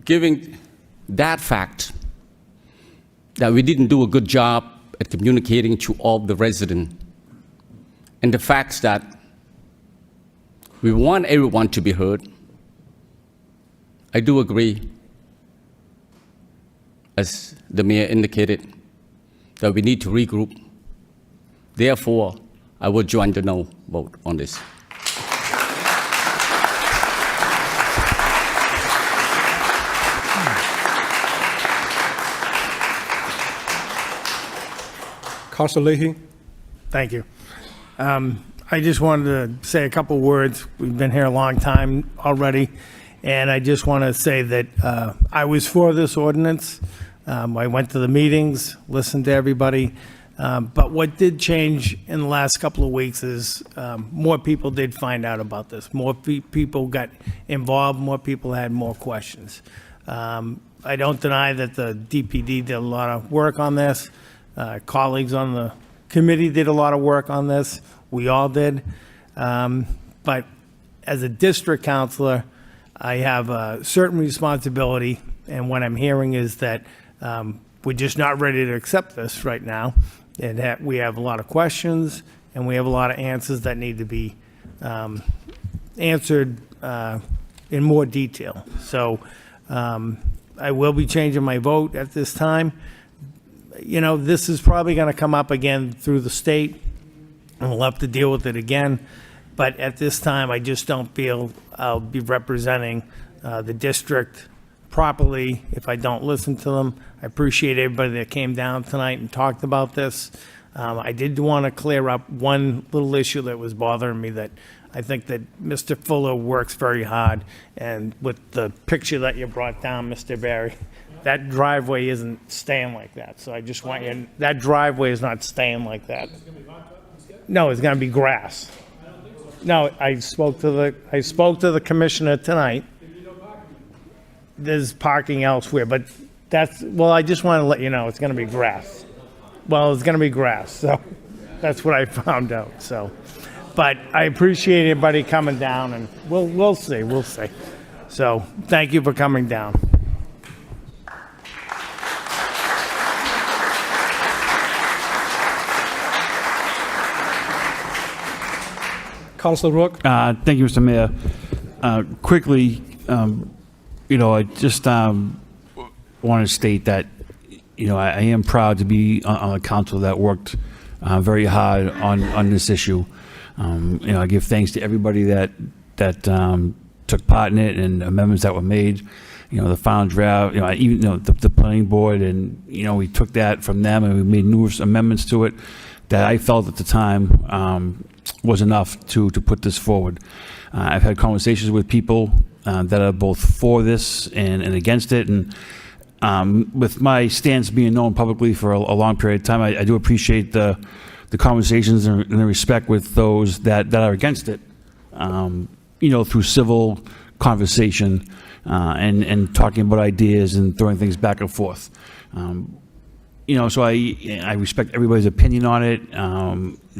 Given that fact, that we didn't do a good job at communicating to all the residents, and the facts that we want everyone to be heard, I do agree, as the mayor indicated, that we need to regroup. Therefore, I will join the no vote on this. Councillor Leahy. Thank you. I just wanted to say a couple words. We've been here a long time already, and I just want to say that I was for this ordinance. I went to the meetings, listened to everybody, but what did change in the last couple of weeks is more people did find out about this. More people got involved, more people had more questions. I don't deny that the DPD did a lot of work on this. Colleagues on the committee did a lot of work on this. We all did. But as a district councilor, I have a certain responsibility, and what I'm hearing is that we're just not ready to accept this right now, and that we have a lot of questions, and we have a lot of answers that need to be answered in more detail. So I will be changing my vote at this time. This is probably going to come up again through the state, and we'll have to deal with it again. But at this time, I just don't feel I'll be representing the district properly if I don't listen to them. I appreciate everybody that came down tonight and talked about this. I did want to clear up one little issue that was bothering me, that I think that Mr. Fuller works very hard, and with the picture that you brought down, Mr. Barry, that driveway isn't staying like that. So I just want you, that driveway is not staying like that. No, it's going to be grass. No, I spoke to the commissioner tonight. There's parking elsewhere, but well, I just want to let you know, it's going to be grass. Well, it's going to be grass, so that's what I found out, so. But I appreciate everybody coming down, and we'll see. So, thank you for coming down. Councilor Rourke. Thank you, Mr. Mayor. Quickly, I just want to state that, I am proud to be on a council that worked very hard on this issue. I give thanks to everybody that took part in it and amendments that were made. The final draft, even the planning board, and we took that from them and we made numerous amendments to it that I felt at the time was enough to put this forward. I've had conversations with people that are both for this and against it, and with my stance being known publicly for a long period of time, I do appreciate the conversations and the respect with those that are against it, through civil conversation and talking about ideas and throwing things back and forth. So I respect everybody's opinion on it.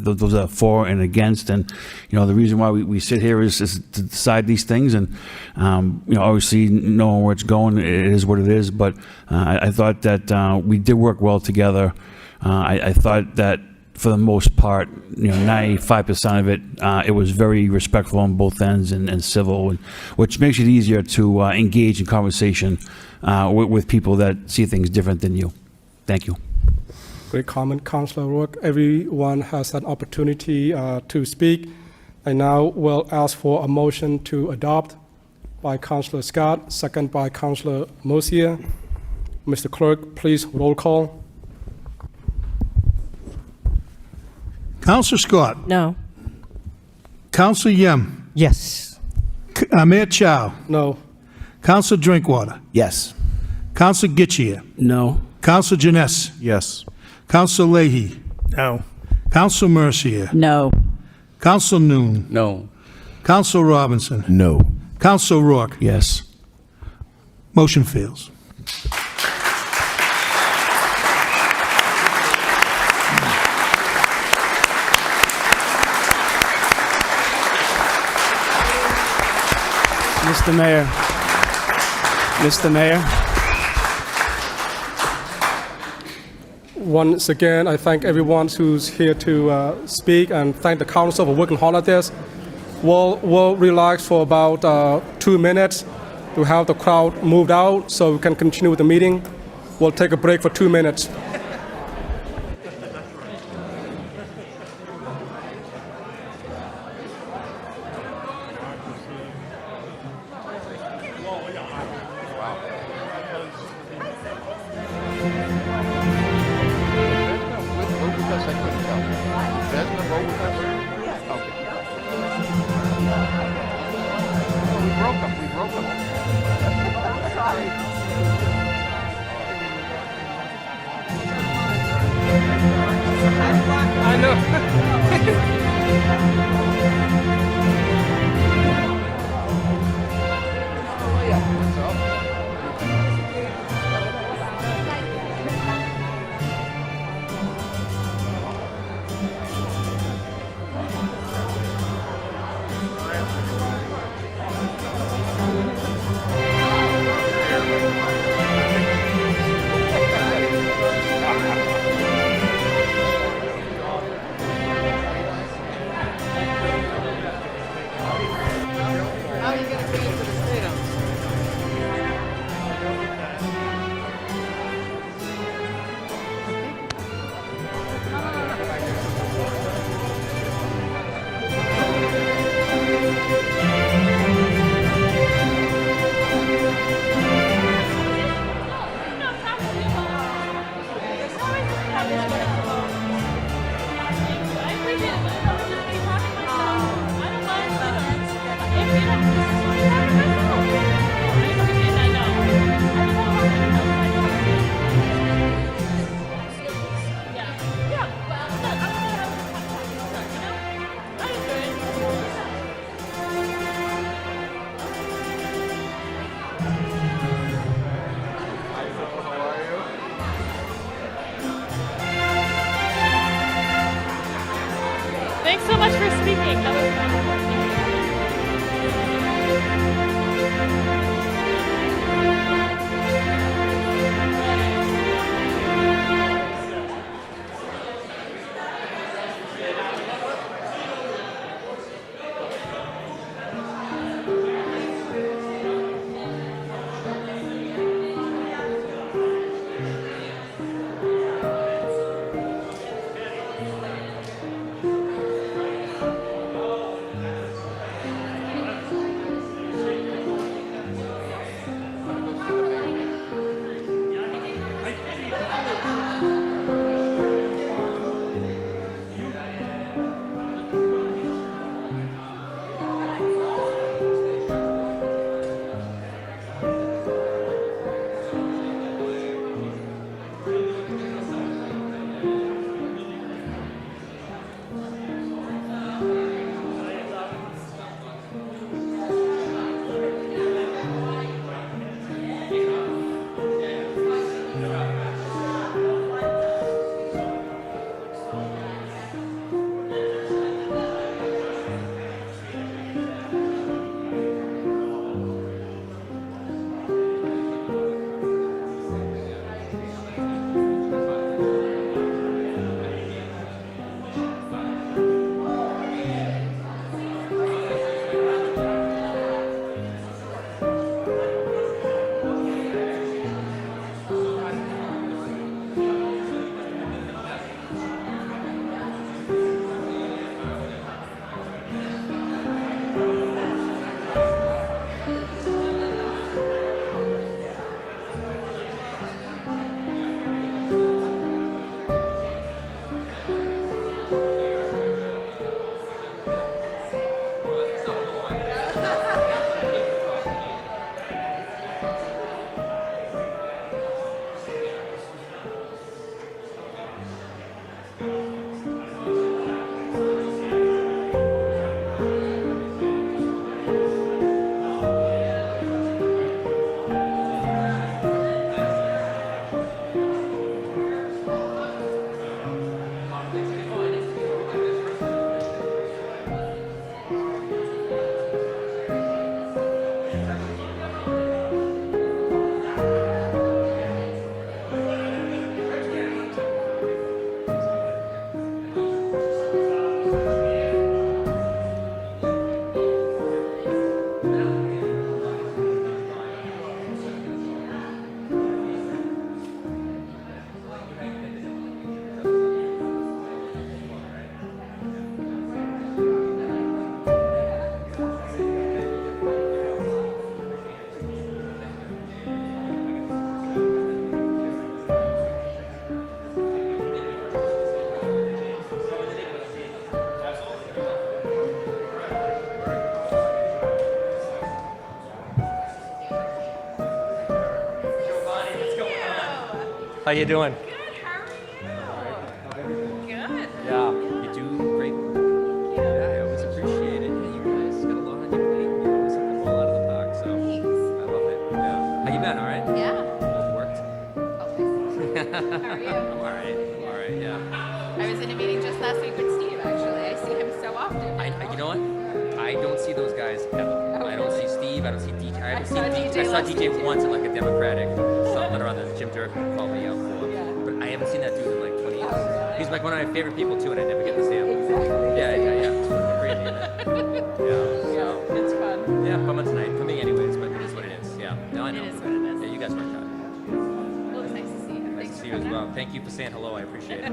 Those are for and against, and the reason why we sit here is to decide these things. And obviously, knowing where it's going, it is what it is. But I thought that we did work well together. I thought that for the most part, 95% of it, it was very respectful on both ends and civil, which makes it easier to engage in conversation with people that see things different than you. Thank you. Great comment, Councilor Rourke. Everyone has an opportunity to speak. I now will ask for a motion to adopt by Councilor Scott, second by Councilor Mosier. Mr. Clerk, please roll call. Councilor Scott. No. Councilor Yem. Yes. Mayor Chow. No. Councilor Drinkwater. Yes. Councilor Getchia. No. Councilor Janess. Yes. Councilor Leahy. No. Councilor Mercier. No. Councilor Noon. No. Councilor Robinson. No. Councilor Rourke. Yes. Motion fails. Mr. Mayor. Once again, I thank everyone who's here to speak, and thank the council for working hard on this. We'll relax for about 2 minutes to have the crowd moved out so we can continue with the meeting. We'll take a break for 2 minutes. Thanks so much for speaking. That was wonderful. How you doing? Good. How are you? Good. Yeah, you do great. Yeah, I always appreciate it. Yeah, you guys got a lot on your plate. You always hit the ball out of the park, so I love it. Yeah. How you been? All right? Yeah. Both worked. How are you? I'm all right. I'm all right. Yeah. I was in a meeting just last week with Steve, actually. I see him so often. You know what? I don't see those guys ever. I don't see Steve. I don't see DJ. I saw DJ once at like a Democratic something or other. Jim Durkin called me out for. But I haven't seen that dude in like 20 years. He's like one of my favorite people too, and I never get to see him. Yeah. It's fucking crazy, isn't it? Yeah. It's fun. Yeah, bummer tonight for me, anyways. But it is what it is. Yeah. No, I know. It is what it is. Yeah, you guys worked hard. Well, it was nice to see you. Nice Thanks to for see you as coming well. out. Thank you for saying hello. I appreciate it.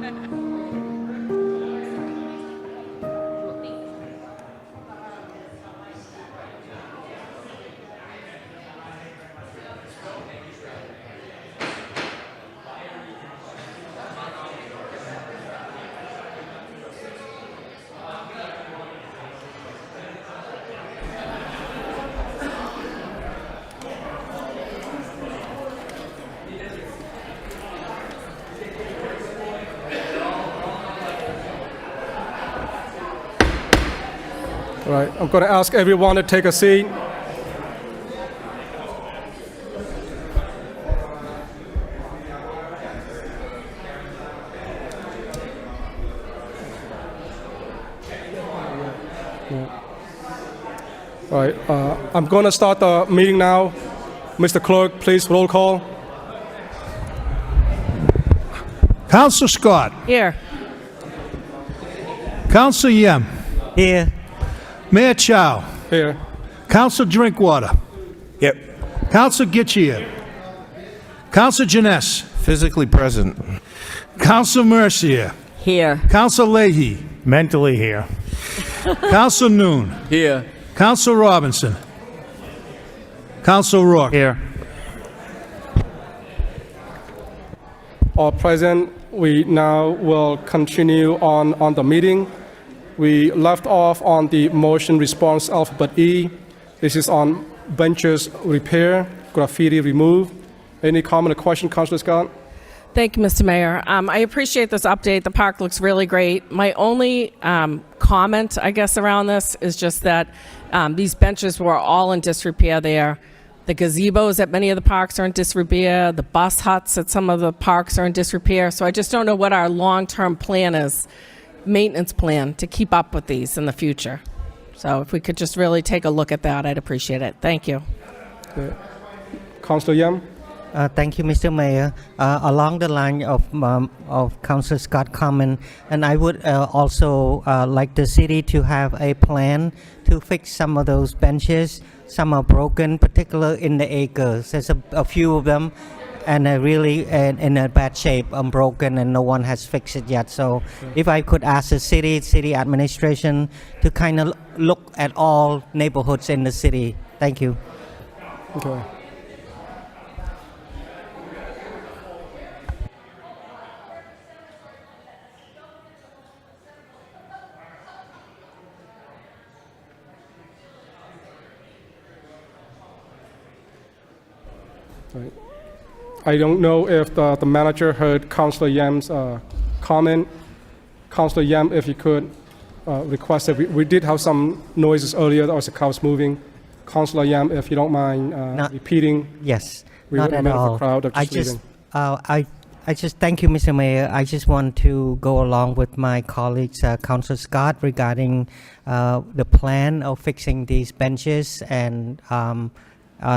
All right, I'm going to ask everyone to take a seat. All right, I'm going to start the meeting now. Mr. Clerk, please roll call. Counselor Scott. Here. Counselor Yem. Here. Mayor Chow. Here. Counselor Drinkwater. Yep. Counselor Getchia. Counselor Janess. Physically present. Counselor Mercier. Here. Counselor Leahy. Mentally here. Counselor Noon. Here. Counselor Robinson. Counselor Rourke. Here. All present, we now will continue on the meeting. We left off on the motion response alphabet E. This is on benches repair, graffiti remove. Any comment or question, Councilor Scott? Thank you, Mr. Mayor. I appreciate this update. The park looks really great. My only comment, I guess, around this is just that these benches were all in disrepair there. The gazebos at many of the parks are in disrepair. The bus huts at some of the parks are in disrepair. So I just don't know what our long-term plan is, maintenance plan, to keep up with these in the future. So if we could just really take a look at that, I'd appreciate it. Thank you. Councilor Yam? Thank you, Mr. Mayor. Along the line of Councilor Scott's comment, and I would also like the city to have a plan to fix some of those benches. Some are broken, particularly in the acres. There's a few of them, and they're really in a bad shape, broken, and no one has fixed it yet. So if I could ask the city administration to kind of look at all neighborhoods in the city. Thank you. Okay. Right. I don't know if the manager heard Councilor Yam's comment. Councilor Yam, if you could request it. We did have some noises earlier. There was a cows moving. Councilor Yam, if you don't mind repeating. Yes, We not were in at the middle of all. a crowd of I just leaving. I just thank you, Mr. Mayor. I just want to go along with my colleagues, Councilor Scott, regarding the plan of fixing these benches and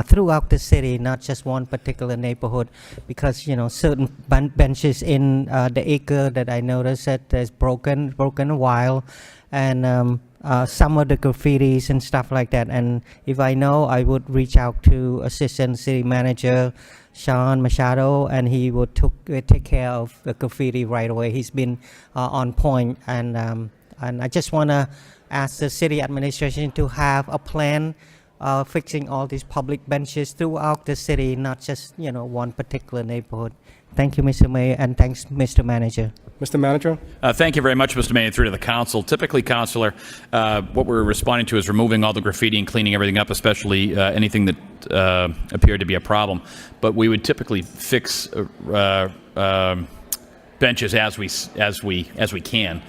throughout the city, not just one particular neighborhood, because certain benches in the acre that I noticed that there's broken a while, and some of the graffitis and stuff like that. And if I know, I would reach out to Assistant City Manager Sean Machado, and he would take care of the graffiti right away. He's been on point, and I just want to ask the city administration to have a plan fixing all these public benches throughout the city, not just one particular neighborhood. Thank you, Mr. Mayor, and thanks, Mr. Manager. Mr. Manager? Thank you very much, Mr. Mayor, through to the council. Typically, Councilor, what we're responding to is removing all the graffiti and cleaning everything up, especially anything that appeared to be a problem. But we would typically fix benches as we can.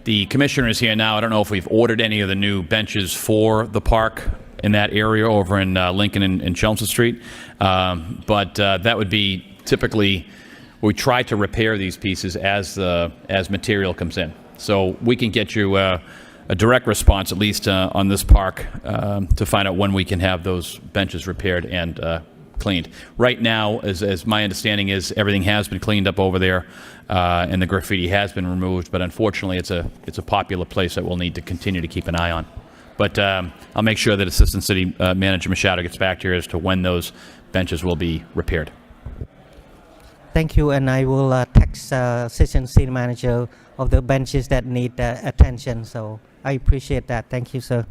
The commissioner is here now. I don't know if we've ordered any of the new benches for the park in that area over in Lincoln and Chelmsford Street, but that would be typically. We try to repair these pieces as material comes in. So we can get you a direct response, at least on this park, to find out when we can have those benches repaired and cleaned. Right now, as my understanding is, everything has been cleaned up over there, and the graffiti has been removed. But unfortunately, it's a popular place that we'll need to continue to keep an eye on. But I'll make sure that Assistant City Manager Machado gets back to you as to when those benches will be repaired. Thank you, and I will text Assistant City Manager of the benches that need attention. So I appreciate that. Thank you, sir.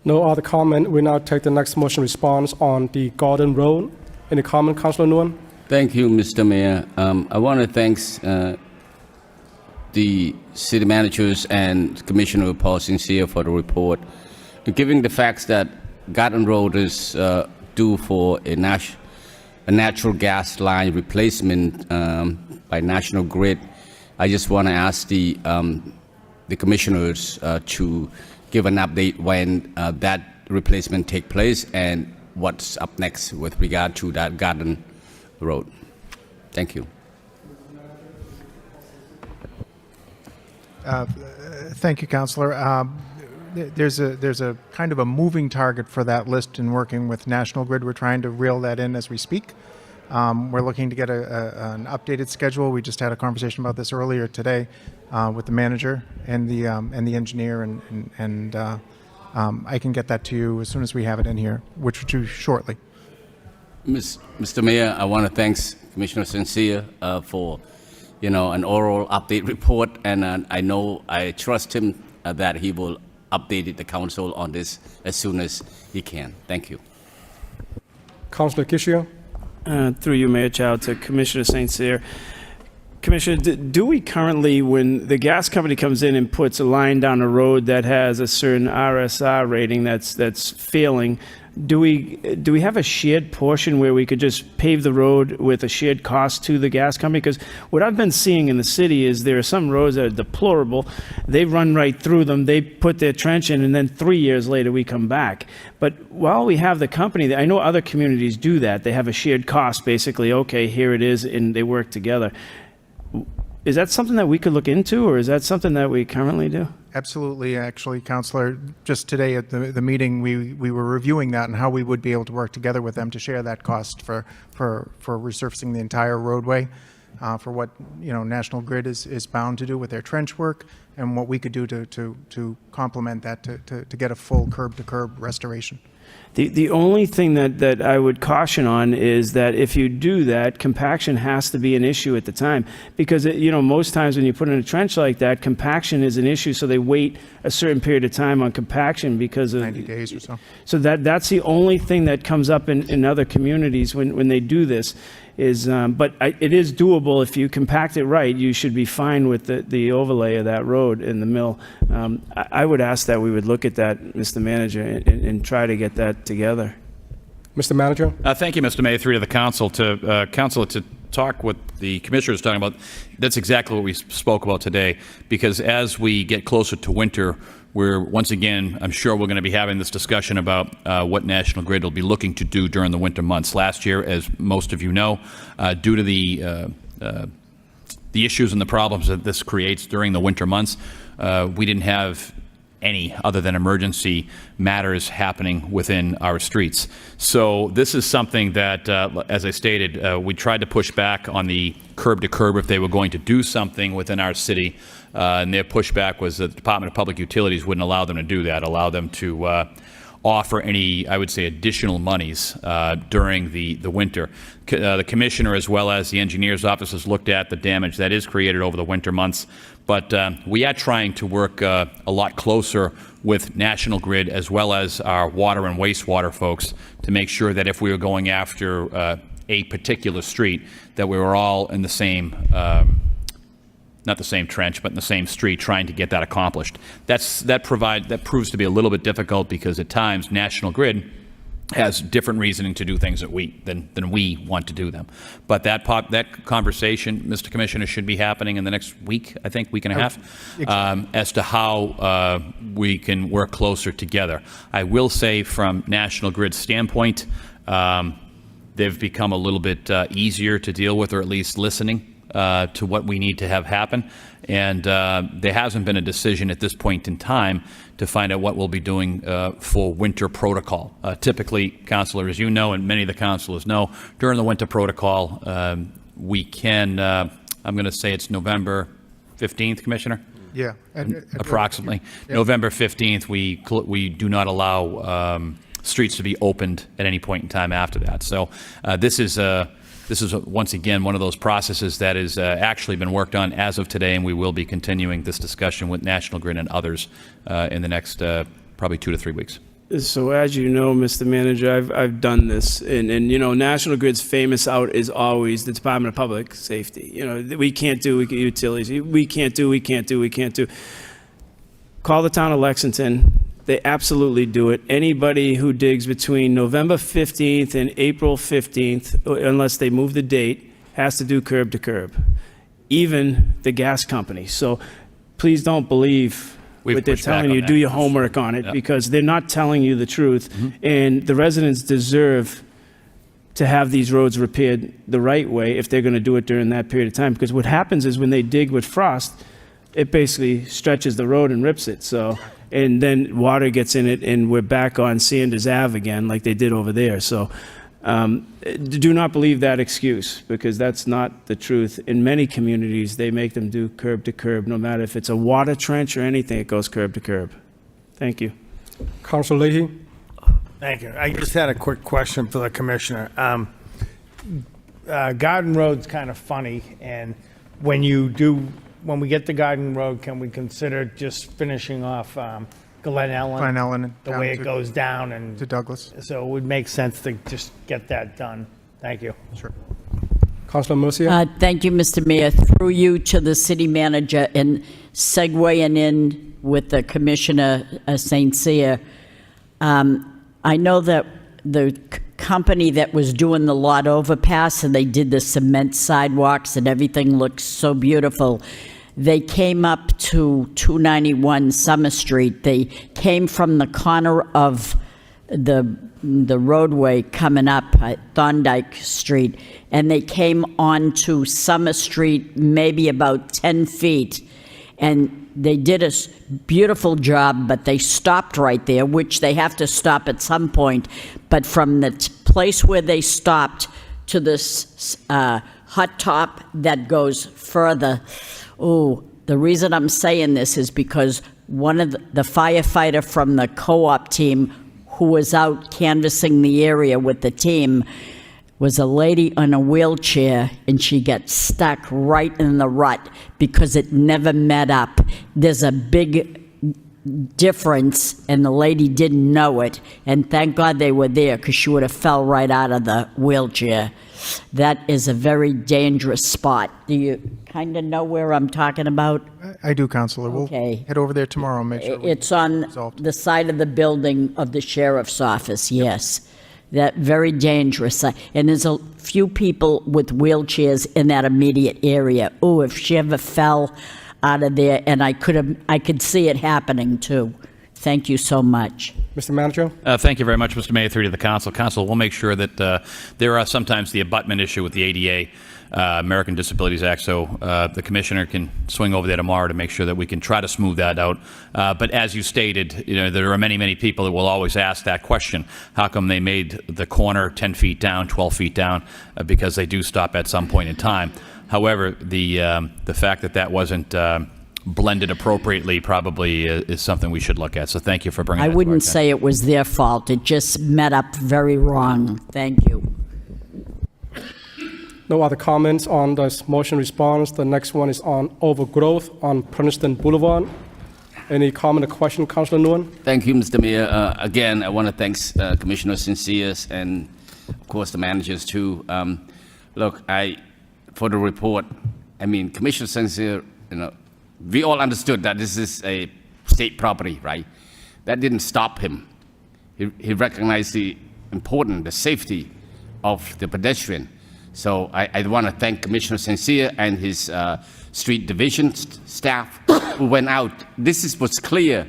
No other comment. We now take the next motion response on the Garden Road. Any comment, Councilor Nguyen? Thank you, Mr. Mayor. I want to thank the city managers and Commissioner Paul Sincere for the report. Given the facts that Garden Road is due for a natural gas line replacement by National Grid, I just want to ask the the commissioners to give an update when that replacement take place and what's up next with regard to that Garden Road. Thank you. Thank you, Councillor. There's a kind of a moving target for that list in working with National Grid. We're trying to reel that in as we speak. We're looking to get an updated schedule. We just had a conversation about this earlier today with the manager and the engineer, and I can get that to you as soon as we have it in here, which will do shortly. Mr. Mayor, I want to thank Commissioner Sincere for an oral update report, and I trust him that he will update the council on this as soon as he can. Thank you. Councillor Kishio. Through you, Mayor Chow, to Commissioner St. Cyr. Commissioner, do we currently, when the gas company comes in and puts a line down a road that has a certain RSR rating that's failing, do we have a shared portion where we could just pave the road with a shared cost to the gas company? Because what I've been seeing in the city is there are some roads that are deplorable. They run right through them. They put their trench in, and then 3 years later we come back. But while we have the company, I know other communities do that. They have a shared cost, basically. Okay, here it is, and they work together. Is that something that we could look into, or is that something that we currently do? Absolutely, actually, Councillor. Just today at the meeting, we were reviewing that and how we would be able to work together with them to share that cost for resurfacing the entire roadway, for what National Grid is bound to do with their trench work, and what we could do to complement that to get a full curb-to-curb restoration. The only thing that I would caution on is that if you do that, compaction has to be an issue at the time. Because, most times when you put in a trench like that, compaction is an issue, so they wait a certain period of time on compaction because of 90 days or so. So that's the only thing that comes up in other communities when they do this. But it is doable. If you compact it right, you should be fine with the overlay of that road in the mill. I would ask that we would look at that, Mr. Manager, and try to get that together. Mr. Manager. Thank you, Mr. Mayor, through to the council. Council, to talk what the commissioner is talking about, that's exactly what we spoke about today. Because as we get closer to winter, once again, I'm sure we're going to be having this discussion about what National Grid will be looking to do during the winter months. Last year, as most of you know, due to the issues and the problems that this creates during the winter months, we didn't have any other than emergency matters happening within our streets. So this is something that, as I stated, we tried to push back on the curb to curb if they were going to do something within our city. And their pushback was that the Department of Public Utilities wouldn't allow them to do that, allow them to offer any, I would say, additional monies during the winter. The commissioner, as well as the engineer's office, has looked at the damage that is created over the winter months. But we are trying to work a lot closer with National Grid, as well as our water and wastewater folks, to make sure that if we were going after a particular street, that we were all in the same not the same trench, but in the same street, trying to get that accomplished. That proves to be a little bit difficult, because at times National Grid has different reasoning to do things than we want to do them. But that conversation, Mr. Commissioner, should be happening in the next week, I think, week and a half, as to how we can work closer together. I will say, from National Grid's standpoint, they've become a little bit easier to deal with, or at least listening to what we need to have happen. And there hasn't been a decision at this point in time to find out what we'll be doing for winter protocol. Typically, Councillor, as you know, and many of the councillors know, during the winter protocol, we can, I'm going to say it's November 15th, Commissioner? Yeah. Approximately. Yeah. November 15th, we do not allow streets to be opened at any point in time after that. So this is once again one of those processes that has actually been worked on as of today, and we will be continuing this discussion with National Grid and others in the next probably 2 to 3 weeks. So as you know, Mr. Manager, I've done this, and National Grid's famous out is always the Department of Public Safety. We can't do utilities. We can't do. Call the town of Lexington. They absolutely do it. Anybody who digs between November 15th and April 15th, unless they move the date, has to do curb to curb. Even the gas company. So please don't believe We've what they're pushed back telling on you. that. Do your homework on it, Yeah. because they're not telling you the truth. And the residents deserve to have these roads repaired the right way if they're going to do it during that period of time. Because what happens is when they dig with frost, it basically stretches the road and rips it. So, and then water gets in it, and we're back on Sanders Ave again, like they did over there. So, do not believe that excuse, because that's not the truth. In many communities, they make them do curb to curb, no matter if it's a water trench or anything. It goes curb to curb. Thank you. Councilor Leahy. Thank you. I just had a quick question for the commissioner. Garden Road's kind of funny, and when we get to Garden Road, can we consider just finishing off Glen Ellen? Glen Ellen The down way it to- goes down and. To Douglas. So it would make sense to just get that done. Thank you. Sure. Councilor Mercia. Thank you, Mr. Mayor. Through you to the city manager, and segueing in with the Commissioner St. Cyr. I know that the company that was doing the lot overpass, and they did the cement sidewalks and everything looks so beautiful. They came up to 291 Summer Street. They came from the corner of the roadway coming up at Thorndike Street, and they came onto Summer Street maybe about 10 feet. And they did a beautiful job, but they stopped right there, which they have to stop at some point. But from the place where they stopped to this hot top that goes further, the reason I'm saying this is because one of the firefighter from the co-op team who was out canvassing the area with the team was a lady on a wheelchair, and she got stuck right in the rut because it never met up. There's a big difference, and the lady didn't know it, and thank God they were there, because she would have fell right out of the wheelchair. That is a very dangerous spot. Do you kind of know where I'm talking about? I do, Counselor. Okay. We'll head over there tomorrow and make sure. It's on the side of the building of the sheriff's office, yes. That very dangerous. And there's a few people with wheelchairs in that immediate area. Oh, if she ever fell out of there, and I could see it happening too. Thank you so much. Mr. Manager. Thank you very much, Mr. Mayor, through to the council. Council, we'll make sure that there are sometimes the abutment issue with the ADA, American Disabilities Act, so the commissioner can swing over there tomorrow to make sure that we can try to smooth that out. But as you stated, there are many, many people that will always ask that question. How come they made the corner 10 feet down, 12 feet down? Because they do stop at some point in time. However, the fact that that wasn't blended appropriately probably is something we should look at. So thank you for bringing I that to our wouldn't attention. say it was their fault. It just met up very wrong. Thank you. No other comments on this motion response. The next one is on overgrowth on Princeton Boulevard. Any comment or question, Councilor Nguyen? Thank you, Mr. Mayor. Again, I want to thank Commissioner Sincere and, of course, the managers too. Look, for the report, Commissioner Sincere, we all understood that this is a state property, right? That didn't stop him. He recognized the importance, the safety of the pedestrian. So I want to thank Commissioner Sincere and his street division staff who went out. This was clear.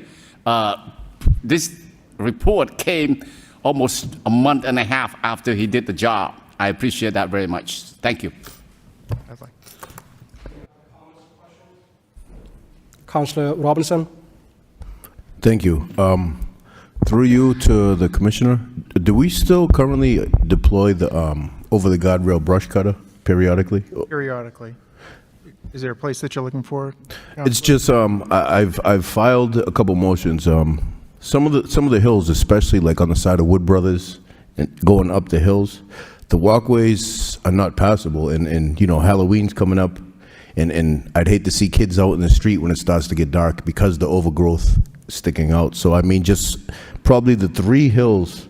This report came almost a month and a half after he did the job. I appreciate that very much. Thank you. Councilor Robinson. Thank you. Through you to the commissioner, do we still currently deploy the over the guardrail brush cutter periodically? Periodically. Is there a place that you're looking for? It's just I've filed a couple motions. Some of the hills, especially like on the side of Wood Brothers and going up the hills, the walkways are not passable, and Halloween's coming up. And I'd hate to see kids out in the street when it starts to get dark because the overgrowth sticking out. So just probably the 3 hills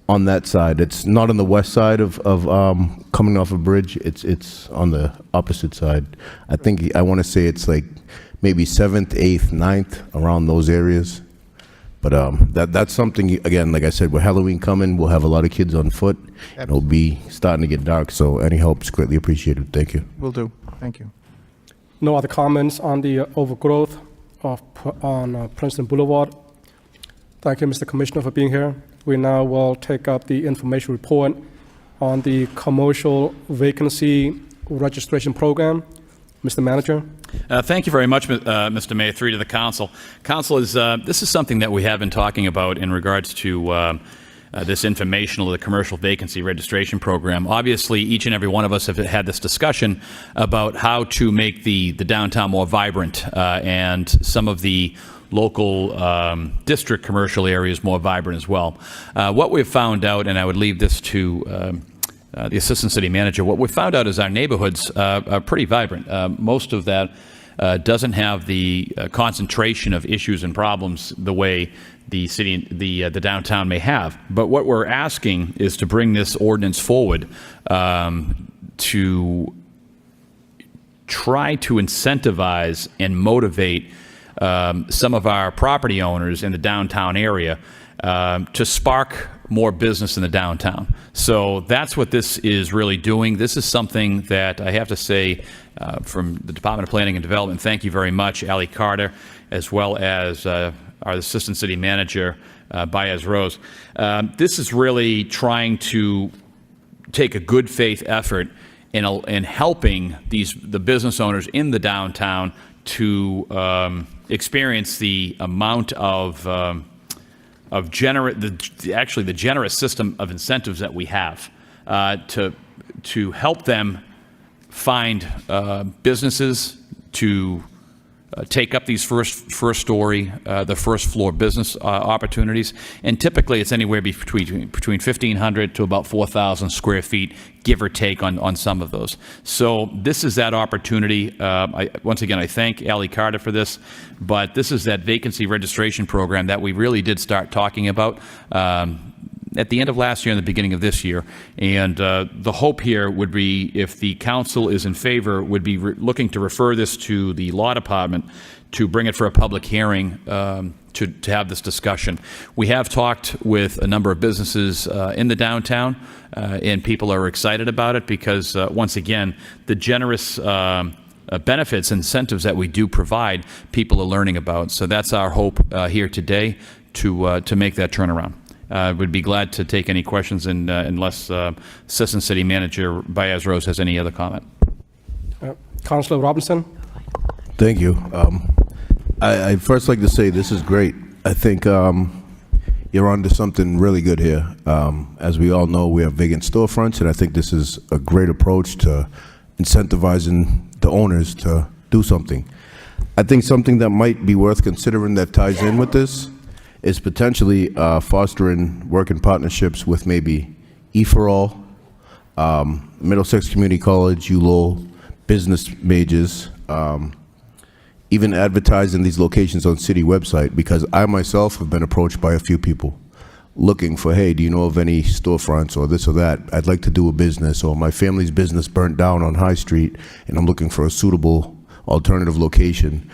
on that side. It's not on the west side of coming off a bridge. It's on the opposite side. I want to say it's like maybe 7th, 8th, 9th, around those areas. But that's something, again, like I said, with Halloween coming, we'll have a lot of kids on foot. And it'll be starting to get dark, so any help is greatly appreciated. Thank you. Will do. Thank you. No other comments on the overgrowth on Princeton Boulevard. Thank you, Mr. Commissioner, for being here. We now will take up the information report on the commercial vacancy registration program. Mr. Manager. Thank you very much, Mr. Mayor. Three to the council. Council, this is something that we have been talking about in regards to this informational, the commercial vacancy registration program. Obviously, each and every one of us have had this discussion about how to make the downtown more vibrant and some of the local district commercial areas more vibrant as well. What we've found out, and I would leave this to the Assistant City Manager, what we found out is our neighborhoods are pretty vibrant. Most of that doesn't have the concentration of issues and problems the way the city, the downtown may have. But what we're asking is to bring this ordinance forward to try to incentivize and motivate some of our property owners in the downtown area to spark more business in the downtown. So that's what this is really doing. This is something that I have to say from the Department of Planning and Development, thank you very much, Ali Carter, as well as our Assistant City Manager, Baez Rose. This is really trying to take a good faith effort in helping the business owners in the downtown to experience the amount of the generous system of incentives that we have to help them find businesses to take up these first story, the first floor business opportunities, and typically it's anywhere between 1,500 to about 4,000 square feet, give or take on some of those. So this is that opportunity. Once again, I thank Ali Carter for this, but this is that vacancy registration program that we really did start talking about at the end of last year and the beginning of this year. And the hope here would be, if the council is in favor, would be looking to refer this to the law department to bring it for a public hearing to have this discussion. We have talked with a number of businesses in the downtown, and people are excited about it because, once again, the generous benefits, incentives that we do provide, people are learning about. So that's our hope here today to make that turnaround. Would be glad to take any questions, unless Assistant City Manager Baez Rose has any other comment. Councilor Robinson. Thank you. I'd first like to say this is great. I think you're onto something really good here. As we all know, we have vacant storefronts, and I think this is a great approach to incentivizing the owners to do something. I think something that might be worth considering that ties in with this is potentially fostering working partnerships with maybe E4All, Middlesex Community College, ULO, business majors, even advertising these locations on city website, because I myself have been approached by a few people looking for, hey, do you know of any storefronts or this or that? I'd like to do a business, or my family's business burnt down on High Street and I'm looking for a suitable alternative location.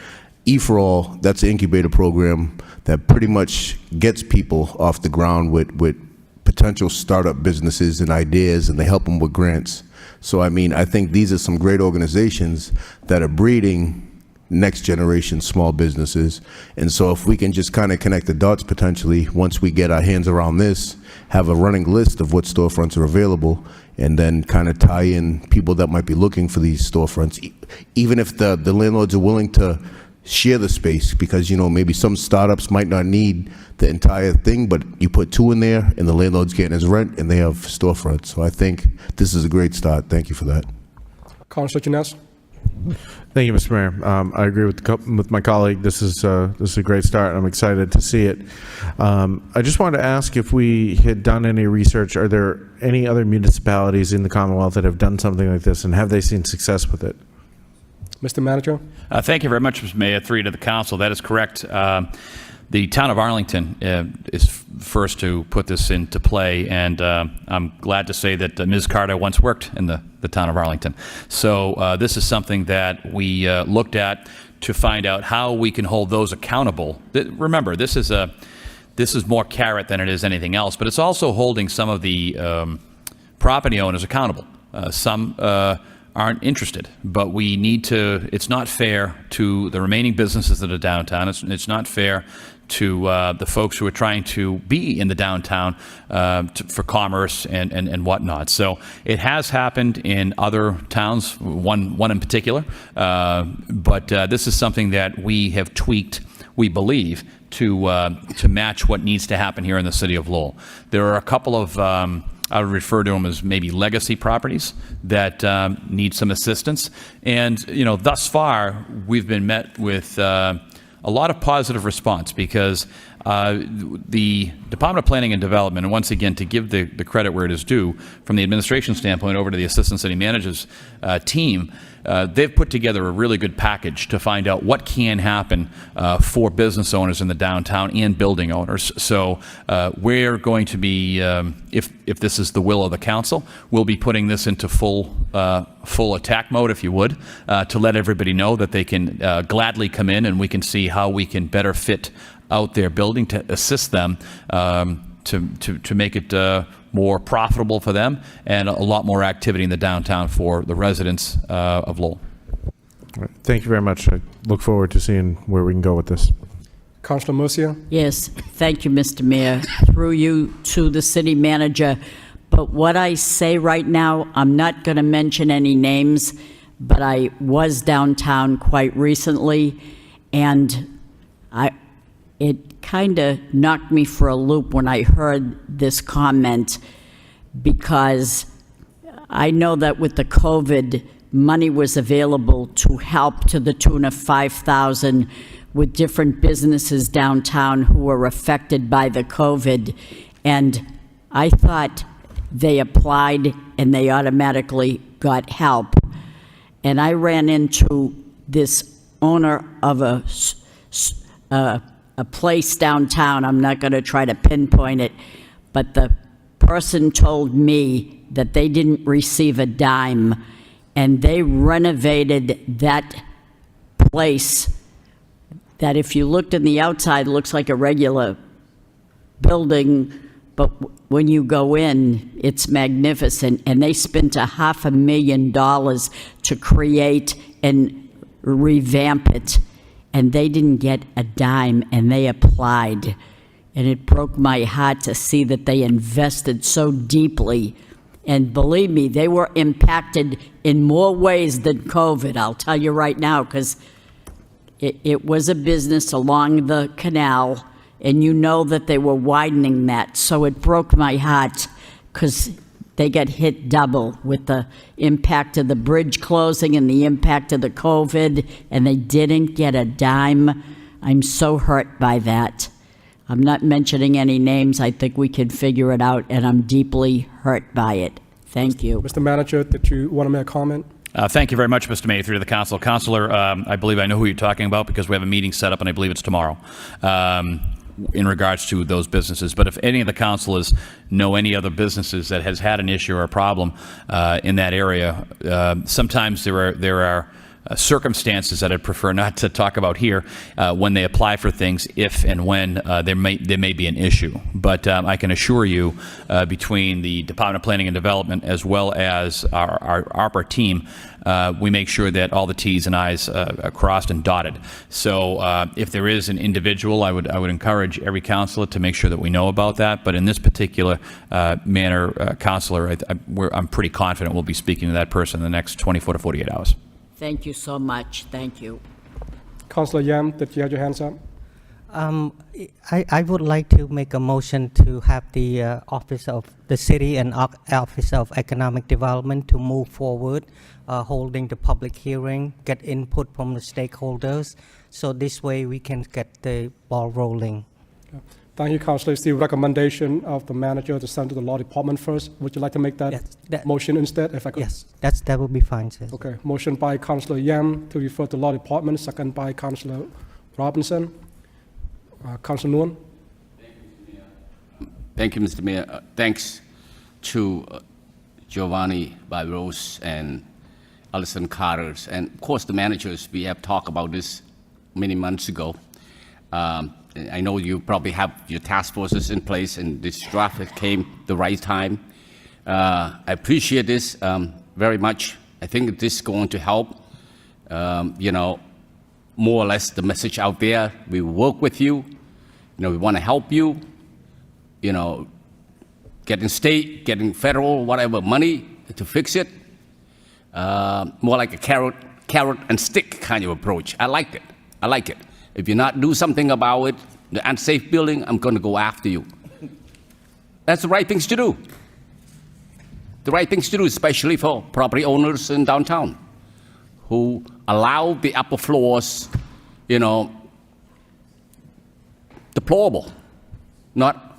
E4All, that's an incubator program that pretty much gets people off the ground with potential startup businesses and ideas, and they help them with grants. So, I mean, I think these are some great organizations that are breeding next generation small businesses. And so if we can just kind of connect the dots potentially, once we get our hands around this, have a running list of what storefronts are available, and then kind of tie in people that might be looking for these storefronts, even if the landlords are willing to share the space, because, you know, maybe some startups might not need the entire thing, but you put two in there and the landlord's getting his rent and they have storefronts. So I think this is a great start. Thank you for that. Councilor Janess. Thank you, Mr. Mayor. I agree with my colleague. This is a great start. I'm excited to see it. I just wanted to ask if we had done any research. Are there any other municipalities in the Commonwealth that have done something like this, and have they seen success with it? Mr. Manager. Thank you very much, Mr. Mayor. Three to the council. That is correct. The town of Arlington is first to put this into play, and I'm glad to say that Ms. Carter once worked in the town of Arlington. So this is something that we looked at to find out how we can hold those accountable. Remember, this is more carrot than it is anything else, but it's also holding some of the property owners accountable. Some aren't interested. But we need to, it's not fair to the remaining businesses that are downtown. It's not fair to the folks who are trying to be in the downtown for commerce and whatnot. So it has happened in other towns, one in particular, but this is something that we have tweaked, we believe, to match what needs to happen here in the city of Lowell. There are a couple of, I would refer to them as maybe legacy properties that need some assistance. And, you know, thus far, we've been met with a lot of positive response because the Department of Planning and Development, and once again, to give the credit where it is due, from the administration standpoint over to the Assistant City Manager's team, they've put together a really good package to find out what can happen for business owners in the downtown and building owners. So we're going to be, if this is the will of the council, we'll be putting this into full attack mode, if you would, to let everybody know that they can gladly come in and we can see how we can better fit out their building to assist them to make it more profitable for them and a lot more activity in the downtown for the residents of Lowell. Thank you very much. I look forward to seeing where we can go with this. Councillor Mercia. Yes, thank you, Mr. Mayor. Through you to the city manager. But what I say right now, I'm not going to mention any names, but I was downtown quite recently, and it kind of knocked me for a loop when I heard this comment, because I know that with the COVID, money was available to help to the tune of $5,000 with different businesses downtown who were affected by the COVID. And I thought they applied and they automatically got help. And I ran into this owner of a place downtown. I'm not going to try to pinpoint it, but the person told me that they didn't receive a dime, and they renovated that place that, if you looked in the outside, looks like a regular building, but when you go in, it's magnificent. And they spent $500,000 to create and revamp it, and they didn't get a dime, and they applied. And it broke my heart to see that they invested so deeply. And believe me, they were impacted in more ways than COVID, I'll tell you right now, because it was a business along the canal, and you know that they were widening that. So it broke my heart, because they got hit double with the impact of the bridge closing and the impact of the COVID, and they didn't get a dime. I'm so hurt by that. I'm not mentioning any names. I think we can figure it out, and I'm deeply hurt by it. Thank you. Mr. Manager, did you want to make a comment? Thank you very much, Mr. Mayor, through the council. Councilor, I believe I know who you're talking about because we have a meeting set up, and I believe it's tomorrow. In regards to those businesses. But if any of the councilors know any other businesses that has had an issue or a problem in that area, sometimes there are circumstances that I'd prefer not to talk about here when they apply for things, if and when there may be an issue. But I can assure you, between the Department of Planning and Development as well as our ARPA team, we make sure that all the T's and I's are crossed and dotted. So if there is an individual, I would encourage every councilor to make sure that we know about that. But in this particular manner, councilor, I'm pretty confident we'll be speaking to that person in the next 24 to 48 hours. Thank you so much. Thank you. Councillor Yam, did you have your hands up? I would like to make a motion to have the Office of the City and Office of Economic Development to move forward, holding the public hearing, get input from the stakeholders, so this way we can get the ball rolling. Okay. Thank you, Councillor. It's the recommendation of the manager to send to the law department first. Would you like to make that motion instead, if I could? Yes, that would be fine, sir. Okay. Motion by Councillor Yam to refer to law department, second by Councillor Robinson. Councillor Nguyen. Thank you, Mr. Mayor. Thanks to Giovanni Barros and Alison Carter, and of course the managers. We have talked about this many months ago. I know you probably have your task forces in place, and this draft came the right time. I appreciate this very much, I think this is going to help, more or less the message out there. We work with you. We want to help you, getting state, getting federal, whatever money to fix it. More like a carrot and stick kind of approach. I like it. If you not do something about it, the unsafe building, I'm going to go after you. That's the right things to do. The right things to do, especially for property owners in downtown who allow the upper floors, deplorable, not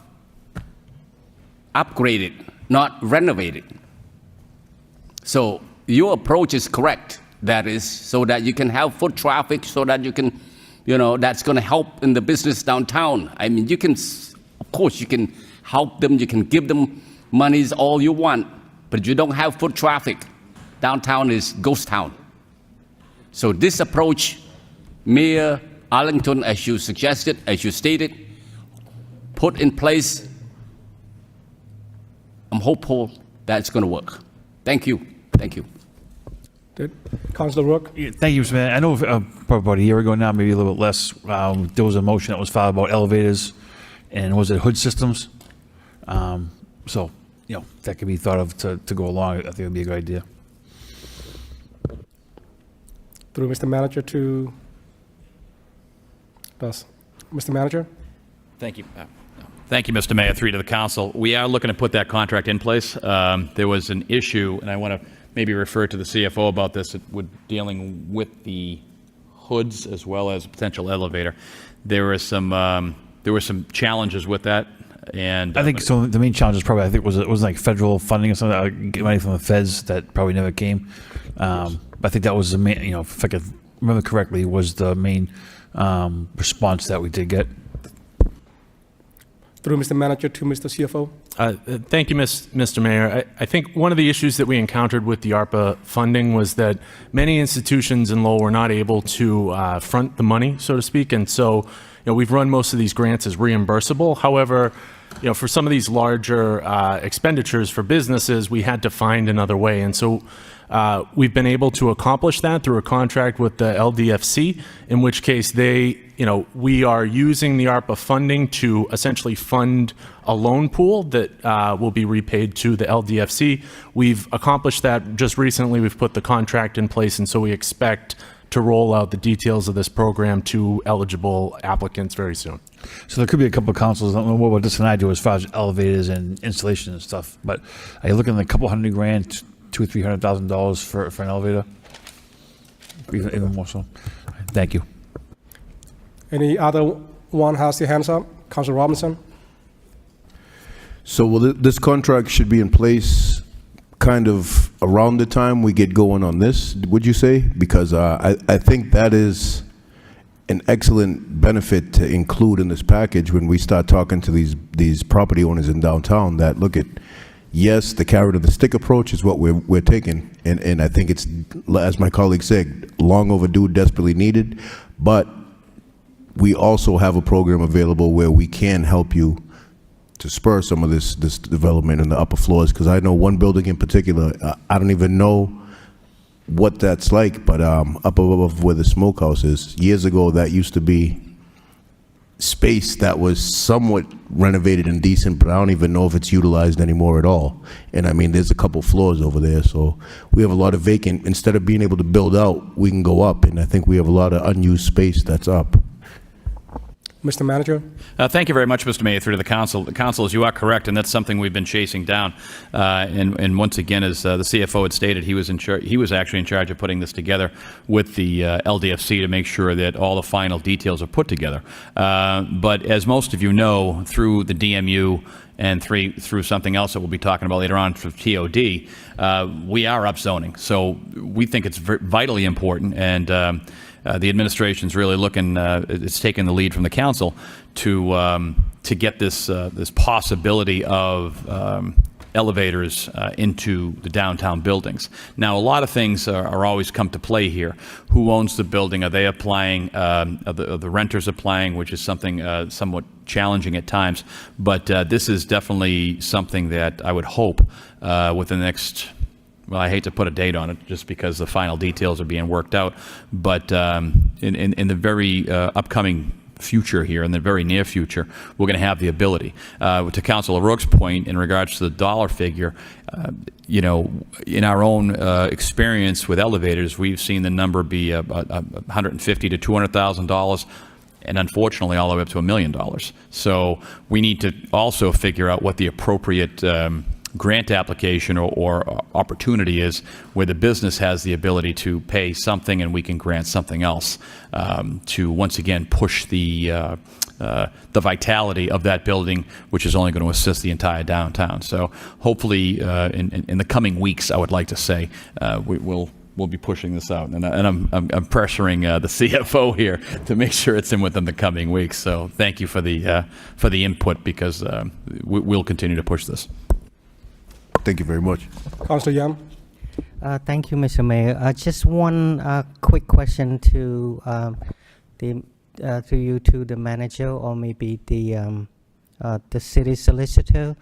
upgraded, not renovated. So your approach is correct. That is so that you can have foot traffic, so that you can, that's going to help in the business downtown. I mean, you can, of course, you can help them, you can give them monies all you want, but if you don't have foot traffic, downtown is ghost town. So this approach, Mayor Arlington, as you suggested, as you stated, put in place, I'm hopeful that it's going to work. Thank you. Thank you. Councilor Rook? Thank you, Mr. Mayor. I know probably about a year ago now, maybe a little bit less, there was a motion that was filed about elevators and was it hood systems? So, that could be thought of to go along. I think it would be a good idea. Through Mr. Manager to us. Mr. Manager? Thank you. Thank you, Mr. Mayor. Through to the council. We are looking to put that contract in place. There was an issue, and I want to maybe refer to the CFO about this, with dealing with the hoods as well as a potential elevator. There were some challenges with that, and I think so. The main challenge is probably, I think, was like federal funding or something, money from the feds that probably never came. I think that was the main, if I could remember correctly, was the main response that we did get. Through Mr. Manager to Mr. CFO. Thank you, Mr. Mayor. I think one of the issues that we encountered with the ARPA funding was that many institutions in Lowell were not able to front the money, so to speak, and so we've run most of these grants as reimbursable. However, for some of these larger expenditures for businesses, we had to find another way, and so we've been able to accomplish that through a contract with the LDFC, in which case we are using the ARPA funding to essentially fund a loan pool that will be repaid to the LDFC. We've accomplished that just recently. We've put the contract in place, and so we expect to roll out the details of this program to eligible applicants very soon. So there could be a couple of councils, I don't know what this and I do as far as elevators and installation and stuff, but are you looking at a couple $100,000, $200,000 or $300,000 for an elevator? Even more so. Thank you. Any other one has their hands up? Councilor Robinson? So this contract should be in place kind of around the time we get going on this, would you say? Because I think that is an excellent benefit to include in this package when we start talking to these property owners in downtown that look at, yes, the carrot and the stick approach is what we're taking, and I think it's, as my colleague said, long overdue, desperately needed, but we also have a program available where we can help you to spur some of this development in the upper floors, because I know one building in particular, I don't even know what that's like, but up above where the smokehouse is, years ago that used to be space that was somewhat renovated and decent, but I don't even know if it's utilized anymore at all. And I mean, there's a couple floors over there, so we have a lot of vacant. Instead of being able to build out, we can go up, and I think we have a lot of unused space that's up. Mr. Manager? Thank you very much, Mr. Mayor, through to the council. The council, as you are correct, and that's something we've been chasing down. And once again, as the CFO had stated, he was actually in charge of putting this together with the LDFC to make sure that all the final details are put together. But as most of you know, through the DMU and through something else that we'll be talking about later on through TOD, we are upzoning. So we think it's vitally important, and the administration's really looking, it's taking the lead from the council to get this possibility of elevators into the downtown buildings. Now, a lot of things are always come to play here. Who owns the building? Are they applying? Are the renters applying, which is something somewhat challenging at times. But this is definitely something that I would hope within the next well, I hate to put a date on it just because the final details are being worked out, but in the very upcoming future here, in the very near future, we're going to have the ability. To Councilor Rourke's point in regards to the dollar figure, in our own experience with elevators, we've seen the number be $150,000 to $200,000, and unfortunately all the way up to $1 million. So we need to also figure out what the appropriate grant application or opportunity is where the business has the ability to pay something and we can grant something else to once again push the vitality of that building, which is only going to assist the entire downtown. So hopefully in the coming weeks, I would like to say, we'll be pushing this out, and I'm pressuring the CFO here to make sure it's in within the coming weeks. So thank you for the input, because we'll continue to push this. Thank you very much. Councilor Yam. Thank you, Mr. Mayor. Just one quick question to the manager, or maybe the city solicitor.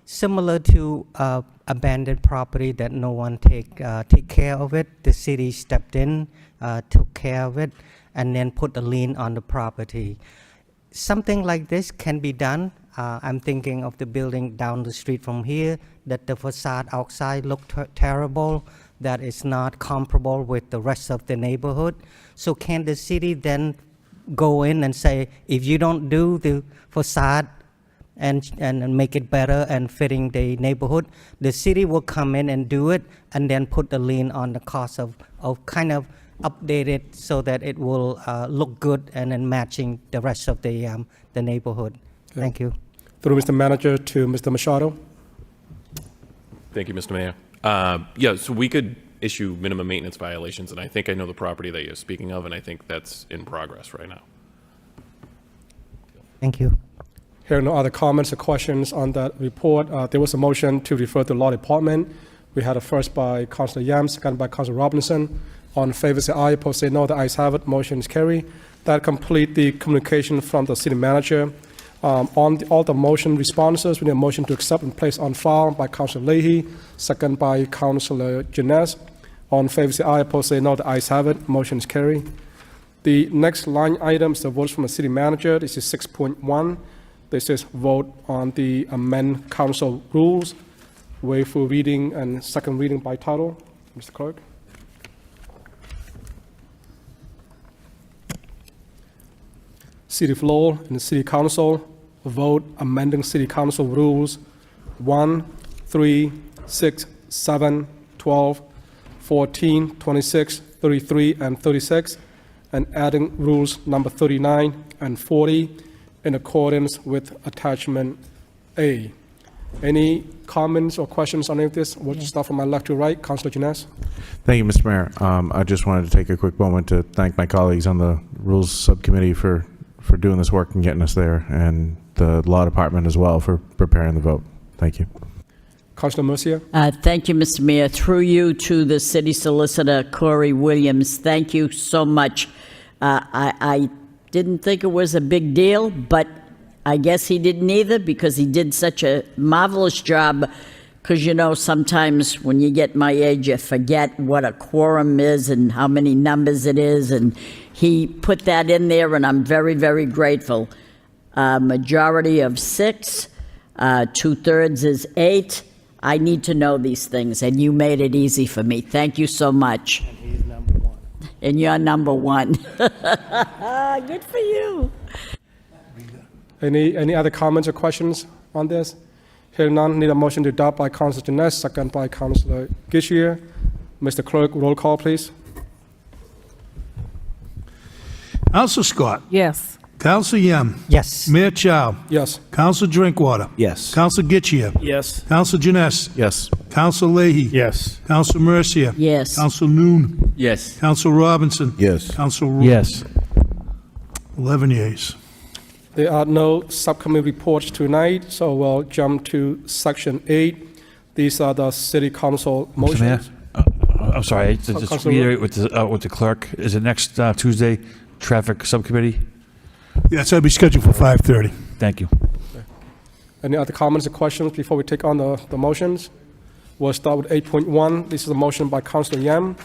Similar to abandoned property that no one take care of it, the city stepped in, took care of it, and then put a lien on the property. Something like this can be done. I'm thinking of the building down the street from here, that the facade outside looked terrible, that is not comparable with the rest of the neighborhood. So can the city then go in and say, if you don't do the facade and make it better and fitting the neighborhood, the city will come in and do it, and then put the lien on the cost of kind of update it so that it will look good and then matching the rest of the neighborhood. Okay. Thank you. Through Mr. Manager to Mr. Machado. Thank you, Mr. Mayor. Yeah, so we could issue minimum maintenance violations, and I think I know the property that you're speaking of, and I think that's in progress right now. Thank you. Here are no other comments or questions on that report. There was a motion to refer to the law department. We had a first by Councilor Yam, second by Councilor Robinson. All in favor say aye, opposed say no. The ayes have it. Motion is carried. That complete the communication from the city manager. On all the motion responses, we need a motion to accept and place on file by Councilor Leahy, second by Councilor Jeunesse. All in favor say aye, opposed say no. The ayes have it. Motion is carried. The next line item is the votes from the city manager. This is 6.1. This is vote on the amend council rules, waive full reading and second reading by title. Mr. Clerk. City floor and the city council vote amending city council rules 1, 3, 6, 7, 12, 14, 26, 33, and 36, and adding rules number 39 and 40 in accordance with attachment A. Any comments or questions on any of this? We'll start from my left to right. Councilor Jeunesse. Thank you, Mr. Mayor. I just wanted to take a quick moment to thank my colleagues on the Rules Subcommittee for doing this work and getting us there, and the Law Department as well for preparing the vote. Thank you. Councilor Mercier. Thank you, Mr. Mayor. Through you to the city solicitor, Corey Williams, thank you so much. I didn't think it was a big deal, but I guess he didn't either, because he did such a marvelous job. Because, you know, sometimes when you get my age, you forget what a quorum is and how many numbers it is. And he put that in there, and I'm very, very grateful. Majority of 6, 2/3 is 8. I need to know these things, and you made it easy for me. Thank you so much. And he's number 1. And you're number 1. Good for you. Any other comments or questions on this? Hearing none, need a motion to adopt by Councilor Jeunesse, second by Councilor Gishier. Mr. Clerk, roll call, please. Councilor Scott. Yes. Councilor Yam. Yes. Mayor Chow. Yes. Councilor Drinkwater. Yes. Councilor Getchia. Yes. Councilor Jeunesse. Yes. Councilor Leahy. Yes. Councilor Mercier. Yes. Councilor Noon. Yes. Councilor Robinson. Yes. Councilor Rourke. Yes. 11 yeas. There are no subcommittee reports tonight, so we'll jump to section 8. These are the city council Mr. Mayor, motions. I'm sorry, to just Councilor reiterate with the clerk, is it next Tuesday, traffic subcommittee? Yes, I'll be scheduled for 5:30. Thank you. Any other comments or questions before we take on the motions? We'll start with 8.1. This is a motion by Councillor Yam.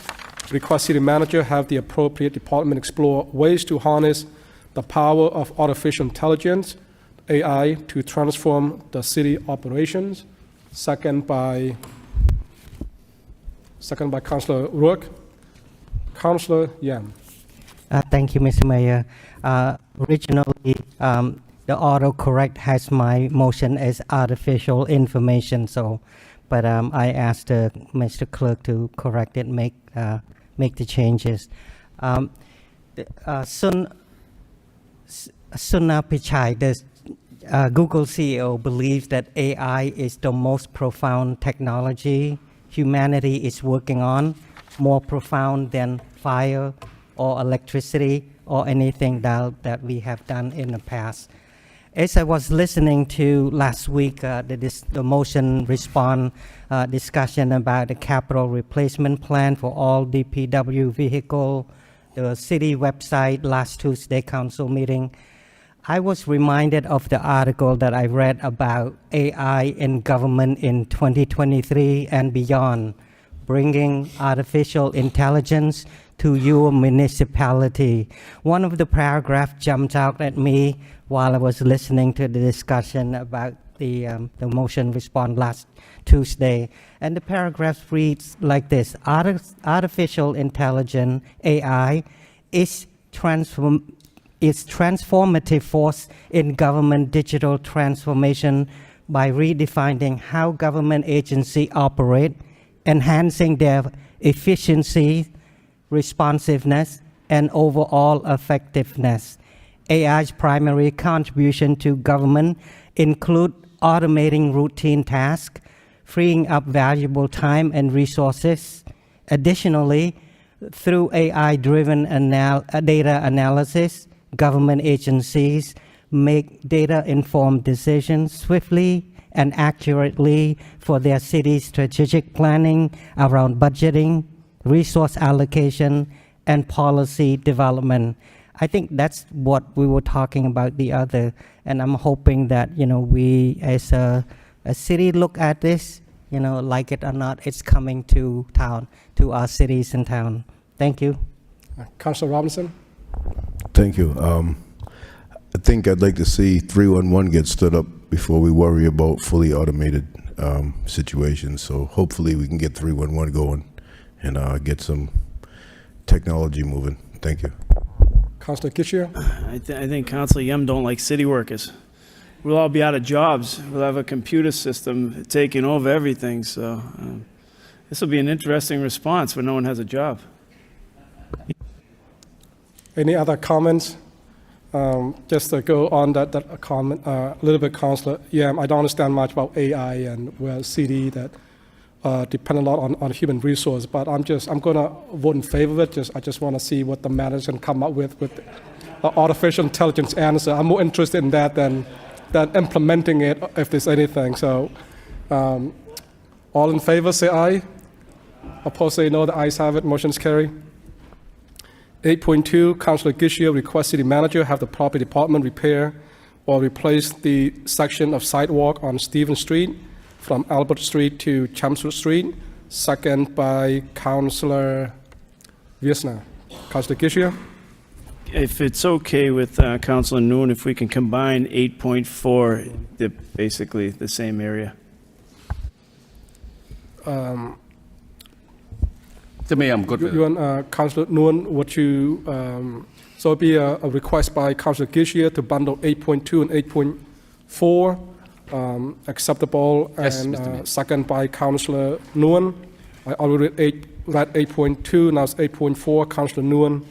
Request city manager have the appropriate department explore ways to harness the power of artificial intelligence, AI, to transform the city operations. Second by Councillor Rourke. Councillor Yam. Thank you, Mr. Mayor. Originally, the autocorrect has my motion as artificial information, but I asked Mr. Clerk to correct it, make the changes. Sundar Pichai, the Google CEO, believes that AI is the most profound technology humanity is working on, more profound than fire or electricity or anything that we have done in the past. As I was listening to last week, the motion response discussion about the capital replacement plan for all DPW vehicle, the city website last Tuesday council meeting, I was reminded of the article that I read about AI in government in 2023 and beyond, bringing artificial intelligence to your municipality. One of the paragraphs jumped out at me while I was listening to the discussion about the motion response last Tuesday. And the paragraph reads like this: Artificial intelligence, AI, is transformative force in government digital transformation by redefining how government agencies operate, enhancing their efficiency, responsiveness, and overall effectiveness. AI's primary contribution to government include automating routine tasks, freeing up valuable time and resources. Additionally, through AI-driven data analysis, government agencies make data-informed decisions swiftly and accurately for their city's strategic planning around budgeting, resource allocation, and policy development. I think that's what we were talking about the other, and I'm hoping that, we as a city look at this, like it or not, it's coming to town, to our cities and town. Thank you. Councillor Robinson. Thank you. I think I'd like to see 311 get stood up before we worry about fully automated situations. So hopefully we can get 311 going and get some technology moving. Thank you. Councillor Kishia. I think Councilor Yem don't like city workers. We'll all be out of jobs. We'll have a computer system taking over everything. So this will be an interesting response when no one has a job. Any other comments? Just to go on that comment a little bit, Councillor. Yeah, I don't understand much about AI, and we're a city that depend a lot on human resource. But I'm going to vote in favor of it. I just want to see what the manager can come up with artificial intelligence answer. I'm more interested in that than implementing it, if there's anything. So, all in favor, say aye. Opposed, say no. The ayes have it. Motion is carried. 8.2, Councillor Gishio requests city manager have the property department repair or replace the section of sidewalk on Stephen Street from Albert Street to Chelmsford Street. Second by Councillor Wiesner. Councillor Gishio. If it's okay with Councilor Noon, if we can combine 8.4, they're basically the same area. To me, I'm good with it. You and Councillor Nguyen, so it'll be a request by Councillor Gishia to bundle 8.2 and 8.4, acceptable, Yes, and Mr. Mayor. second by Councillor Nguyen. I already read 8.2, now it's 8.4. Councillor Nguyen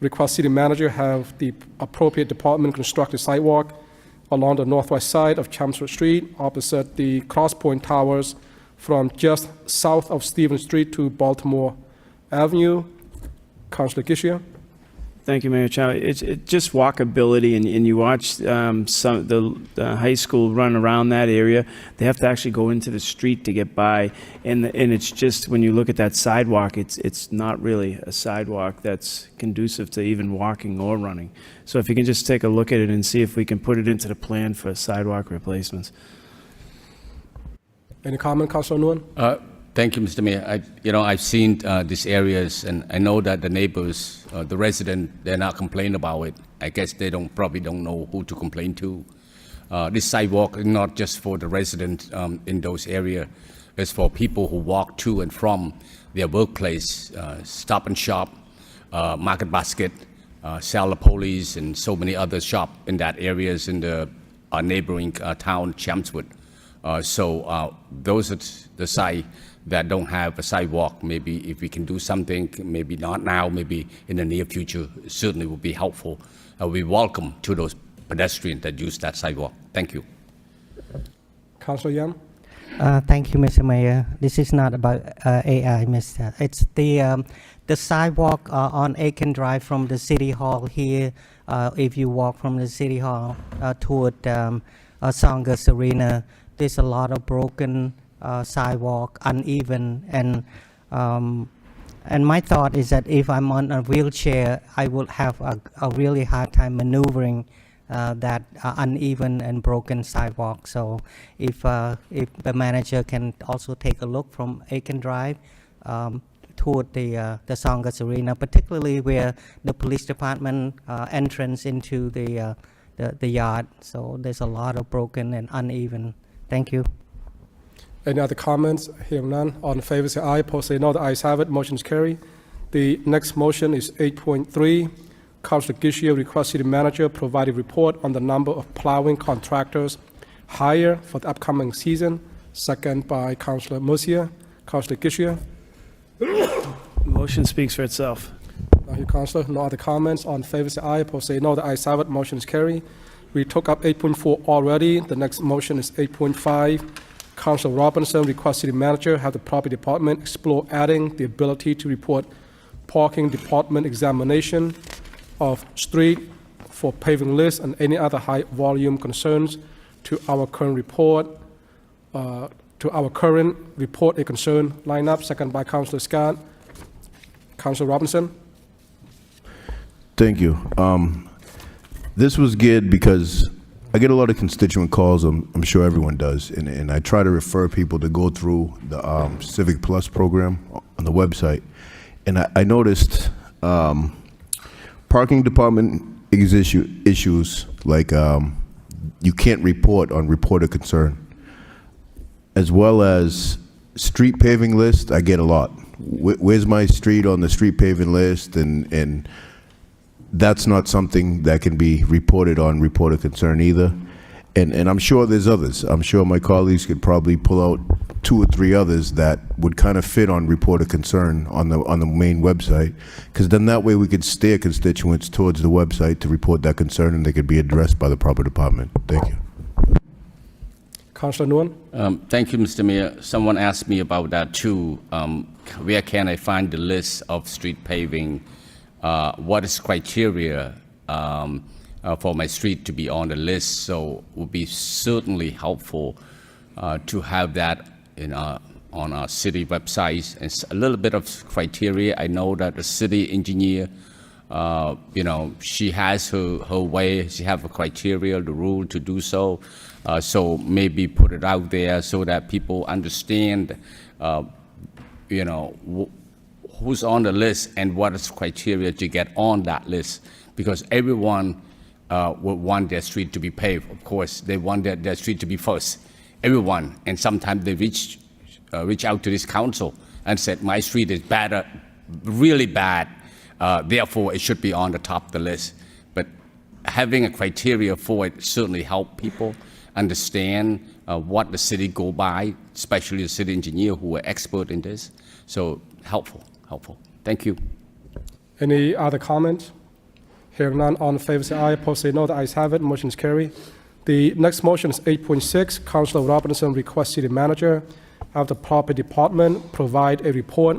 request city manager have the appropriate department construct a sidewalk along the northwest side of Chelmsford Street, opposite the Crosspoint Towers, from just south of Stevens Street to Baltimore Avenue. Councillor Gishia. Thank you, Mayor Chow. It's just walkability, and you watch the high school run around that area. They have to actually go into the street to get by, and it's just, when you look at that sidewalk, it's not really a sidewalk that's conducive to even walking or running. So if you can just take a look at it and see if we can put it into the plan for sidewalk replacements. Any comment, Councillor Nguyen? Thank you, Mr. Mayor. I've seen these areas, and I know that the neighbors, the resident, they're not complaining about it. I guess they probably don't know who to complain to. This sidewalk is not just for the resident in those areas. It's for people who walk to and from their workplace, Stop and Shop, Market Basket, Sala Police, and so many other shops in that areas in the neighboring town, Chelmsford. So those are the sites that don't have a sidewalk. Maybe if we can do something, maybe not now, maybe in the near future, certainly would be helpful. We welcome to those pedestrians that use that sidewalk. Thank you. Councillor Yam. Thank you, Mr. Mayor. This is not about AI, Mr. It's the sidewalk on Aiken Drive from the City Hall here. If you walk from the City Hall toward Songas Arena, there's a lot of broken sidewalk, uneven, and my thought is that if I'm on a wheelchair, I will have a really hard time maneuvering that uneven and broken sidewalk. So if the manager can also take a look from Aiken Drive toward the Songas Arena, particularly where the police department entrance into the yard. So there's a lot of broken and uneven. Thank you. Any other comments? Hearing none. All in favor say aye. Opposed say no. The ayes have it. Motion is carried. The next motion is 8.3. Councillor Gishio requests City Manager provide a report on the number of plowing contractors hired for the upcoming season. Second by Councillor Musia. Councillor Gishio. Motion speaks for itself. Thank you, Councillor. No other comments. All in favor say aye. Opposed say no. The ayes have it. Motion is carried. We took up 8.4 already. The next motion is 8.5. Councillor Robinson requests City Manager have the Property Department explore adding the ability to report parking department examination of street for paving list and any other high volume concerns to our current report. A concern lineup. Second by Councillor Scott. Councillor Robinson. Thank you. This was good because I get a lot of constituent calls, I'm sure everyone does, and I try to refer people to go through the Civic Plus program on the website. And I noticed parking department issues like you can't report on report of concern, as well as street paving list. I get a lot. Where's my street on the street paving list? And that's not something that can be reported on report of concern either. And I'm sure there's others. I'm sure my colleagues could probably pull out 2 or 3 others that would kind of fit on report of concern on the main website, because then that way we could steer constituents towards the website to report that concern and they could be addressed by the proper department. Thank you. Councillor Nguyen. Thank you, Mr. Mayor. Someone asked me about that too. Where can I find the list of street paving? What is criteria for my street to be on the list? So it would be certainly helpful to have that on our city website. It's a little bit of criteria. I know that the city engineer, she has her way. She have a criteria, the rule to do so. So maybe put it out there so that people understand, who's on the list and what is criteria to get on that list, because everyone would want their street to be paved. Of course, they want their street to be first. Everyone, and sometimes they reach out to this council and said, my street is bad, really bad, therefore it should be on the top of the list. But having a criteria for it certainly help people understand what the city go by, especially the city engineer who are expert in this. So helpful. Thank you. Any other comments? Hearing none, all in favor say aye. Opposed say no. The ayes have it. Motion is carried. The next motion is 8.6. Councillor Robinson requests City Manager of the Property Department provide a report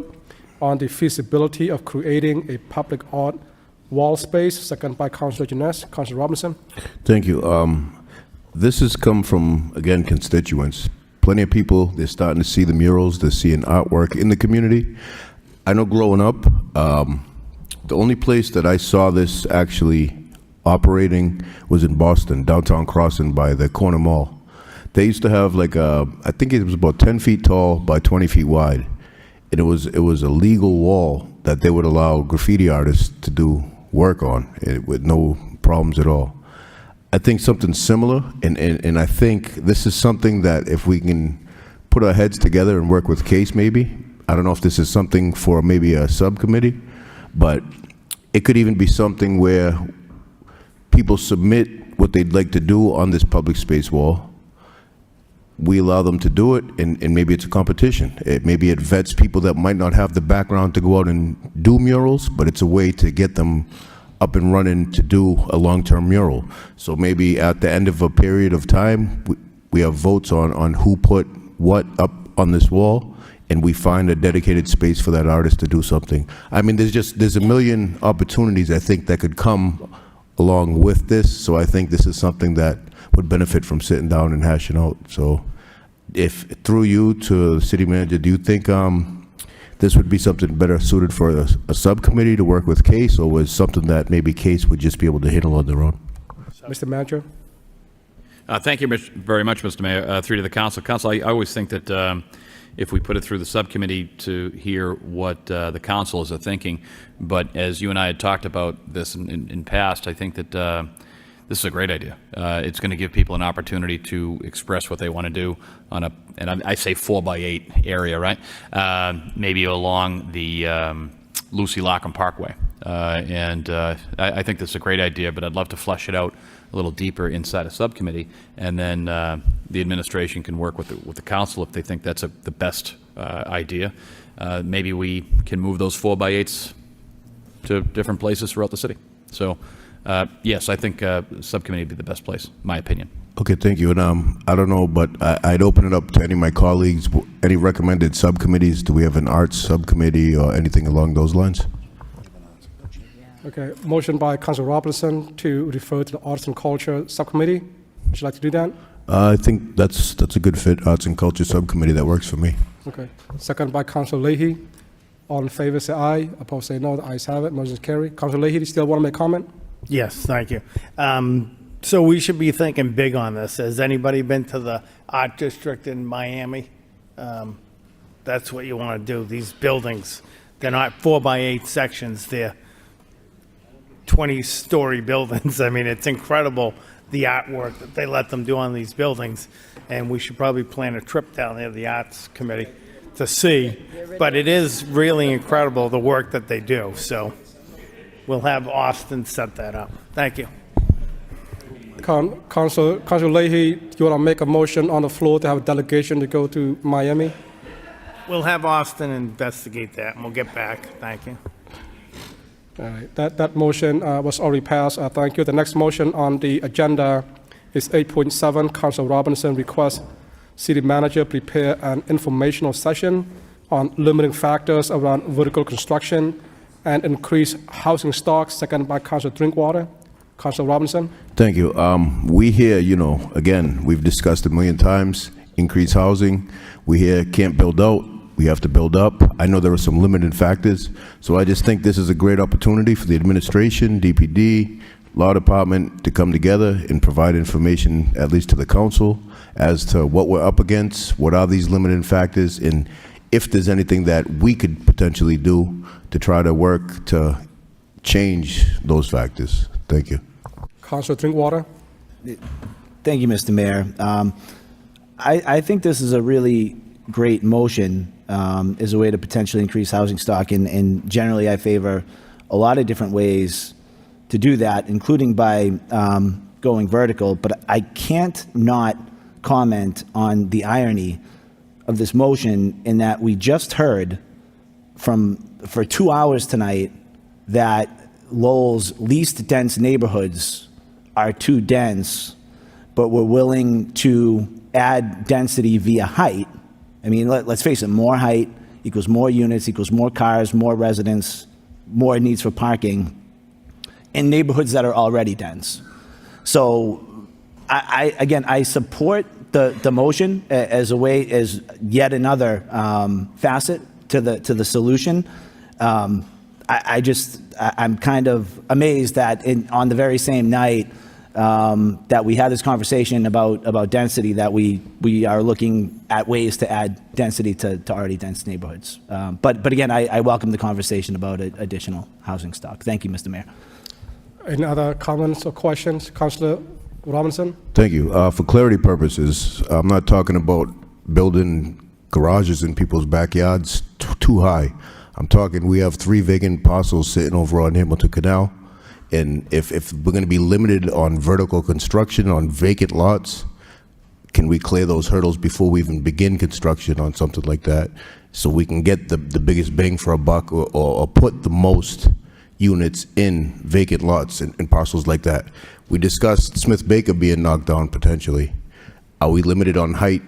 on the feasibility of creating a public art wall space. Second by Councillor Janess. Councillor Robinson. Thank you. This has come from, again, constituents. Plenty of people, they're starting to see the murals, they're seeing artwork in the community. I know growing up, the only place that I saw this actually operating was in Boston, downtown Crossing by the Corner Mall. They used to have like I think it was about 10 feet tall by 20 feet wide. And it was a legal wall that they would allow graffiti artists to do work on with no problems at all. I think something similar, and I think this is something that if we can put our heads together and work with Case maybe, I don't know if this is something for maybe a subcommittee, but it could even be something where people submit what they'd like to do on this public space wall. We allow them to do it, and maybe it's a competition. Maybe it vets people that might not have the background to go out and do murals, but it's a way to get them up and running to do a long-term mural. So maybe at the end of a period of time, we have votes on who put what up on this wall, and we find a dedicated space for that artist to do something. I mean, there's a million opportunities I think that could come along with this, so I think this is something that would benefit from sitting down and hashing out. So if, through you to the city manager, do you think this would be something better suited for a subcommittee to work with Case, or was something that maybe Case would just be able to handle on their own? Mr. Manager? Thank you very much, Mr. Mayor. Through to the council. Council, I always think that if we put it through the subcommittee to hear what the councils are thinking, but as you and I had talked about this in past, I think that this is a great idea. It's going to give people an opportunity to express what they want to do on a, and I say 4x8 area, right? Maybe along the Lucy Lockham Parkway. I think this is a great idea, but I'd love to flesh it out a little deeper inside a subcommittee, and then the administration can work with the council if they think that's the best idea. Maybe we can move those 4x8s to different places throughout the city. So, yes, I think subcommittee would be the best place, my opinion. Okay, thank you. And I don't know, but I'd open it up to any of my colleagues. Any recommended subcommittees? Do we have an arts subcommittee or anything along those lines? Okay, motion by Councilor Robinson to refer to the Arts and Culture Subcommittee. Would you like to do that? I think that's a good fit. Arts and Culture Subcommittee, that works for me. Okay. Second by Councilor Leahy. All in favor, say aye. Opposed, say no. The ayes have it. Motion is carried. Councilor Leahy, do you still want to make comment? Yes, thank you. So we should be thinking big on this. Has anybody been to the Art District in Miami? That's what you want to do. These buildings, they're not 4x8 sections. They're 20-story buildings. I mean, it's incredible, the artwork that they let them do on these buildings. And we should probably plan a trip down there, the Arts Committee, to see. But it is really incredible, the work that they do. So we'll have Austin set that up. Thank you. Councilor Leahy, do you want to make a motion on the floor to have a delegation to go to Miami? We'll have Austin investigate that, and we'll get back. Thank you. All right, that motion was already passed. Thank you. The next motion on the agenda is 8.7. Councilor Robinson requests city manager prepare an informational session on limiting factors around vertical construction and increase housing stock. Second by Councilor Drinkwater. Councilor Robinson. Thank you. We hear, again, we've discussed a million times, increased housing. We hear can't build out. We have to build up. I know there are some limiting factors, so I just think this is a great opportunity for the administration, DPD, law department to come together and provide information, at least to the council, as to what we're up against, what are these limiting factors, and if there's anything that we could potentially do to try to work to change those factors. Thank you. Councilor Drinkwater. Thank you, Mr. Mayor. I think this is a really great motion as a way to potentially increase housing stock, and generally I favor a lot of different ways to do that, including by going vertical, but I can't not comment on the irony of this motion in that we just heard for 2 hours tonight that Lowell's least dense neighborhoods are too dense, but we're willing to add density via height. I mean, let's face it, more height equals more units, equals more cars, more residents, more needs for parking in neighborhoods that are already dense. So I support the motion as a way, as yet another facet to the solution. I'm kind of amazed that on the very same night, that we had this conversation about density, that we are looking at ways to add density to already dense neighborhoods. But again, I welcome the conversation about additional housing stock. Thank you, Mr. Mayor. Any other comments or questions? Councillor Robinson? Thank you. For clarity purposes, I'm not talking about building garages in people's backyards too high. I'm talking, we have 3 vacant parcels sitting over on Hamilton Canal. And if we're going to be limited on vertical construction on vacant lots, can we clear those hurdles before we even begin construction on something like that, so we can get the biggest bang for a buck, or put the most units in vacant lots and parcels like that? We discussed Smith Baker being knocked down potentially. Are we limited on height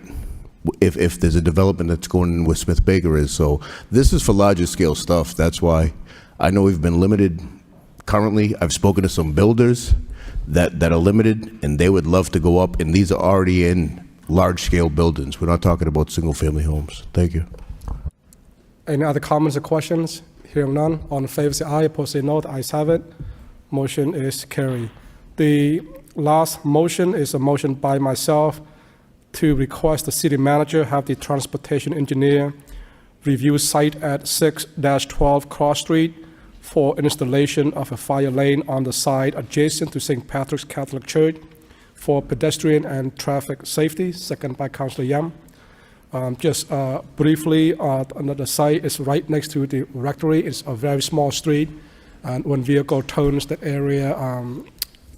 if there's a development that's going in where Smith Baker is? So this is for larger scale stuff. That's why I know we've been limited currently. I've spoken to some builders that are limited, and they would love to go up, and these are already in large scale buildings. We're not talking about single family homes. Thank you. Any other comments or questions? Hearing none. All in favor say aye. Opposed say no. The ayes have it. Motion is carried. The last motion is a motion by myself to request the city manager have the transportation engineer review site at 6-12 Cross Street for installation of a fire lane on the side adjacent to St. Patrick's Catholic Church for pedestrian and traffic safety. Second by Councillor Yam. Just briefly, the site is right next to the rectory. It's a very small street, and when vehicle turns that area,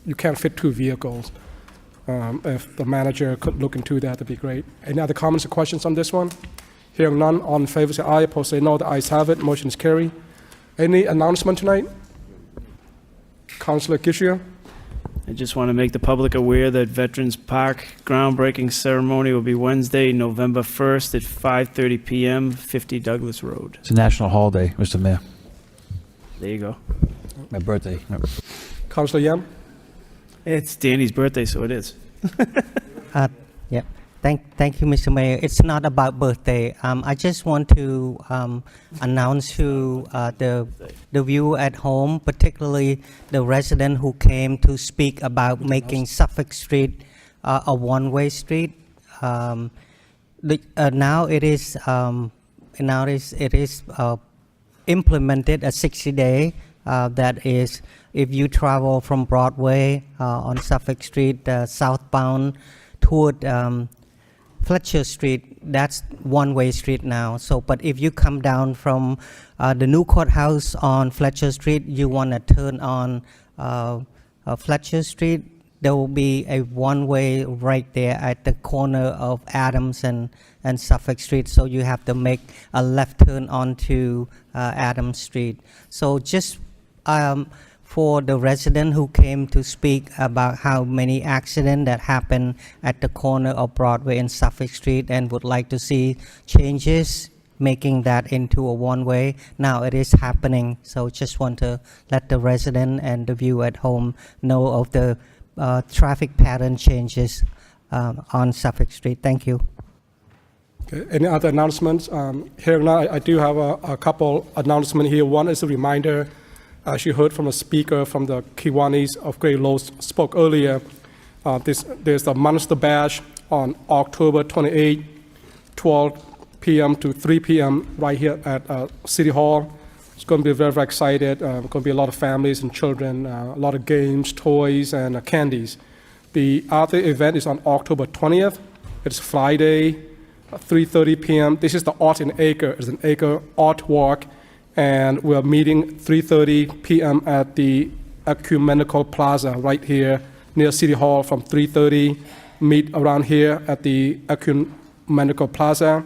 you can't fit 2 vehicles. If the manager could look into that, that'd be great. Any other comments or questions on this one? Hearing none, all in favor say aye. Opposed say no. The ayes have it. Motion is carried. Any announcement tonight? Councillor Gishia? I just want to make the public aware that Veterans Park groundbreaking ceremony will be Wednesday, November 1st at 5:30 p.m., 50 Douglas Road. It's a national holiday, Mr. Mayor. There you go. My birthday. Councillor Yam? It's Danny's birthday, so it is. Yeah. Thank you, Mr. Mayor. It's not about birthday. I just want to announce to the viewer at home, particularly the resident who came to speak about making Suffolk Street a one-way street. Now it is implemented a 60-day. That is, if you travel from Broadway on Suffolk Street southbound toward Fletcher Street, that's one-way street now. So, but if you come down from the new courthouse on Fletcher Street, you want to turn on Fletcher Street, there will be a one-way right there at the corner of Adams and Suffolk Street. So you have to make a left turn onto Adams Street. So just for the resident who came to speak about how many accidents that happen at the corner of Broadway and Suffolk Street and would like to see changes, making that into a one-way. Now it is happening, so just want to let the resident and the viewer at home know of the traffic pattern changes on Suffolk Street. Thank you. Okay. Any other announcements? Here now, I do have a couple announcements here. One is a reminder. As you heard from a speaker from the Kiwanis of Great Lowe's spoke earlier, there's the Monster Bash on October 28, 12 p.m. to 3 p.m. right here at City Hall. It's going to be very, very excited. Going to be a lot of families and children, a lot of games, toys, and candies. The other event is on October 20th. It's Friday, 3:30 p.m. This is the Art in Acre. It's an Acre Art Walk. And we're meeting 3:30 p.m. at the Ecumenical Plaza right here near City Hall. From 3:30, meet around here at the Ecumenical Plaza.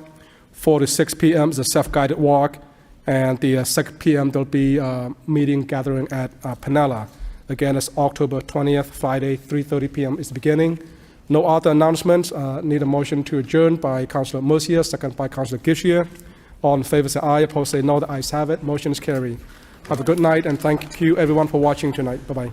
4 to 6 p.m. is a self-guided walk. And the 6 p.m. there'll be a meeting gathering at Pinella. Again, it's October 20th, Friday, 3:30 p.m. is the beginning. No other announcements. Need a motion to adjourn by Councillor Murcia, second by Councillor Gishia. All in favor say aye. Opposed say no. The ayes have it. Motion is carried. Have a good night, and thank you everyone for watching tonight. Bye-bye.